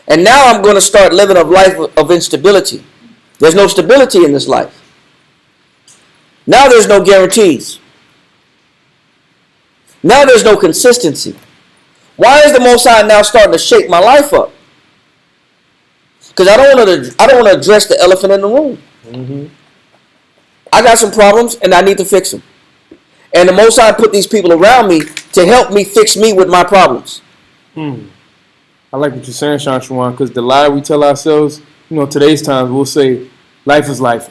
And now I'm going to start living a life of instability. There's no stability in this life. Now there's no guarantees. Now there's no consistency. Why is the Most High now starting to shake my life up? Because I don't want to address the elephant in the room. I got some problems and I need to fix them. And the Most High put these people around me to help me fix me with my problems. I like what you're saying, Sean Shawan, because the lie we tell ourselves, today's times we'll say life is life.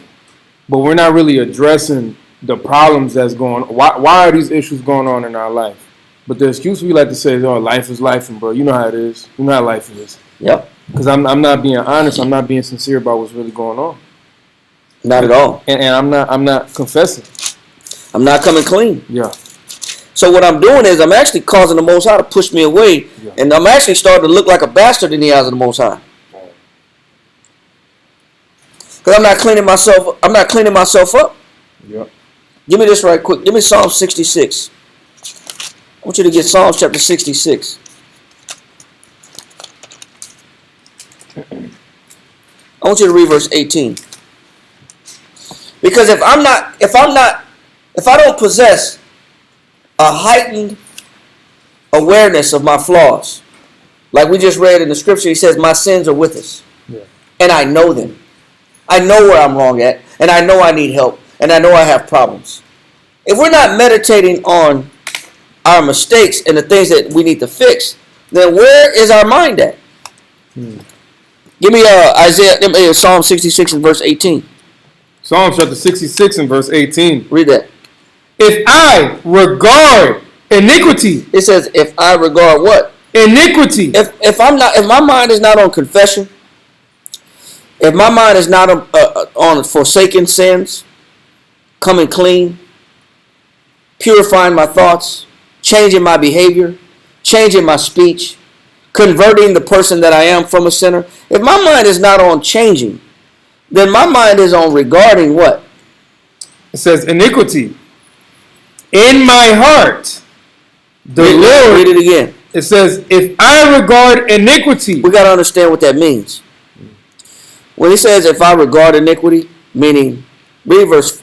But we're not really addressing the problems that's going on. Why are these issues going on in our life? But the excuse we like to say is, oh, life is life, and bro, you know how it is. You know how life is. Yep. Because I'm not being honest. I'm not being sincere about what's really going on. Not at all. And I'm not confessing. I'm not coming clean. Yeah. So what I'm doing is I'm actually causing the Most High to push me away, and I'm actually starting to look like a bastard in the eyes of the Most High. Because I'm not cleaning myself up. Yeah. Give me this right quick. Give me Psalm 66. I want you to get Psalms chapter 66. I want you to read verse 18. Because if I don't possess a heightened awareness of my flaws, like we just read in the scripture, he says, my sins are with us. Yeah. And I know them. I know where I'm wrong at, and I know I need help, and I know I have problems. If we're not meditating on our mistakes and the things that we need to fix, then where is our mind at? Give me Psalm 66 and verse 18. Psalm chapter 66 and verse 18. Read that. If I regard iniquity. It says, if I regard what? Iniquity. If my mind is not on confession, if my mind is not on forsaking sins, coming clean, purifying my thoughts, changing my behavior, changing my speech, converting the person that I am from a sinner, if my mind is not on changing, then my mind is on regarding what? It says iniquity. In my heart, Read it again. It says, if I regard iniquity. We got to understand what that means. When he says, if I regard iniquity, meaning, read verse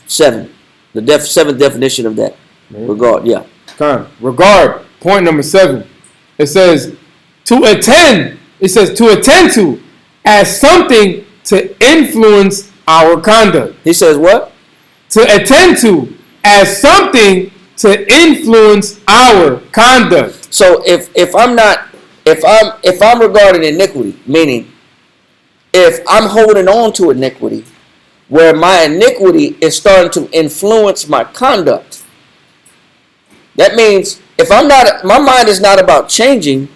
7. The seventh definition of that. Regard, yeah. Regard, point number 7. It says, to attend. It says, to attend to as something to influence our conduct. He says what? To attend to as something to influence our conduct. So if I'm not if I'm regarding iniquity, meaning if I'm holding on to iniquity, where my iniquity is starting to influence my conduct, that means if I'm not, my mind is not about changing.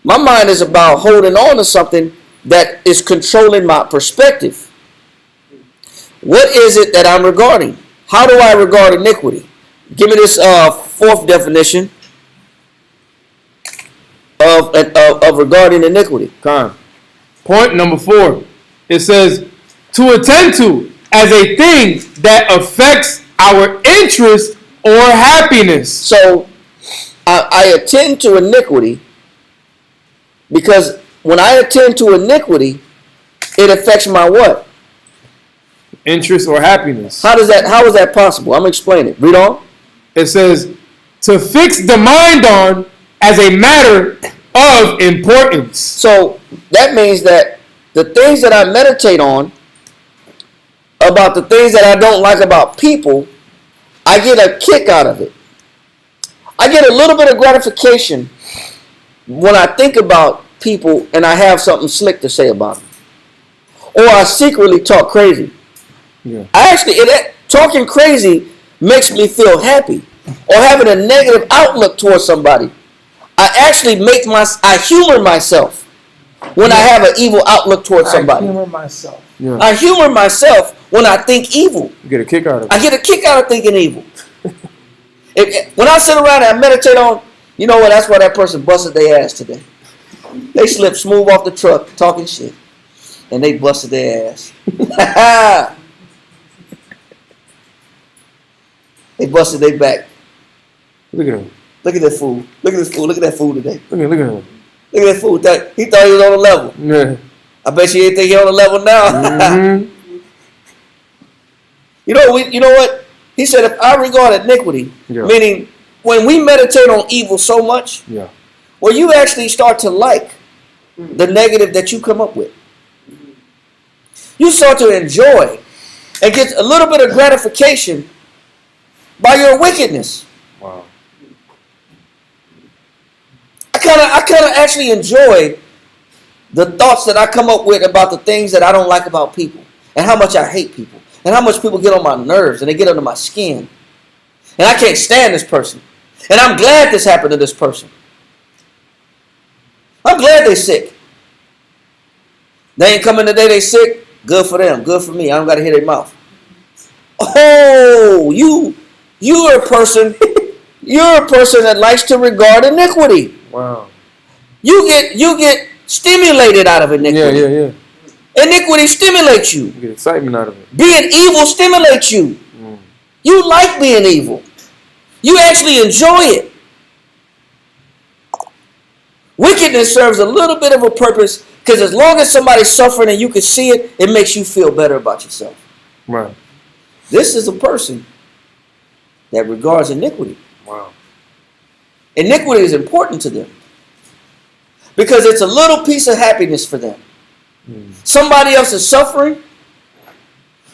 My mind is about holding on to something that is controlling my perspective. What is it that I'm regarding? How do I regard iniquity? Give me this fourth definition of regarding iniquity. Point number 4. It says to attend to as a thing that affects our interest or happiness. So I attend to iniquity because when I attend to iniquity, it affects my what? Interest or happiness. How is that possible? I'm going to explain it. Read on. It says to fix the mind on as a matter of importance. So that means that the things that I meditate on about the things that I don't like about people, I get a kick out of it. I get a little bit of gratification when I think about people and I have something slick to say about them. Or I secretly talk crazy. Yeah. Talking crazy makes me feel happy. Or having a negative outlook towards somebody. I humor myself when I have an evil outlook towards somebody. I humor myself. Yeah. I humor myself when I think evil. You get a kick out of it. I get a kick out of thinking evil. When I sit around and I meditate on, you know what, that's why that person busted their ass today. They slipped smooth off the truck talking shit. And they busted their ass. They busted their back. Look at him. Look at that fool. Look at this fool. Look at that fool today. Look at him. Look at that fool. He thought he was on a level. Yeah. I bet you didn't think he on a level now. Mm-hmm. You know what? He said, if I regard iniquity, meaning when we meditate on evil so much, well, you actually start to like the negative that you come up with. You start to enjoy and get a little bit of gratification by your wickedness. Wow. I kind of actually enjoy the thoughts that I come up with about the things that I don't like about people and how much I hate people and how much people get on my nerves and they get under my skin. And I can't stand this person. And I'm glad this happened to this person. I'm glad they're sick. They ain't coming today, they sick. Good for them. Good for me. I don't got to hear their mouth. Oh, you're a person. You're a person that likes to regard iniquity. Wow. You get stimulated out of iniquity. Yeah. Iniquity stimulates you. You get excitement out of it. Being evil stimulates you. You like being evil. You actually enjoy it. Wickedness serves a little bit of a purpose because as long as somebody's suffering and you can see it, it makes you feel better about yourself. Right. This is a person that regards iniquity. Wow. Iniquity is important to them because it's a little piece of happiness for them. Somebody else is suffering.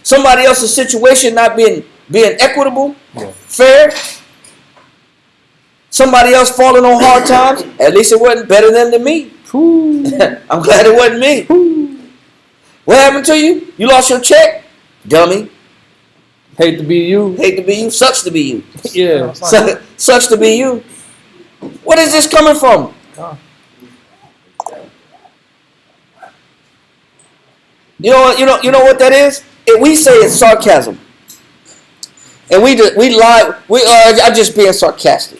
Somebody else's situation not being equitable, fair. Somebody else falling on hard times. At least it wasn't better than me. I'm glad it wasn't me. What happened to you? You lost your check? Dummy. Hate to be you. Hate to be you. Sucks to be you. Yeah. Sucks to be you. What is this coming from? You know what that is? We say it's sarcasm. And we lie. I'm just being sarcastic.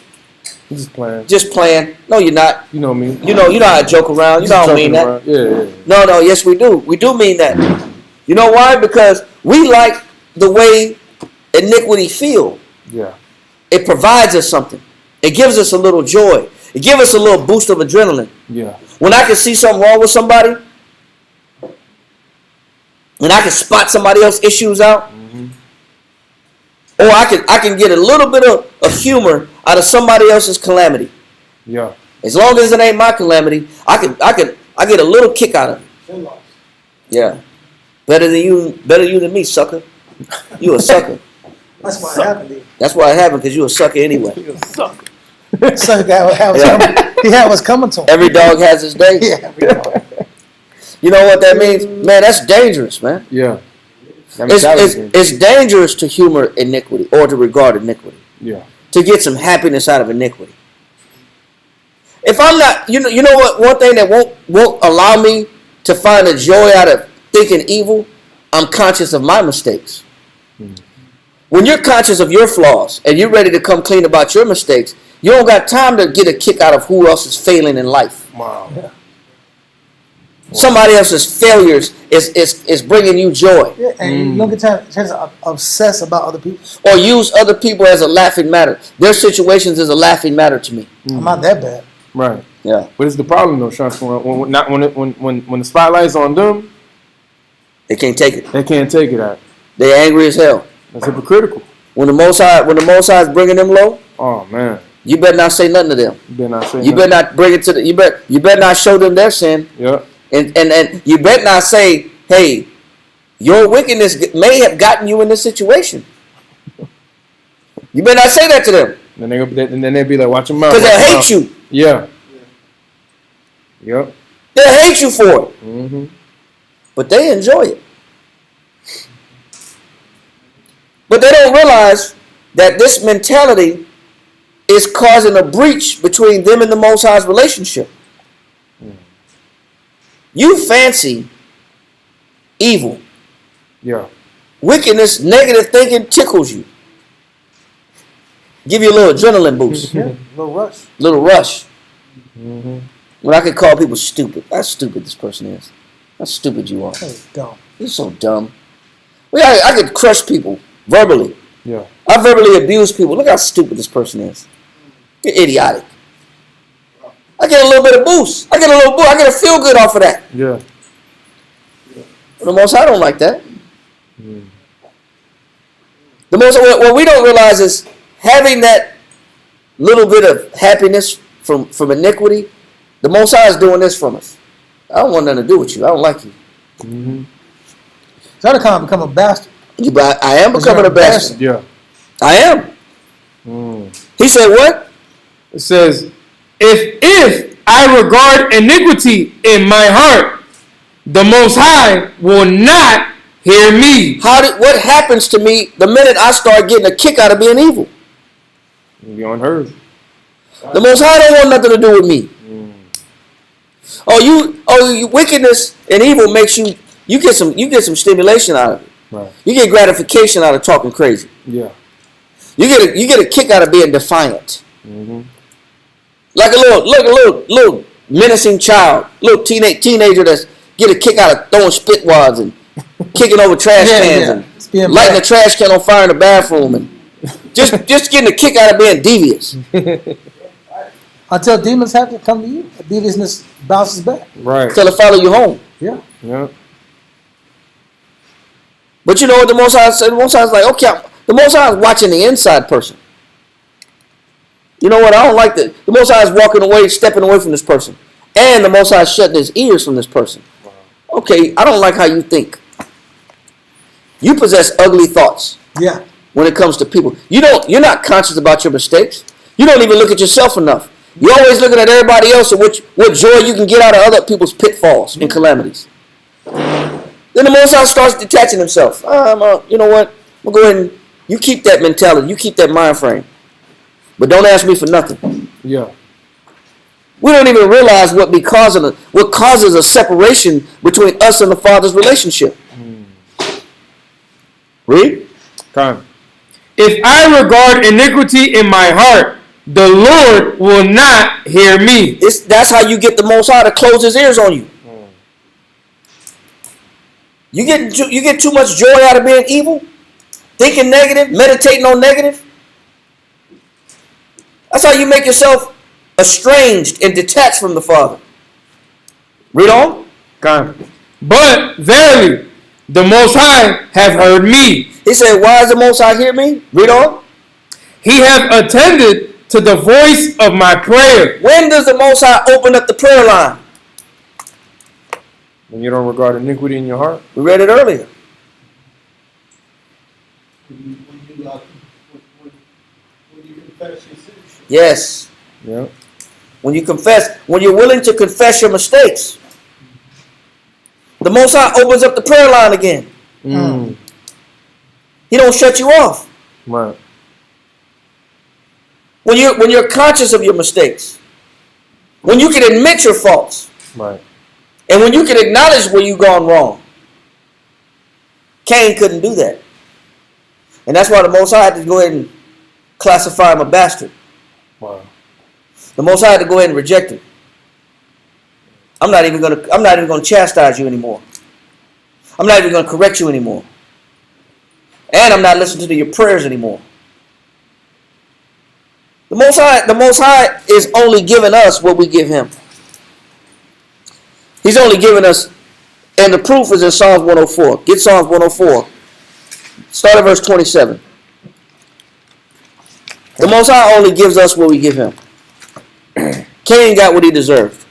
I'm just playing. Just playing. No, you're not. You know me. You know how I joke around. You know I don't mean that. Yeah. No, yes we do. We do mean that. You know why? Because we like the way iniquity feel. Yeah. It provides us something. It gives us a little joy. It gives us a little boost of adrenaline. Yeah. When I can see something wrong with somebody, and I can spot somebody else's issues out, or I can get a little bit of humor out of somebody else's calamity. Yeah. As long as it ain't my calamity, I get a little kick out of it. Yeah. Better you than me, sucker. You a sucker. That's why it happened. That's why it happened, because you a sucker anyway. You a sucker. Sucker guy would have something. He had what's coming to him. Every dog has his day. Yeah, every dog. You know what that means? Man, that's dangerous, man. Yeah. It's dangerous to humor iniquity or to regard iniquity. Yeah. To get some happiness out of iniquity. If I'm not, you know what? One thing that won't allow me to find a joy out of thinking evil, I'm conscious of my mistakes. When you're conscious of your flaws and you're ready to come clean about your mistakes, you don't got time to get a kick out of who else is failing in life. Wow. Yeah. Somebody else's failures is bringing you joy. Yeah, and you don't get chance to obsess about other people. Or use other people as a laughing matter. Their situations is a laughing matter to me. I'm not that bad. Right. Yeah. But it's the problem though, Sean. When the spotlight's on them, They can't take it. they can't take it out. They're angry as hell. That's hypocritical. When the Most High is bringing them low, Oh man. you better not say nothing to them. You better not say You better not bring it to the. You better not show them their sin. Yeah. And you better not say, hey, your wickedness may have gotten you in this situation. You better not say that to them. Then they'll be like, watch your mouth. Because they'll hate you. Yeah. Yep. They'll hate you for it. Mm-hmm. But they enjoy it. But they don't realize that this mentality is causing a breach between them and the Most High's relationship. You fancy evil. Yeah. Wickedness, negative thinking tickles you. Give you a little adrenaline boost. Yeah, little rush. Little rush. Mm-hmm. When I could call people stupid. That's stupid this person is. How stupid you are. That's dumb. You're so dumb. I could crush people verbally. Yeah. I verbally abuse people. Look how stupid this person is. You're idiotic. I get a little bit of boost. I get a feel good off of that. Yeah. But the Most High don't like that. The most what we don't realize is having that little bit of happiness from iniquity. The Most High is doing this from us. I don't want nothing to do with you. I don't like you. Mm-hmm. So I kind of become a bastard. I am becoming a bastard. Yeah. I am. He said what? It says, if I regard iniquity in my heart, the Most High will not hear me. What happens to me the minute I start getting a kick out of being evil? You're unheard. The Most High don't want nothing to do with me. You wickedness and evil makes you get some stimulation out of it. Right. You get gratification out of talking crazy. Yeah. You get a kick out of being defiant. Mm-hmm. Like a little menacing child, little teenager that's get a kick out of throwing spit wads and kicking over trash cans and lighting a trash can on fire in the bathroom and just getting a kick out of being devious. Until demons have to come to you, the deviousness bounces back. Right. Until it follow you home. Yeah. Yeah. But you know what the Most High said? The Most High is like, okay, the Most High is watching the inside person. You know what? I don't like that. The Most High is walking away, stepping away from this person. And the Most High is shutting his ears from this person. Okay, I don't like how you think. You possess ugly thoughts. Yeah. When it comes to people. You're not conscious about your mistakes. You don't even look at yourself enough. You're always looking at everybody else and what joy you can get out of other people's pitfalls and calamities. Then the Most High starts detaching himself. You know what? I'm going to go ahead and you keep that mentality. You keep that mind frame. But don't ask me for nothing. Yeah. We don't even realize what causes a separation between us and the Father's relationship. Read. Come. If I regard iniquity in my heart, the Lord will not hear me. That's how you get the Most High to close his ears on you. You get too much joy out of being evil, thinking negative, meditating on negative. That's how you make yourself estranged and detached from the Father. Read on. Come. But verily, the Most High have heard me. He said, why does the Most High hear me? Read on. He have attended to the voice of my prayer. When does the Most High open up the prayer line? When you don't regard iniquity in your heart. We read it earlier. When you confess your sins. Yes. Yeah. When you confess, when you're willing to confess your mistakes, the Most High opens up the prayer line again. He don't shut you off. Right. When you're conscious of your mistakes, when you can admit your faults, Right. and when you can acknowledge where you've gone wrong. Cain couldn't do that. And that's why the Most High had to go ahead and classify him a bastard. Wow. The Most High had to go ahead and reject him. I'm not even gonna chastise you anymore. I'm not even gonna correct you anymore. And I'm not listening to your prayers anymore. The Most High is only giving us what we give him. He's only giving us, and the proof is in Psalms 104. Get Psalms 104. Start at verse 27. The Most High only gives us what we give him. Cain got what he deserved.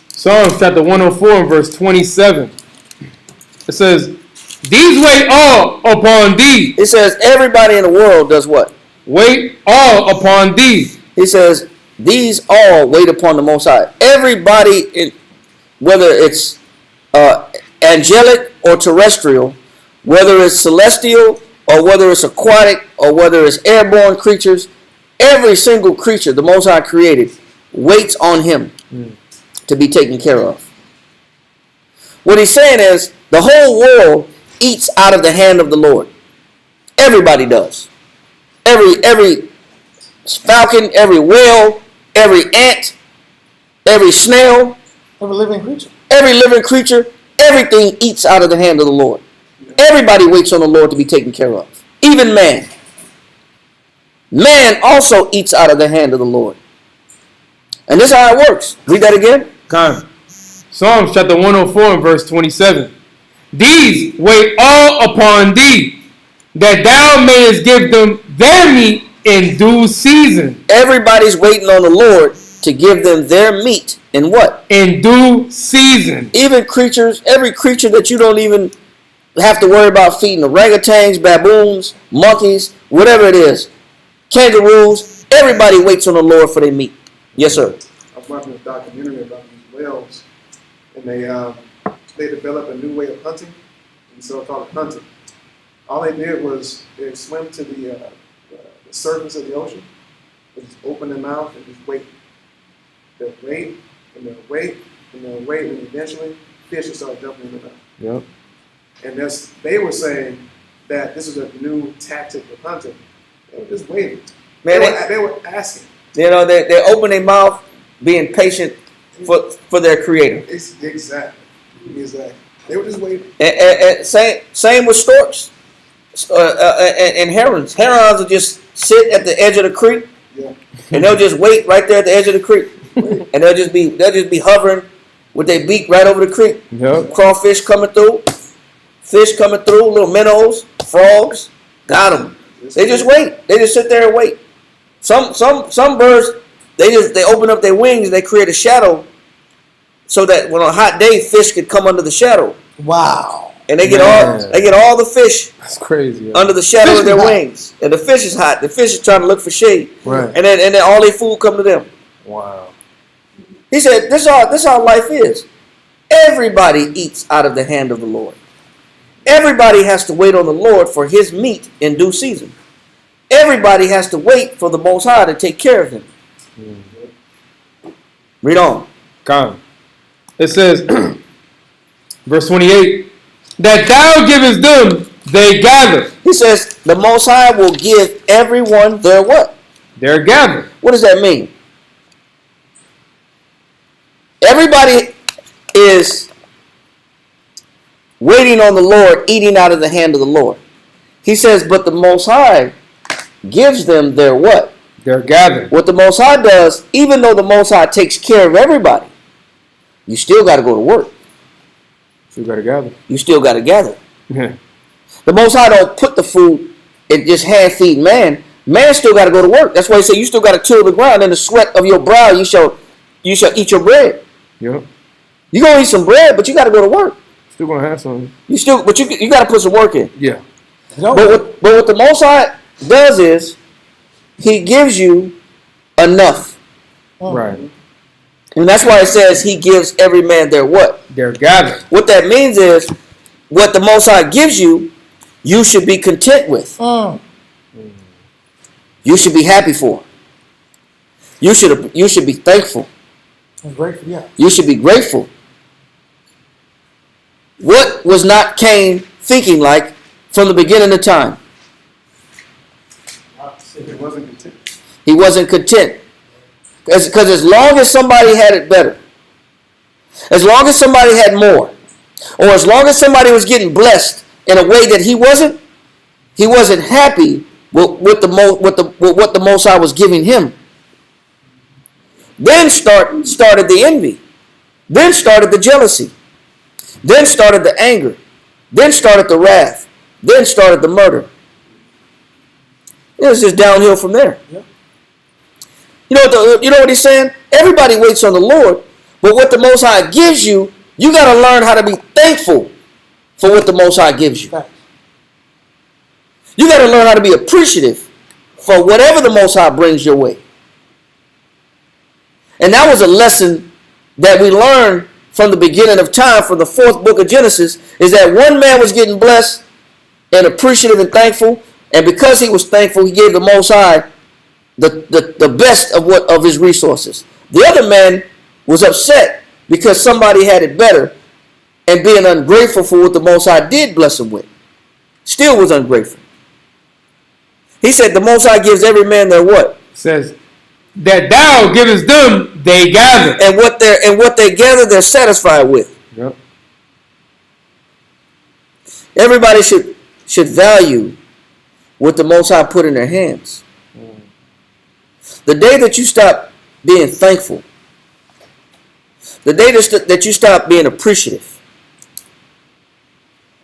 Psalms chapter 104 and verse 27. It says, these wait all upon thee. It says everybody in the world does what? Wait all upon thee. He says these all wait upon the Most High. Everybody, whether it's angelic or terrestrial, whether it's celestial or whether it's aquatic or whether it's airborne creatures, every single creature the Most High created waits on him to be taken care of. What he's saying is the whole world eats out of the hand of the Lord. Everybody does. Every falcon, every whale, every ant, every snail, Every living creature. every living creature, everything eats out of the hand of the Lord. Everybody waits on the Lord to be taken care of. Even man. Man also eats out of the hand of the Lord. And this is how it works. Read that again. Psalms chapter 104 and verse 27. These wait all upon thee, that thou mayest give them their meat in due season. Everybody's waiting on the Lord to give them their meat in what? In due season. Even creatures, every creature that you don't even have to worry about feeding, orangutans, baboons, monkeys, whatever it is, kangaroos, everybody waits on the Lord for their meat. Yes, sir. I was watching a documentary about these whales, and they developed a new way of hunting, and so it's called hunting. All they did was they swim to the surface of the ocean, and just open their mouth and just wait. They'll wait, and they'll wait, and they'll wait, and eventually fish will start jumping in the mouth. Yep. And they were saying that this is a new tactic of hunting. They were just waiting. Man, They were asking. you know, they open their mouth, being patient for their creator. Exactly. They were just waiting. And same with storks and herons. Herons will just sit at the edge of the creek, Yeah. and they'll just wait right there at the edge of the creek, and they'll just be hovering with their beak right over the creek. Yep. Crawfish coming through, fish coming through, little minnows, frogs, got them. They just wait. They just sit there and wait. Some birds, they open up their wings and they create a shadow so that when on a hot day, fish could come under the shadow. Wow. And they get all the fish That's crazy. under the shadow Fish of their is hot. wings. And the fish is hot. The fish is trying to look for shade. Right. And then all their food come to them. Wow. He said, this how life is. Everybody eats out of the hand of the Lord. Everybody has to wait on the Lord for his meat in due season. Everybody has to wait for the Most High to take care of him. Read on. Come. It says, verse 28, that thou givest them, they gather. He says, the Most High will give everyone their what? They're gathered. What does that mean? Everybody is waiting on the Lord, eating out of the hand of the Lord. He says, but the Most High gives them their what? They're gathered. What the Most High does, even though the Most High takes care of everybody, you still got to go to work. So you gotta gather. You still got to gather. Yeah. The Most High don't put the food and just hand feed man. Man still got to go to work. That's why he said you still got to till the ground. In the sweat of your brow you shall eat your bread. Yep. You gonna eat some bread, but you got to go to work. Still gonna have some. You got to put some work in. Yeah. But what the Most High does is he gives you enough Right. And that's why it says he gives every man their what? They're gathered. What that means is what the Most High gives you, you should be content with. You should be happy for. You should be thankful. I'm grateful, yeah. You should be grateful. What was not Cain thinking like from the beginning of time? It wasn't content. He wasn't content. Because as long as somebody had it better, as long as somebody had more, or as long as somebody was getting blessed in a way that he wasn't happy with what the Most High was giving him. Then started the envy. Then started the jealousy. Then started the anger. Then started the wrath. Then started the murder. It was just downhill from there. Yep. You know what he's saying? Everybody waits on the Lord, but what the Most High gives you, you got to learn how to be thankful for what the Most High gives you. Facts. You got to learn how to be appreciative for whatever the Most High brings your way. And that was a lesson that we learned from the beginning of time, from the 4th book of Genesis, is that one man was getting blessed and appreciative and thankful, and because he was thankful, he gave the Most High the best of his resources. The other man was upset because somebody had it better, and being ungrateful for what the Most High did bless him with. Still was ungrateful. He said the Most High gives every man their what? Says that thou givest them, they gather. And what they gather, they're satisfied with. Yep. Everybody should value what the Most High put in their hands. The day that you stop being thankful, the day that you stop being appreciative,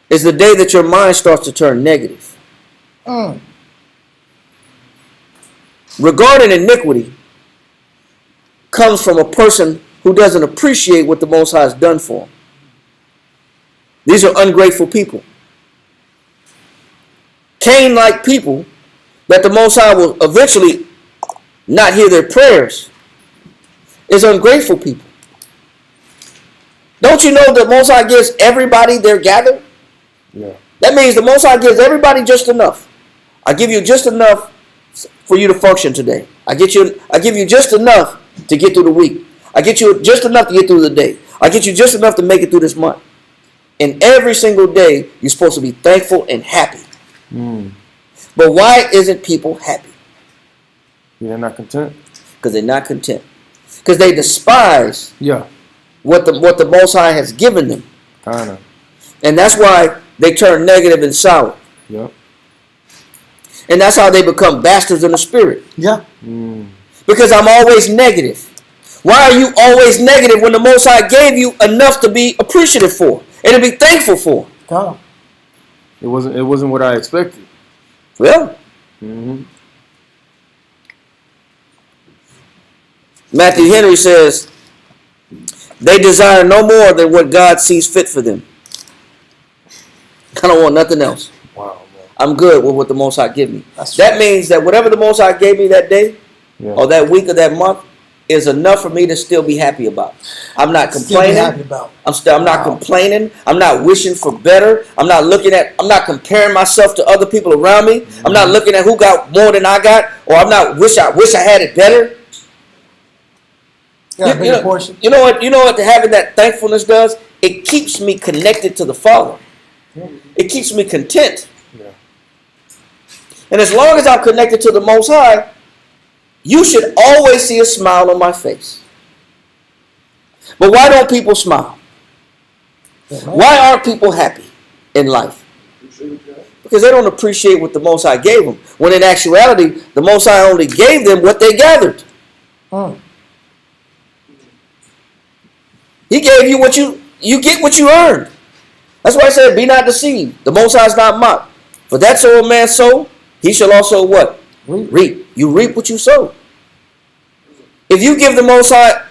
is the day that your mind starts to turn negative. Regarding iniquity comes from a person who doesn't appreciate what the Most High has done for them. These are ungrateful people. Cain-like people that the Most High will eventually not hear their prayers is ungrateful people. Don't you know that Most High gives everybody their gather? Yeah. That means the Most High gives everybody just enough. I give you just enough for you to function today. I give you just enough to get through the week. I get you just enough to get through the day. I get you just enough to make it through this month. And every single day, you're supposed to be thankful and happy. But why isn't people happy? They're not content. Because they're not content. Because they despise what the Most High has given them. Kinda. And that's why they turn negative and sour. Yep. And that's how they become bastards in the spirit. Yeah. Because I'm always negative. Why are you always negative when the Most High gave you enough to be appreciative for and to be thankful for? God. It wasn't what I expected. Well, Matthew Henry says, they desire no more than what God sees fit for them. I don't want nothing else. Wow, man. I'm good with what the Most High give me. That means that whatever the Most High gave me that day, or that week or that month, is enough for me to still be happy about. I'm not complaining. I'm not complaining. I'm not wishing for better. I'm not comparing myself to other people around me. I'm not looking at who got more than I got, or I'm not wish I had it better. You know what having that thankfulness does? It keeps me connected to the Father. It keeps me content. Yeah. And as long as I'm connected to the Most High, you should always see a smile on my face. But why don't people smile? Why aren't people happy in life? Because they don't appreciate what the Most High gave them. When in actuality, the Most High only gave them what they gathered. He gave you what you get what you earned. That's why I said, be not deceived. The Most High is not mocked. For that so a man sow, he shall also what? Reap. You reap what you sow. If you give the Most High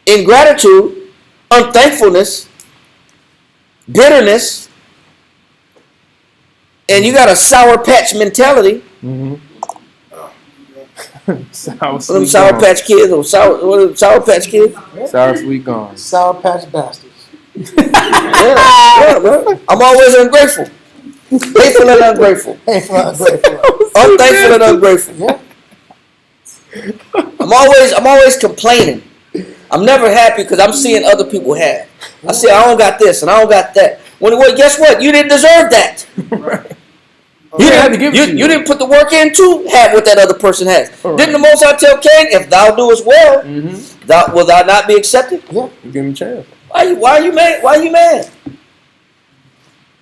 ingratitude, unthankfulness, bitterness, and you got a sour patch mentality, Sour, Them sweet Sour gone. Patch Kids or Sour Patch Kids. Sour, sweet gone. Sour Patch bastards. Yeah, man. I'm always ungrateful. Hateful and ungrateful. Hateful, ungrateful. Unthankful and ungrateful. Yeah. I'm always complaining. I'm never happy because I'm seeing other people have. I say I don't got this and I don't got that. Well, guess what? You didn't deserve that. You didn't put the work in to have what that other person has. Right. Didn't the Most High tell Cain, if thou doest well, will thou not be accepted? Yeah. You give him a chance. Why are you mad? Why are you mad?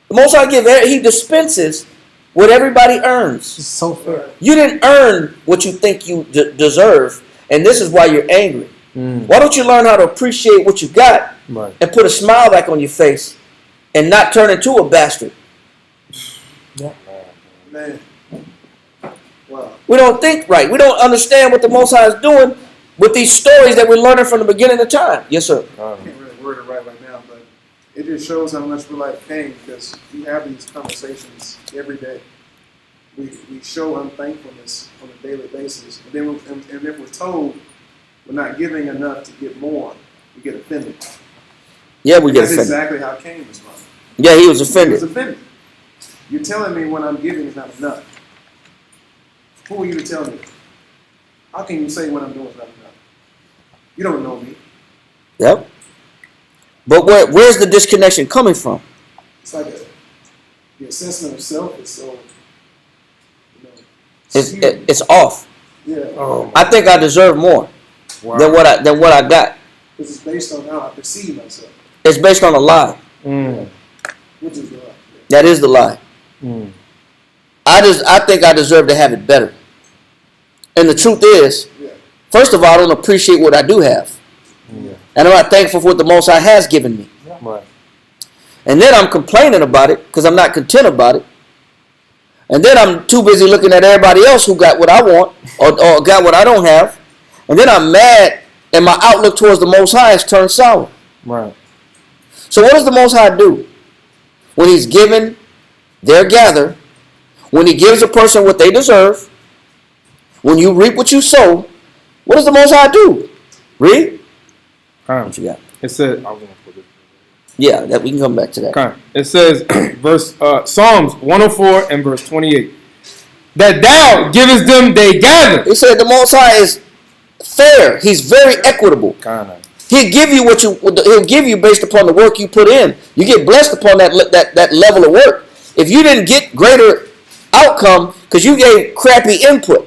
The Most High he dispenses what everybody earns. It's so fair. You didn't earn what you think you deserve, and this is why you're angry. Why don't you learn how to appreciate what you got Right. and put a smile back on your face and not turn into a bastard? Man. Wow. We don't think right. We don't understand what the Most High is doing with these stories that we're learning from the beginning of time. Yes, sir. I can't really word it right now, but it just shows how much we're like Cain, because we have these conversations every day. We show unthankfulness on a daily basis, and then and if we're told we're not giving enough to get more, we get offended. Yeah, we get That's offended. exactly how Cain responded. Yeah, he was He was offended. offended. You're telling me what I'm giving is not enough. Who are you to tell me? How can you say what I'm doing is not enough? You don't know me. Yep. But where's the disconnection coming from? It's like the assessment of self is so, skewed. It's off. Yeah. Oh, I think I deserve more wow. than what I got. Because it's based on how I perceive myself, It's based on a lie. which is the lie. That is the lie. I think I deserve to have it better. And the truth is, Yeah. first of all, I don't appreciate what I do have. Yeah. And I'm not thankful for what the Most High has given me. Right. And then I'm complaining about it because I'm not content about it. And then I'm too busy looking at everybody else who got what I want or got what I don't have. And then I'm mad and my outlook towards the Most High has turned sour. Right. So what does the Most High do? When he's given, they're gathered. When he gives a person what they deserve, when you reap what you sow, what does the Most High do? Read. What you got? It says, I was gonna put it. Yeah, that we can come back to that. Okay. It says, Psalms 104 and verse 28, that thou givest them they gather. He said the Most High is fair. He's very equitable. Kind of. He'll give you he'll give you based upon the work you put in. You get blessed upon that level of work. If you didn't get greater outcome because you gave crappy input,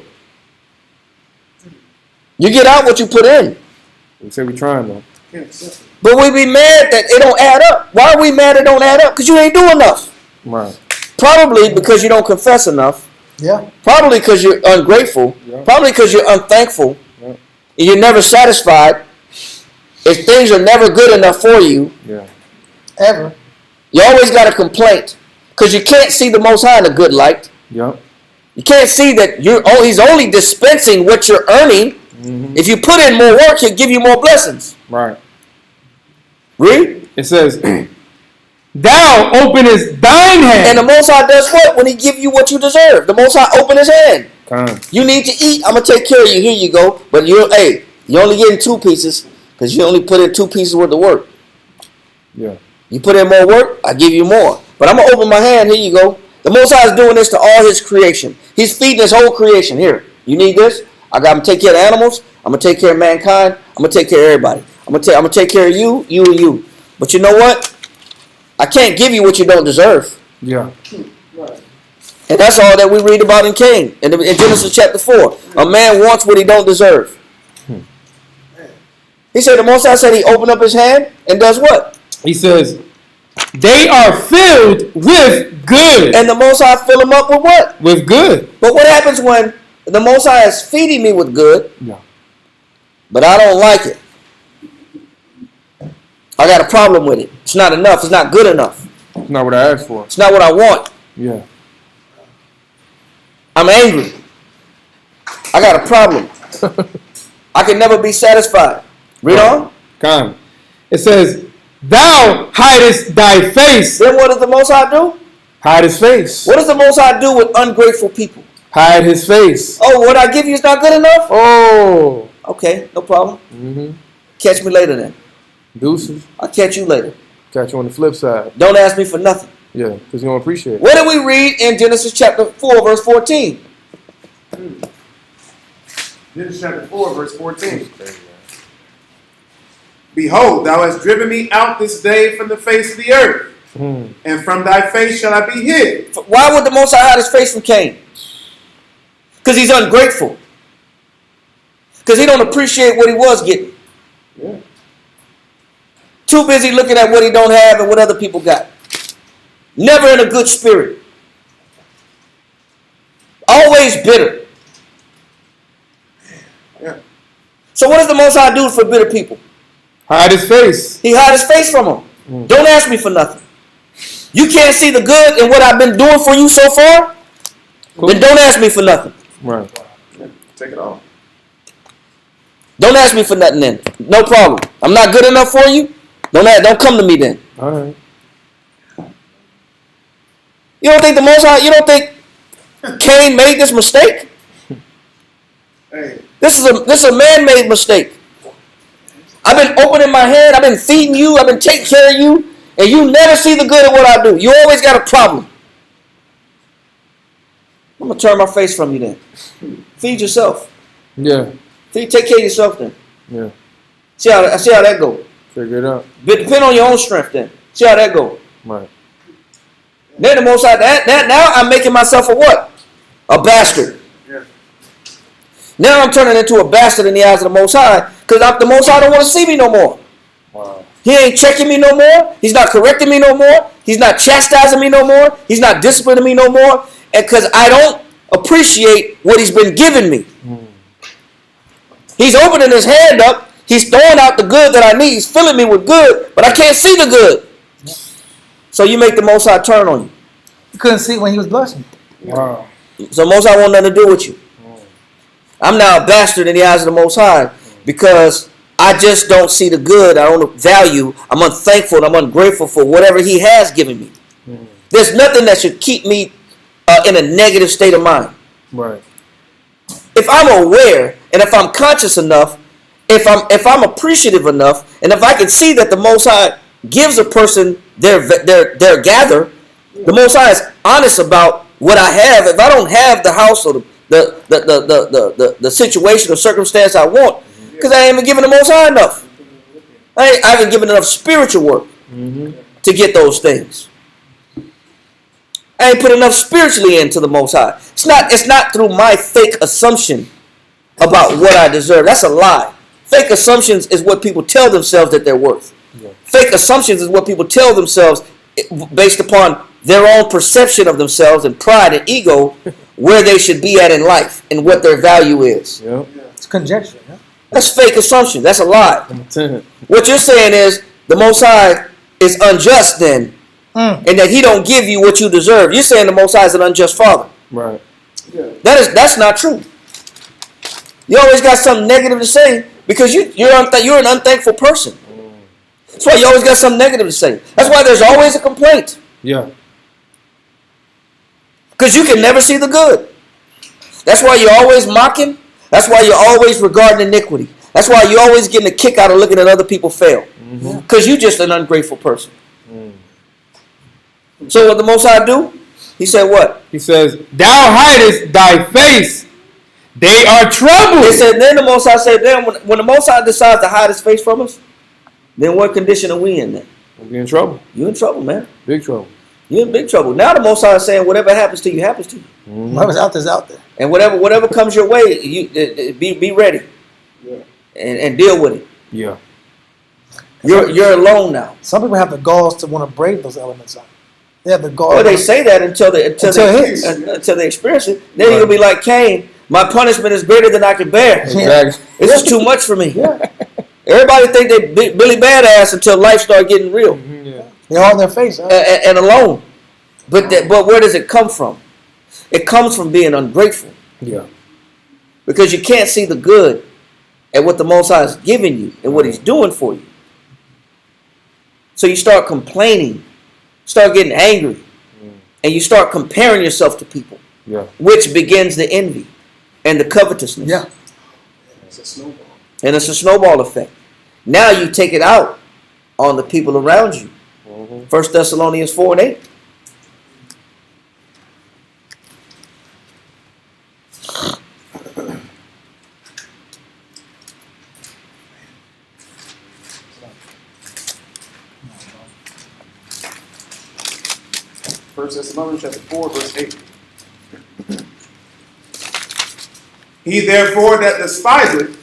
you get out what you put in. We say we're trying though. Can't accept it. But we be mad that it don't add up. Why are we mad it don't add up? Because you ain't doing enough. Right. Probably because you don't confess enough. Yeah. Probably because you're ungrateful. Yeah. Probably because you're unthankful. Yeah. And you're never satisfied. If things are never good enough for you, Yeah. Ever. you always got a complaint. Because you can't see the Most High in a good light. Yep. You can't see that he's only dispensing what you're earning. If you put in more work, he'll give you more blessings. Right. Read. It says, thou openest thine hand. And the Most High does what? When he give you what you deserve. The Most High open his hand. Kind. You need to eat. I'm going to take care of you. Here you go. But you're only getting 2 pieces because you only put in 2 pieces worth of work. Yeah. You put in more work, I give you more. But I'm going to open my hand. Here you go. The Most High is doing this to all his creation. He's feeding his whole creation. Here, you need this? I'm going to take care of the animals. I'm going to take care of mankind. I'm going to take care of everybody. I'm going to take care of you, you, and you. But you know what? I can't give you what you don't deserve. Yeah. Right. And that's all that we read about in Cain. In Genesis chapter 4. A man wants what he don't deserve. He said the Most High said he opened up his hand and does what? He says, they are filled with good. And the Most High fill him up with what? With good. But what happens when the Most High is feeding me with good, Yeah. but I don't like it? I got a problem with it. It's not enough. It's not good enough. It's not what I asked for. It's not what I want. Yeah. I'm angry. I got a problem. I can never be satisfied. Read on. Kind. It says, thou hidest thy face. Then what does the Most High do? Hide his face. What does the Most High do with ungrateful people? Hide his face. Oh, what I give you is not good enough? Oh. Okay, no problem. Mm-hmm. Catch me later then. Deuces. I'll catch you later. Catch you on the flip side. Don't ask me for nothing. Yeah, because you don't appreciate it. What did we read in Genesis chapter 4, verse 14? Genesis chapter 4, verse 14. Behold, thou hast driven me out this day from the face of the earth, and from thy face shall I be hid. Why would the Most High hide his face from Cain? Because he's ungrateful. Because he don't appreciate what he was getting. Yeah. Too busy looking at what he don't have and what other people got. Never in a good spirit. Always bitter. Yeah. So what does the Most High do for bitter people? Hide his face. He hide his face from them. Don't ask me for nothing. You can't see the good in what I've been doing for you so far? Cool. Then don't ask me for nothing. Right. Yeah. Take it off. Don't ask me for nothing then. No problem. I'm not good enough for you. Don't come to me then. All right. You don't think the Most High, you don't think Cain made this mistake? Hey. This is a man-made mistake. I've been opening my hand, I've been feeding you, I've been taking care of you, and you never see the good in what I do. You always got a problem. I'm going to turn my face from you then. Feed yourself. Yeah. Take care of yourself then. Yeah. See how that goes. Figure it out. But depend on your own strength then. See how that goes. Right. Then the Most High, that now I'm making myself a what? A bastard. Yeah. Now I'm turning into a bastard in the eyes of the Most High because the Most High don't want to see me no more. Wow. He ain't checking me no more. He's not correcting me no more. He's not chastising me no more. He's not disciplining me no more. And because I don't appreciate what he's been giving me. He's opening his hand up. He's throwing out the good that I need. He's filling me with good, but I can't see the good. So you make the Most High turn on you. You couldn't see it when he was blessing. Wow. So Most High want nothing to do with you. I'm now a bastard in the eyes of the Most High because I just don't see the good. I don't value. I'm unthankful and I'm ungrateful for whatever he has given me. There's nothing that should keep me in a negative state of mind. Right. If I'm aware and if I'm conscious enough, if I'm appreciative enough, and if I can see that the Most High gives a person their gather, the Most High is honest about what I have. If I don't have the house or the situation or circumstance I want, because I ain't even giving the Most High enough. I haven't given enough spiritual work to get those things. I ain't put enough spiritually into the Most High. It's not through my fake assumption about what I deserve. That's a lie. Fake assumptions is what people tell themselves that they're worth. Yeah. Fake assumptions is what people tell themselves based upon their own perception of themselves and pride and ego, where they should be at in life and what their value is. Yep. It's conjecture. Yeah? That's fake assumption. That's a lie. What you're saying is the Most High is unjust then, and that he don't give you what you deserve. You're saying the Most High is an unjust father. Right. Yeah. That's not true. You always got something negative to say because you're an unthankful person. That's why you always got something negative to say. That's why there's always a complaint. Yeah. Because you can never see the good. That's why you're always mocking. That's why you're always regarding iniquity. That's why you're always getting a kick out of looking at other people fail. Because you're just an ungrateful person. So what the Most High do? He said what? He says, "Thou hidest thy face. They are troubled." He said, then the Most High said, then when the Most High decides to hide his face from us, then what condition are we in then? We'll be in trouble. You're in trouble, man. Big trouble. You're in big trouble. Now the Most High is saying whatever happens to you, happens to you. Whatever's out there's out there. And whatever comes your way, you be ready. Yeah. And deal with it. Yeah. You're alone now. Some people have the galls to want to brave those elements out. They have the gall. Well, they say that until they experience it. Then you'll be like Cain. My punishment is greater than I can bear. Exactly. It's just too much for me. Everybody think they Billy Badass until life start getting real. Yeah. They're all in their face. Huh? And alone. But where does it come from? It comes from being ungrateful. Yeah. Because you can't see the good at what the Most High is giving you and what he's doing for you. So you start complaining, start getting angry, and you start comparing yourself to people. Yeah. which begins the envy and the covetousness. Yeah. It's a snowball. And it's a snowball effect. Now you take it out on the people around you. 1 Thessalonians 4:8. First Thessalonians chapter 4, verse 8. He therefore that despiseth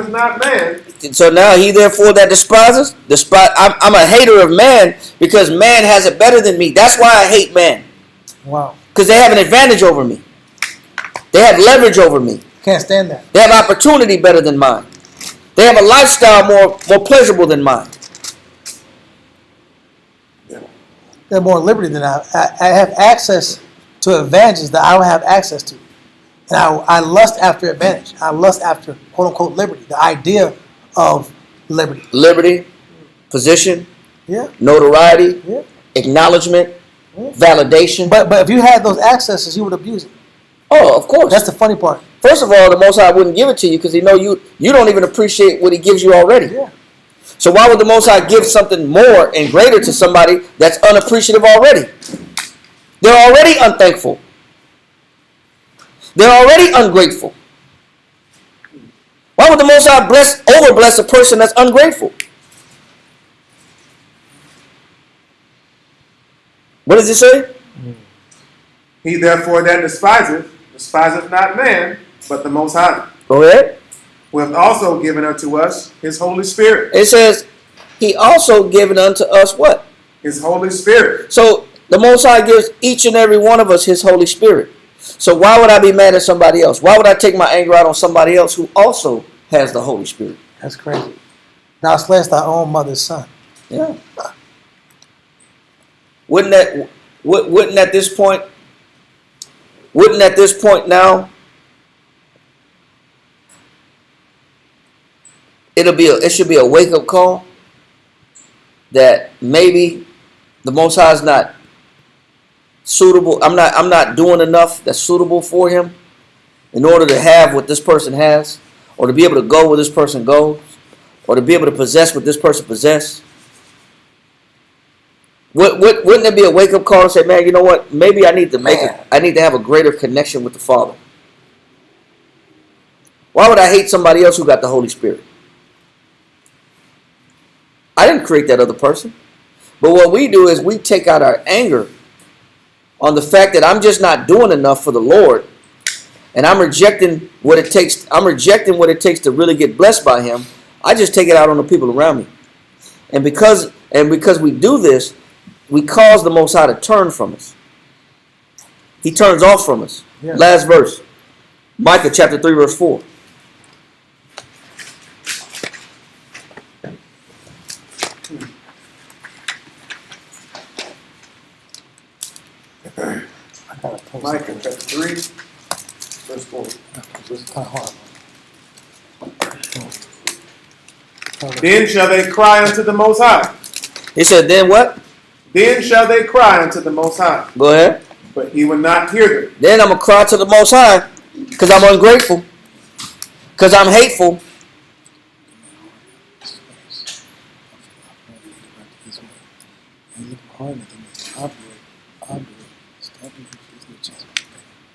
not man. So now he therefore that despises, I'm a hater of man because man has it better than me. That's why I hate man. Wow. Because they have an advantage over me. They have leverage over me. Can't stand that. They have opportunity better than mine. They have a lifestyle more pleasurable than mine. They have more liberty than I. I have access to advantages that I don't have access to. And I lust after advantage. I lust after quote unquote liberty. The idea of liberty. Liberty, position, Yeah. notoriety, Yeah. acknowledgement, Yeah. validation. But if you had those accesses, you would abuse it. Oh, of course. That's the funny part. First of all, the Most High wouldn't give it to you because he know you don't even appreciate what he gives you already. Yeah. So why would the Most High give something more and greater to somebody that's unappreciative already? They're already unthankful. They're already ungrateful. Why would the Most High overbless a person that's ungrateful? What does it say? He therefore that despiseth not man, but the Most High, Go ahead. who hath also given unto us his Holy Spirit. It says, he also given unto us what? His Holy Spirit. So the Most High gives each and every one of us his Holy Spirit. So why would I be mad at somebody else? Why would I take my anger out on somebody else who also has the Holy Spirit? That's crazy. Thou slayest thy own mother's son. Yeah. Wouldn't at this point now it should be a wake-up call that maybe the Most High is not suitable. I'm not doing enough that's suitable for him in order to have what this person has, or to be able to go where this person goes, or to be able to possess what this person possesses. Wouldn't it be a wake-up call to say, man, you know what? Maybe I need to have a greater connection with the Father. Why would I hate somebody else who got the Holy Spirit? I didn't create that other person. But what we do is we take out our anger on the fact that I'm just not doing enough for the Lord, and I'm rejecting what it takes. I'm rejecting what it takes to really get blessed by him. I just take it out on the people around me. And because we do this, we cause the Most High to turn from us. He turns off from us. Yeah. Last verse. Micah chapter 3, verse 4. Micah chapter 3, verse 4. It's kind of hard. Then shall they cry unto the Most High. He said, then what? Then shall they cry unto the Most High. Go ahead. But he will not hear them. Then I'm going to cry to the Most High because I'm ungrateful, because I'm hateful.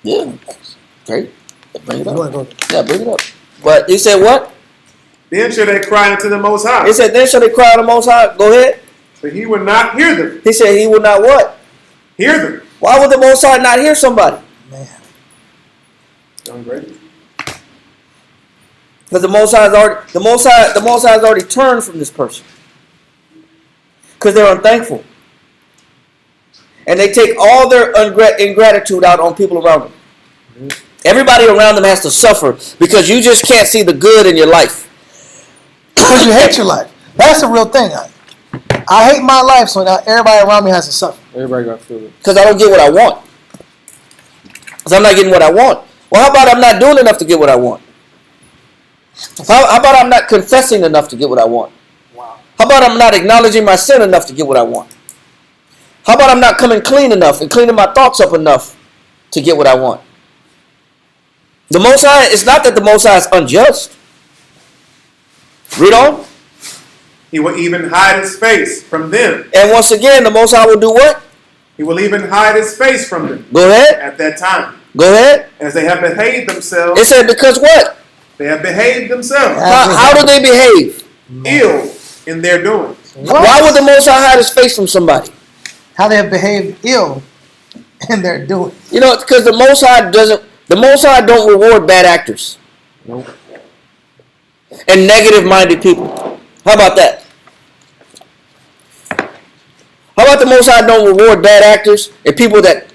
Yeah. Okay. Bring it up. Yeah, bring it up. But he said what? Then shall they cry unto the Most High. He said, then shall they cry to the Most High. Go ahead. But he will not hear them. He said he would not what? Hear them. Why would the Most High not hear somebody? Man. Ungrateful. Because the Most High has already turned from this person. Because they're unthankful. And they take all their ingratitude out on people around them. Everybody around them has to suffer because you just can't see the good in your life. Because you hate your life. That's the real thing. I hate my life, so now everybody around me has to suffer. Everybody got to feel it. Because I don't get what I want. Because I'm not getting what I want. Well, how about I'm not doing enough to get what I want? How about I'm not confessing enough to get what I want? Wow. How about I'm not acknowledging my sin enough to get what I want? How about I'm not coming clean enough and cleaning my thoughts up enough to get what I want. The Most High, it's not that the Most High is unjust. Read on. He will even hide his face from them. And once again, the Most High will do what? He will even hide his face from them. Go ahead. At that time. Go ahead. As they have behaved themselves. It said because what? They have behaved themselves. How do they behave? Ill in their doings. Why would the Most High hide his face from somebody? How they have behaved ill in their doing. You know, because the Most High don't reward bad actors. Nope. And negative-minded people. How about that? How about the Most High don't reward bad actors and people that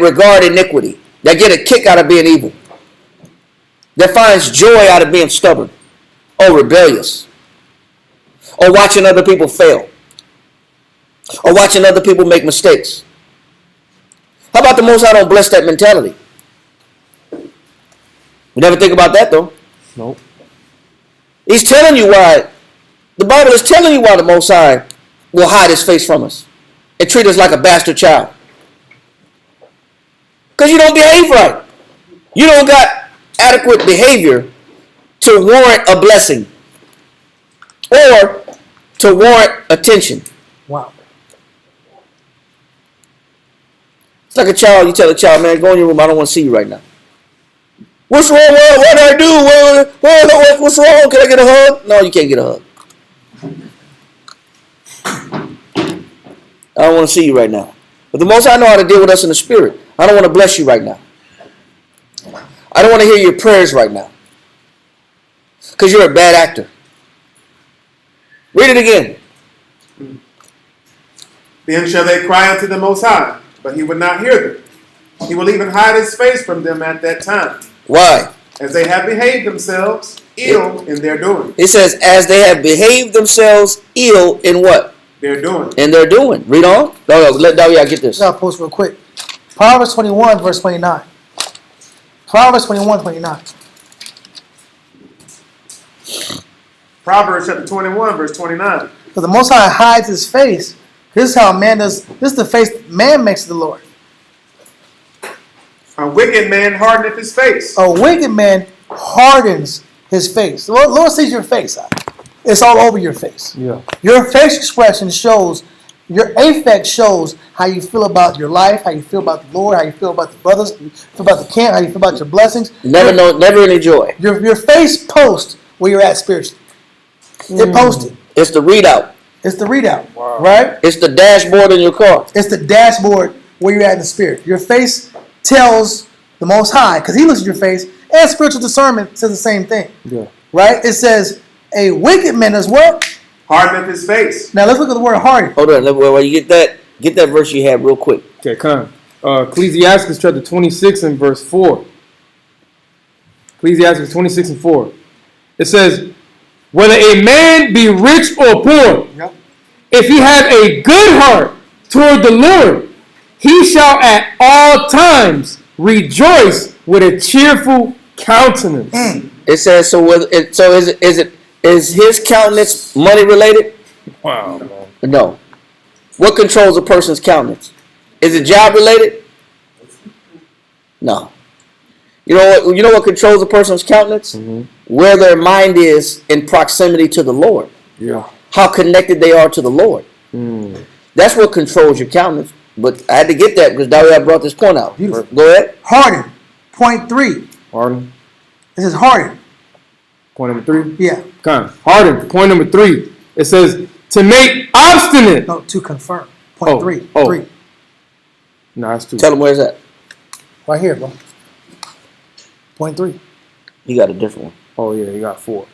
regard iniquity, that get a kick out of being evil, that finds joy out of being stubborn or rebellious, or watching other people fail, or watching other people make mistakes? How about the Most High don't bless that mentality? You never think about that, though. Nope. He's telling you why. The Bible is telling you why the Most High will hide his face from us and treat us like a bastard child. Because you don't behave right. You don't got adequate behavior to warrant a blessing or to warrant attention. Wow. It's like a child. You tell a child, man, go in your room. I don't want to see you right now. What's wrong? What did I do? What's wrong? Can I get a hug? No, you can't get a hug. I don't want to see you right now. But the Most High know how to deal with us in the spirit. I don't want to bless you right now. I don't want to hear your prayers right now. Because you're a bad actor. Read it again. Then shall they cry unto the Most High, but he would not hear them. He will even hide his face from them at that time. Why? As they have behaved themselves ill in their doing. It says, as they have behaved themselves ill in what? They're doing. In their doing. Read on. No, let Dawiyah get this. I'll post real quick. Proverbs 21, verse 29. Proverbs 21, 29. Proverbs chapter 21, verse 29. Because the Most High hides his face. This is how man does. This is the face man makes to the Lord. A wicked man hardeneth his face. A wicked man hardens his face. The Lord sees your face. It's all over your face. Yeah. Your face expression shows, your affect shows how you feel about your life, how you feel about the Lord, how you feel about the brothers, how you feel about the camp, how you feel about your blessings. Never any joy. Your face posts where you're at spiritually. It posted. It's the readout. It's the readout. Wow. Right? It's the dashboard in your car. It's the dashboard where you're at in the spirit. Your face tells the Most High, because he looks at your face, and spiritual discernment says the same thing. Yeah. Right? It says, a wicked man is what? Hardeneth his face. Now let's look at the word harden. Hold on. While you get that verse you had real quick. Okay, come. Ecclesiastes chapter 26 and verse 4. Ecclesiastes 26 and 4. It says, whether a man be rich or poor, Yep. if he have a good heart toward the Lord, he shall at all times rejoice with a cheerful countenance. It says is his countenance money related? Wow, man. No. What controls a person's countenance? Is it job related? No. You know what controls a person's countenance? Mm-hmm. Where their mind is in proximity to the Lord. Yeah. How connected they are to the Lord. Mm. That's what controls your countenance. But I had to get that because Dawiyah brought this point out. Beautiful. Go ahead. Harden. Point 3. Harden. It says harden. Point number 3. Yeah. Come. Harden. Point number 3. It says to make obstinate. No, to confirm. Point 3. 3. No, that's 2. Tell them where's that. Right here, bro. Point 3. You got a different one. Oh yeah, you got 4.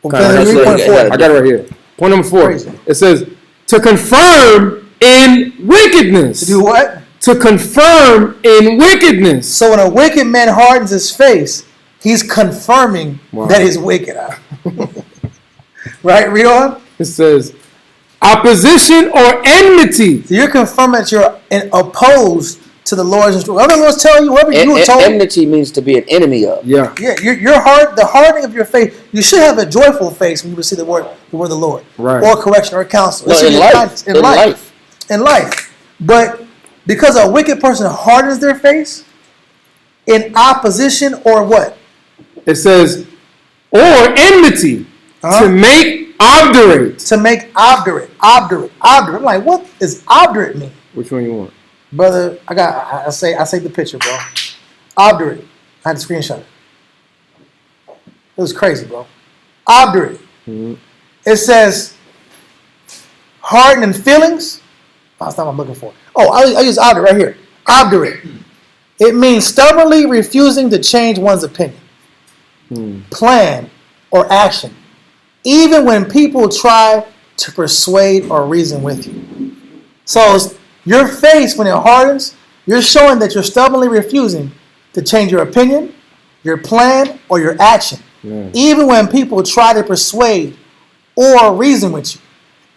Okay, that's point what you 4. got. I got it right here. Point number 4. Crazy. It says to confirm in wickedness. To do what? To confirm in wickedness. So when a wicked man hardens his face, he's confirming Wow. that he's wicked. Right? Read on. It says opposition or enmity. So you're confirming that you're opposed to the Lord's instruction. Whatever the Lord's telling you, whatever you were told. Enmity means to be an enemy of. Yeah. Yeah, your heart, the hardening of your faith. You should have a joyful face when you receive the word of the Lord, Right. or correction, or counsel. No, It should in be life. kindness. In life. But Because a wicked person hardens their face in opposition or what? It says, or enmity, to make obdurate. To make obdurate. I'm like, what does obdurate mean? Which one you want? Brother, I say the picture, bro. Obdurate. I had to screenshot it. It was crazy, bro. Obdurate. Mm-hmm. It says hardening feelings. That's not what I'm looking for. Oh, I use obdurate right here. Obdurate. It means stubbornly refusing to change one's opinion, plan, or action, even when people try to persuade or reason with you. So your face, when it hardens, you're showing that you're stubbornly refusing to change your opinion, your plan, or your action, even when people try to persuade or reason with you.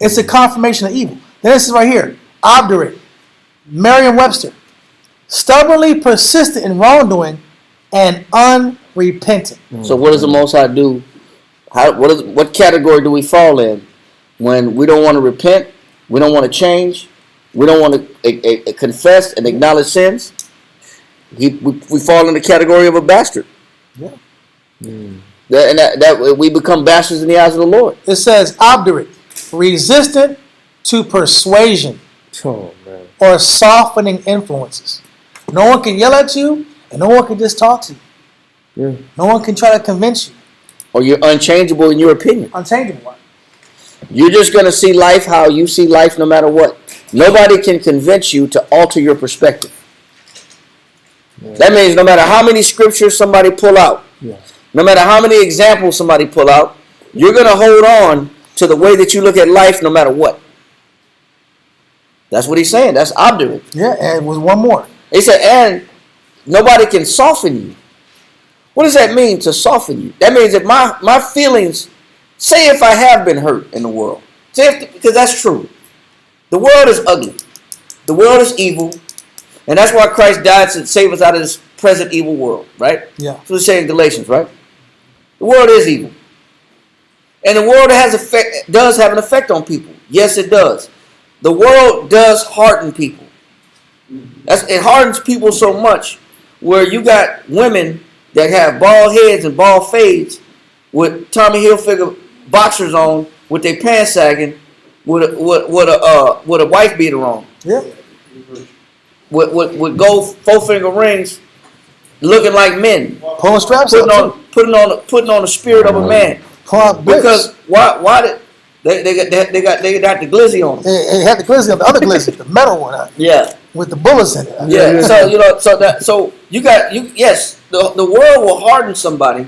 It's a confirmation of evil. Then this is right here, obdurate, Merriam-Webster, stubbornly persistent in wrongdoing and unrepentant. So what does the Most High do? What category do we fall in when we don't want to repent, we don't want to change, we don't want to confess and acknowledge sins? We fall in the category of a bastard. Yeah. And that we become bastards in the eyes of the Lord. It says obdurate, resistant to persuasion Oh, man. or softening influences. No one can yell at you, and no one can just talk to you. Yeah. No one can try to convince you. Or you're unchangeable in your opinion. Unchangeable. You're just going to see life how you see life no matter what. Nobody can convince you to alter your perspective. That means no matter how many scriptures somebody pull out, no matter how many examples somebody pull out, you're going to hold on to the way that you look at life no matter what. That's what he's saying. That's obdurate. Yeah, and with one more. He said, and nobody can soften you. What does that mean, to soften you? That means that my feelings, say if I have been hurt in the world, because that's true. The world is ugly. The world is evil. And that's why Christ died to save us out of this present evil world, right? Yeah. That's what it's saying in Galatians, right? The world is evil. And the world does have an effect on people. Yes, it does. The world does harden people. It hardens people so much where you got women that have bald heads and bald fades with Tommy Hilfiger boxers on, with their pants sagging, with a wife beater on. Yeah. With gold 4-finger rings, looking like men, Pulling straps putting up. on the spirit of a man. Because why did they got the glizzy on them? It had the glizzy on the other glizzy, the metal one, Yeah. with the bullets in it. Yeah. So yes, the world will harden somebody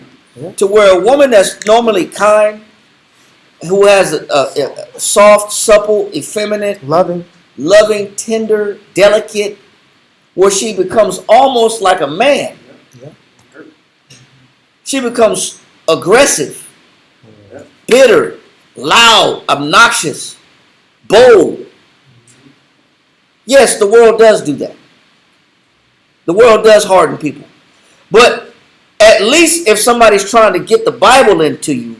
to where a woman that's normally kind, who has a soft, supple, effeminate, loving, tender, delicate, where she becomes almost like a man. She becomes aggressive, bitter, loud, obnoxious, bold. Yes, the world does do that. The world does harden people. But at least if somebody's trying to get the Bible into you,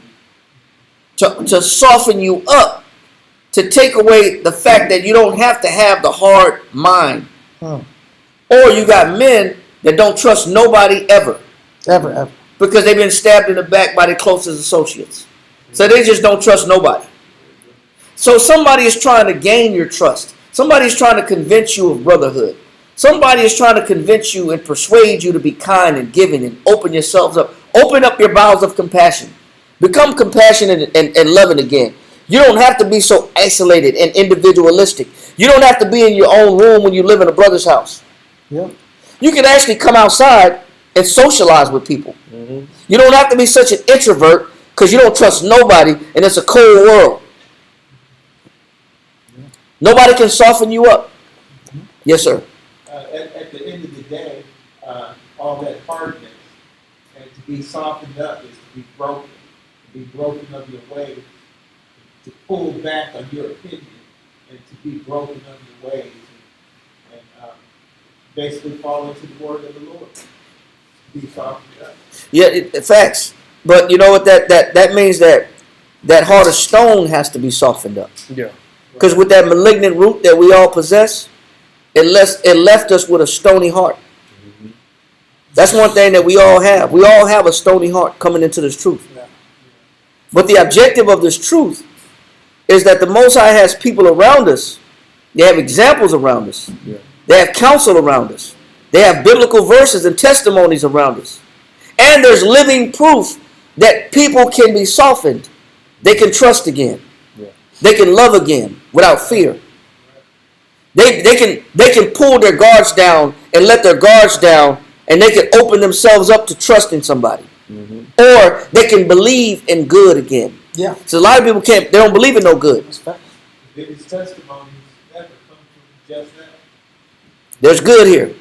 to soften you up, to take away the fact that you don't have to have the hard mind. Or you got men that don't trust nobody ever. Ever. Because they've been stabbed in the back by their closest associates. So they just don't trust nobody. So somebody is trying to gain your trust. Somebody is trying to convince you of brotherhood. Somebody is trying to convince you and persuade you to be kind and giving and open yourselves up. Open up your bowels of compassion. Become compassionate and loving again. You don't have to be so isolated and individualistic. You don't have to be in your own room when you live in a brother's house. Yeah. You can actually come outside and socialize with people. You don't have to be such an introvert because you don't trust nobody and it's a cold world. Nobody can soften you up. Yes, sir. At the end of the day, all that hardness and to be softened up is to be broken of your ways, to pull back on your opinion, and to be broken of your ways, and basically fall into the word of the Lord. Be softened up. Yeah, facts. But you know what? That means that heart of stone has to be softened up. Yeah. Because with that malignant root that we all possess, it left us with a stony heart. That's one thing that we all have. We all have a stony heart coming into this truth. But the objective of this truth is that the Most High has people around us. They have examples around us. Yeah. They have counsel around us. They have biblical verses and testimonies around us. And there's living proof that people can be softened. They can trust again. Yeah. They can love again without fear. They can pull their guards down and let their guards down, and they can open themselves up to trusting somebody. Mm-hmm. Or they can believe in good again. Yeah. So a lot of people they don't believe in no good. His testimonies never come from just that. There's good here.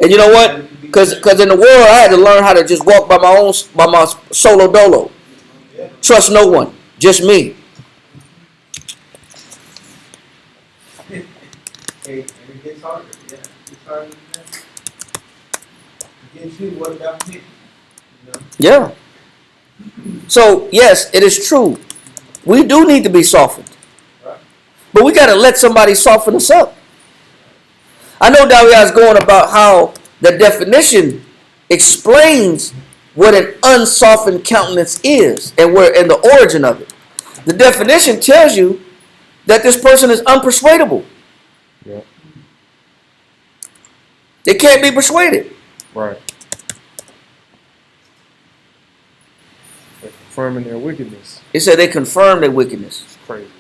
And you know what? Because in the world I had to learn how to just walk by my solo dolo. Trust no one. Just me. Hey, and it gets harder. Yeah, it gets harder than that. Against you, what about me? You know? Yeah. So, yes, it is true. We do need to be softened. Right. But we got to let somebody soften us up. I know Dawiya is going about how the definition explains what an unsoftened countenance is and the origin of it. The definition tells you that this person is unpersuadable. Yeah. They can't be persuaded. Right. They're confirming their wickedness. It said they confirm their wickedness. It's crazy.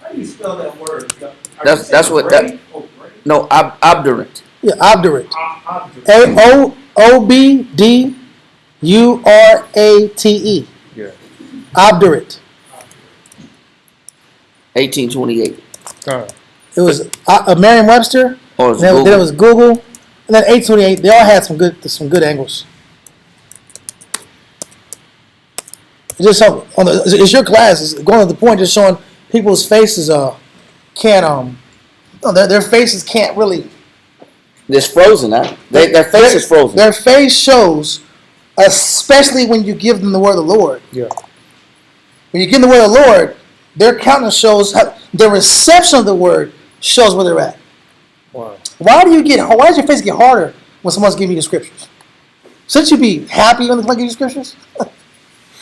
How do you spell that word? That's what that. No, obdurate. Yeah, obdurate. Obdurate. Yeah. Obdurate. 1828. It was Merriam-Webster. Or it's Then Google. it was Google, and then 828. They all had some good angles. It's your class. It's going to the point, just showing people's faces can't their faces can't really. It's frozen, huh? Their face is frozen. Their face shows, especially when you give them the word of the Lord. Yeah. When you give them the word of the Lord, their countenance shows their reception of the word shows where they're at. Wow. Why does your face get harder when someone's giving you the scriptures? Shouldn't you be happy when they give you the scriptures?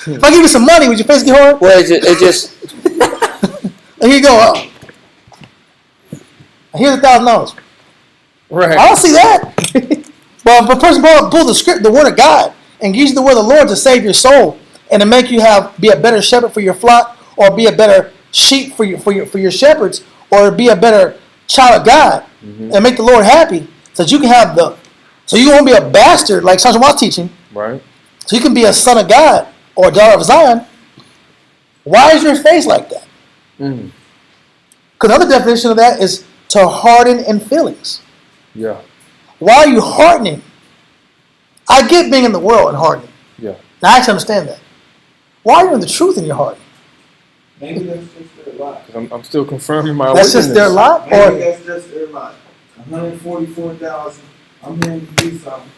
If I give you some money, would your face get hard? Well, it just Here you go. Here's $1,000. Right. I don't see that. But if a person pulls the word of God, and gives you the word of the Lord to save your soul and to make you be a better shepherd for your flock, or be a better sheep for your shepherds, or be a better child of God, and make the Lord happy, so that you can so you won't be a bastard like Sergeant Watt's teaching. Right. So you can be a son of God or a daughter of Zion. Why is your face like that? Mm. Because another definition of that is to harden in feelings. Yeah. Why are you hardening? I get being in the world and hardening. Yeah. Now I actually understand that. Why are you in the truth in your heart? Maybe that's just their lot. Because I'm still confirming my That's wickedness. just their lot? Maybe Or that's just their lot. 144,000. I'm hearing you do something.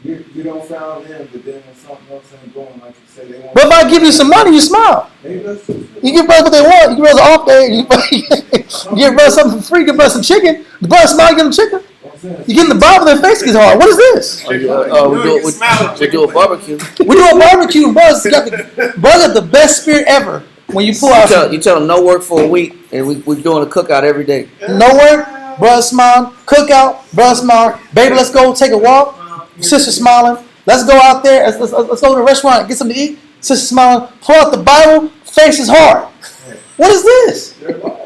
You don't found them, but then when something else ain't going like you say they want. but if I give you some money, you smile. Maybe that's just their You give brothers what they want. You give brothers an off day. You give brothers something for free. Give brothers some chicken. The brother smile, give them chicken. You get in the Bible, their face gets hard. What is this? we do a barbecue. We do a barbecue, and brothers got the best spirit ever. When you pull out, You tell them no work for a week, and we're doing a cookout every day. no work, brother smiling, cookout, brother smiling, baby, let's go take a walk. Sister smiling, let's go out there, let's go to the restaurant and get something to eat. Sister smiling, pull out the Bible, face is hard. What is this? their lot.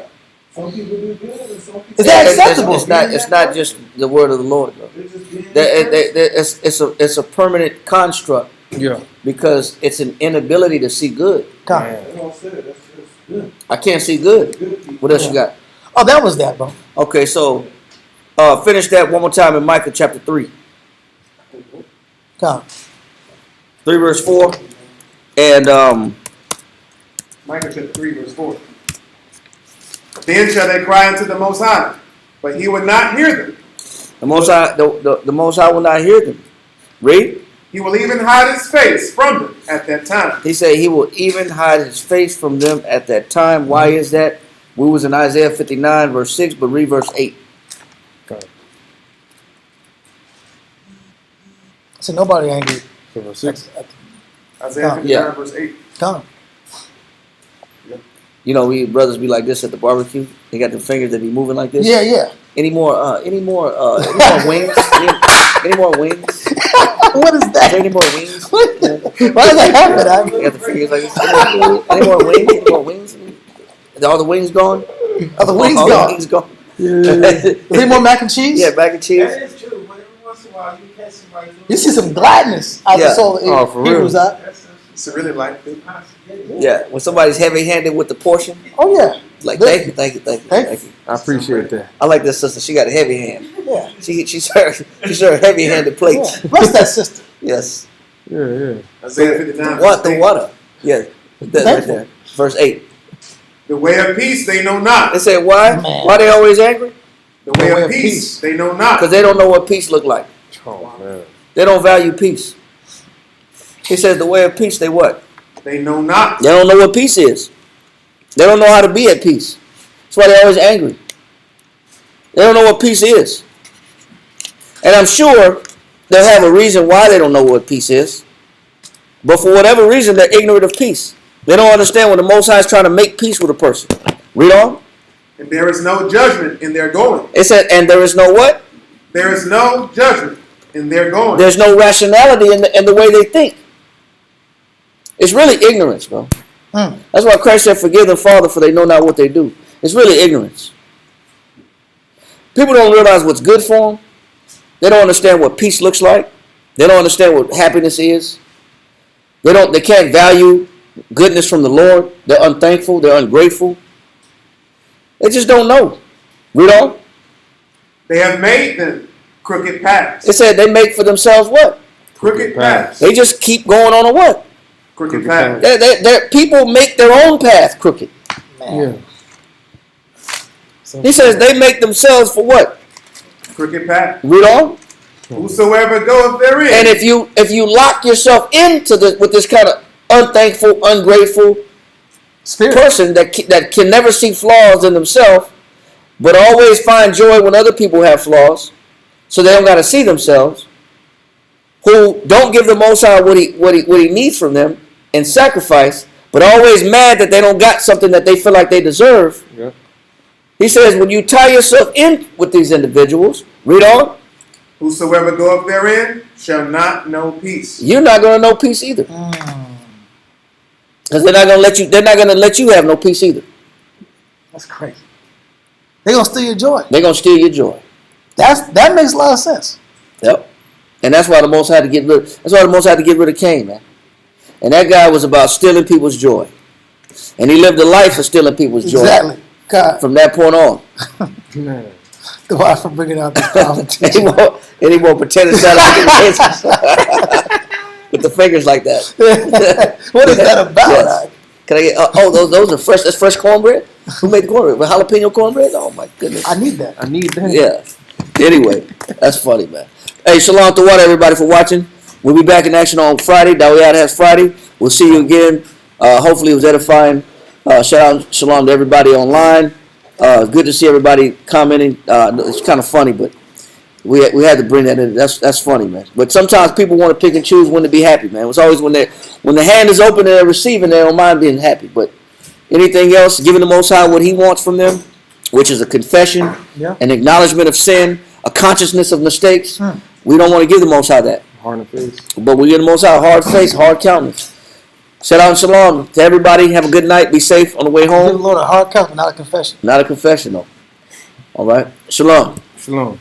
Some people do good and some people Is that acceptable? It's not just the word of the Lord, though. they're just being It's a permanent construct Yeah. because it's an inability to see good. God. They don't say that. That's good. I can't see good. Good people. What else you got? Oh, that was that, bro. Okay, so finish that one more time in Micah chapter 3. God. 3 verse 4. And Micah chapter 3, verse 4. Then shall they cry unto the Most High, but he would not hear them. the Most High, the Most High will not hear them. Read. He will even hide his face from them at that time. He said he will even hide his face from them at that time. Why is that? We was in Isaiah 59 verse 6, but read verse 8. So nobody angry. So verse 6. Isaiah 59, Yeah. verse 8. Come. You know, we brothers be like this at the barbecue. They got the fingers that be moving like this. Yeah, yeah. Any more wings? Any more wings? What is Is there that? any more wings? Why does that happen? They got the fingers like this. Any more wings? Any more wings? Are all the wings gone? Are the wings All gone? the wings gone. Is there more mac and cheese? Yeah, mac and cheese. That is true, but every once in a while you catch somebody doing You see some gladness out Yeah. the soul of Oh, for real? Hebrews. That's It's really like it. Yeah, when somebody's heavy-handed with the portion, Oh yeah. like thank you, thank you, thank you, thank you. I appreciate that. I like this sister. She got a heavy hand. Yeah. She served heavy-handed plates. Yeah. Bless that sister. Yes. Yeah, yeah. Isaiah 59, What verse the 8. water? Yeah, that's right there. Verse 8. The way of peace they know not. They said why? Man. Why they always angry? The way of peace they know Because not. they don't know what peace look like. Oh, man. They don't value peace. He says the way of peace, they what? They know not. They don't know what peace is. They don't know how to be at peace. That's why they're always angry. They don't know what peace is. And I'm sure they'll have a reason why they don't know what peace is. But for whatever reason, they're ignorant of peace. They don't understand when the Most High is trying to make peace with a person. Read on. And there is no judgment in their going. It said, and there is no what? There is no judgment in their going. There's no rationality in the way they think. It's really ignorance, bro. Mm. That's why Christ said, forgive them, Father, for they know not what they do. It's really ignorance. People don't realize what's good for them. They don't understand what peace looks like. They don't understand what happiness is. They can't value goodness from the Lord. They're unthankful. They're ungrateful. They just don't know. Read on. They have made them crooked paths. It said they make for themselves what? Crooked paths. They just keep going on a what? Crooked paths. People make their own path crooked. Yeah. He says they make themselves for what? Crooked paths. Read on. Whosoever goeth therein. And if you lock yourself into with this kind of unthankful, ungrateful Spirit. person that can never see flaws in themselves, but always find joy when other people have flaws, so they don't got to see themselves, who don't give the Most High what he needs from them and sacrifice, but always mad that they don't got something that they feel like they deserve. Yeah. He says when you tie yourself in with these individuals, read on, Whosoever goeth therein shall not know peace. you're not going to know peace either. Mm. Because they're not going to let you have no peace either. That's crazy. They're gonna steal your joy. They're going to steal your joy. That makes a lot of sense. Yep. And that's why the Most High had to get rid. That's why the Most High had to get rid of Cain, man. And that guy was about stealing people's joy, and he lived a life of stealing people's joy. Exactly. God, From that point on, Man. the wife for bringing out this powerful and teaching. he won't pretend to sound like with the fingers like that. What is that about? Yes. Can I get? Those are fresh. That's fresh cornbread. Who made the cornbread? With jalapeno cornbread? Oh my goodness. I need that. I need that. Yeah. Anyway, that's funny, man. Hey, shalom to water, everybody, for watching. We'll be back in action on Friday. Dawiyat has Friday. We'll see you again. Hopefully it was edifying. Shout out, shalom to everybody online. Good to see everybody commenting. It's kind of funny, but we had to bring that in. That's funny, man. But sometimes people want to pick and choose when to be happy, man. It's always when the hand is open and they're receiving, they don't mind being happy. But anything else, giving the Most High what He wants from them, which is a confession, Yeah. an acknowledgement of sin, a consciousness of mistakes. We don't want to give the Most High that. Hard in the face. But we give the Most High hard face, hard countenance. Shout out and shalom to everybody. Have a good night. Be safe on the way Give the home. Lord a hard covenant, not a confession. Not a confession, though. All right. Shalom. Shalom.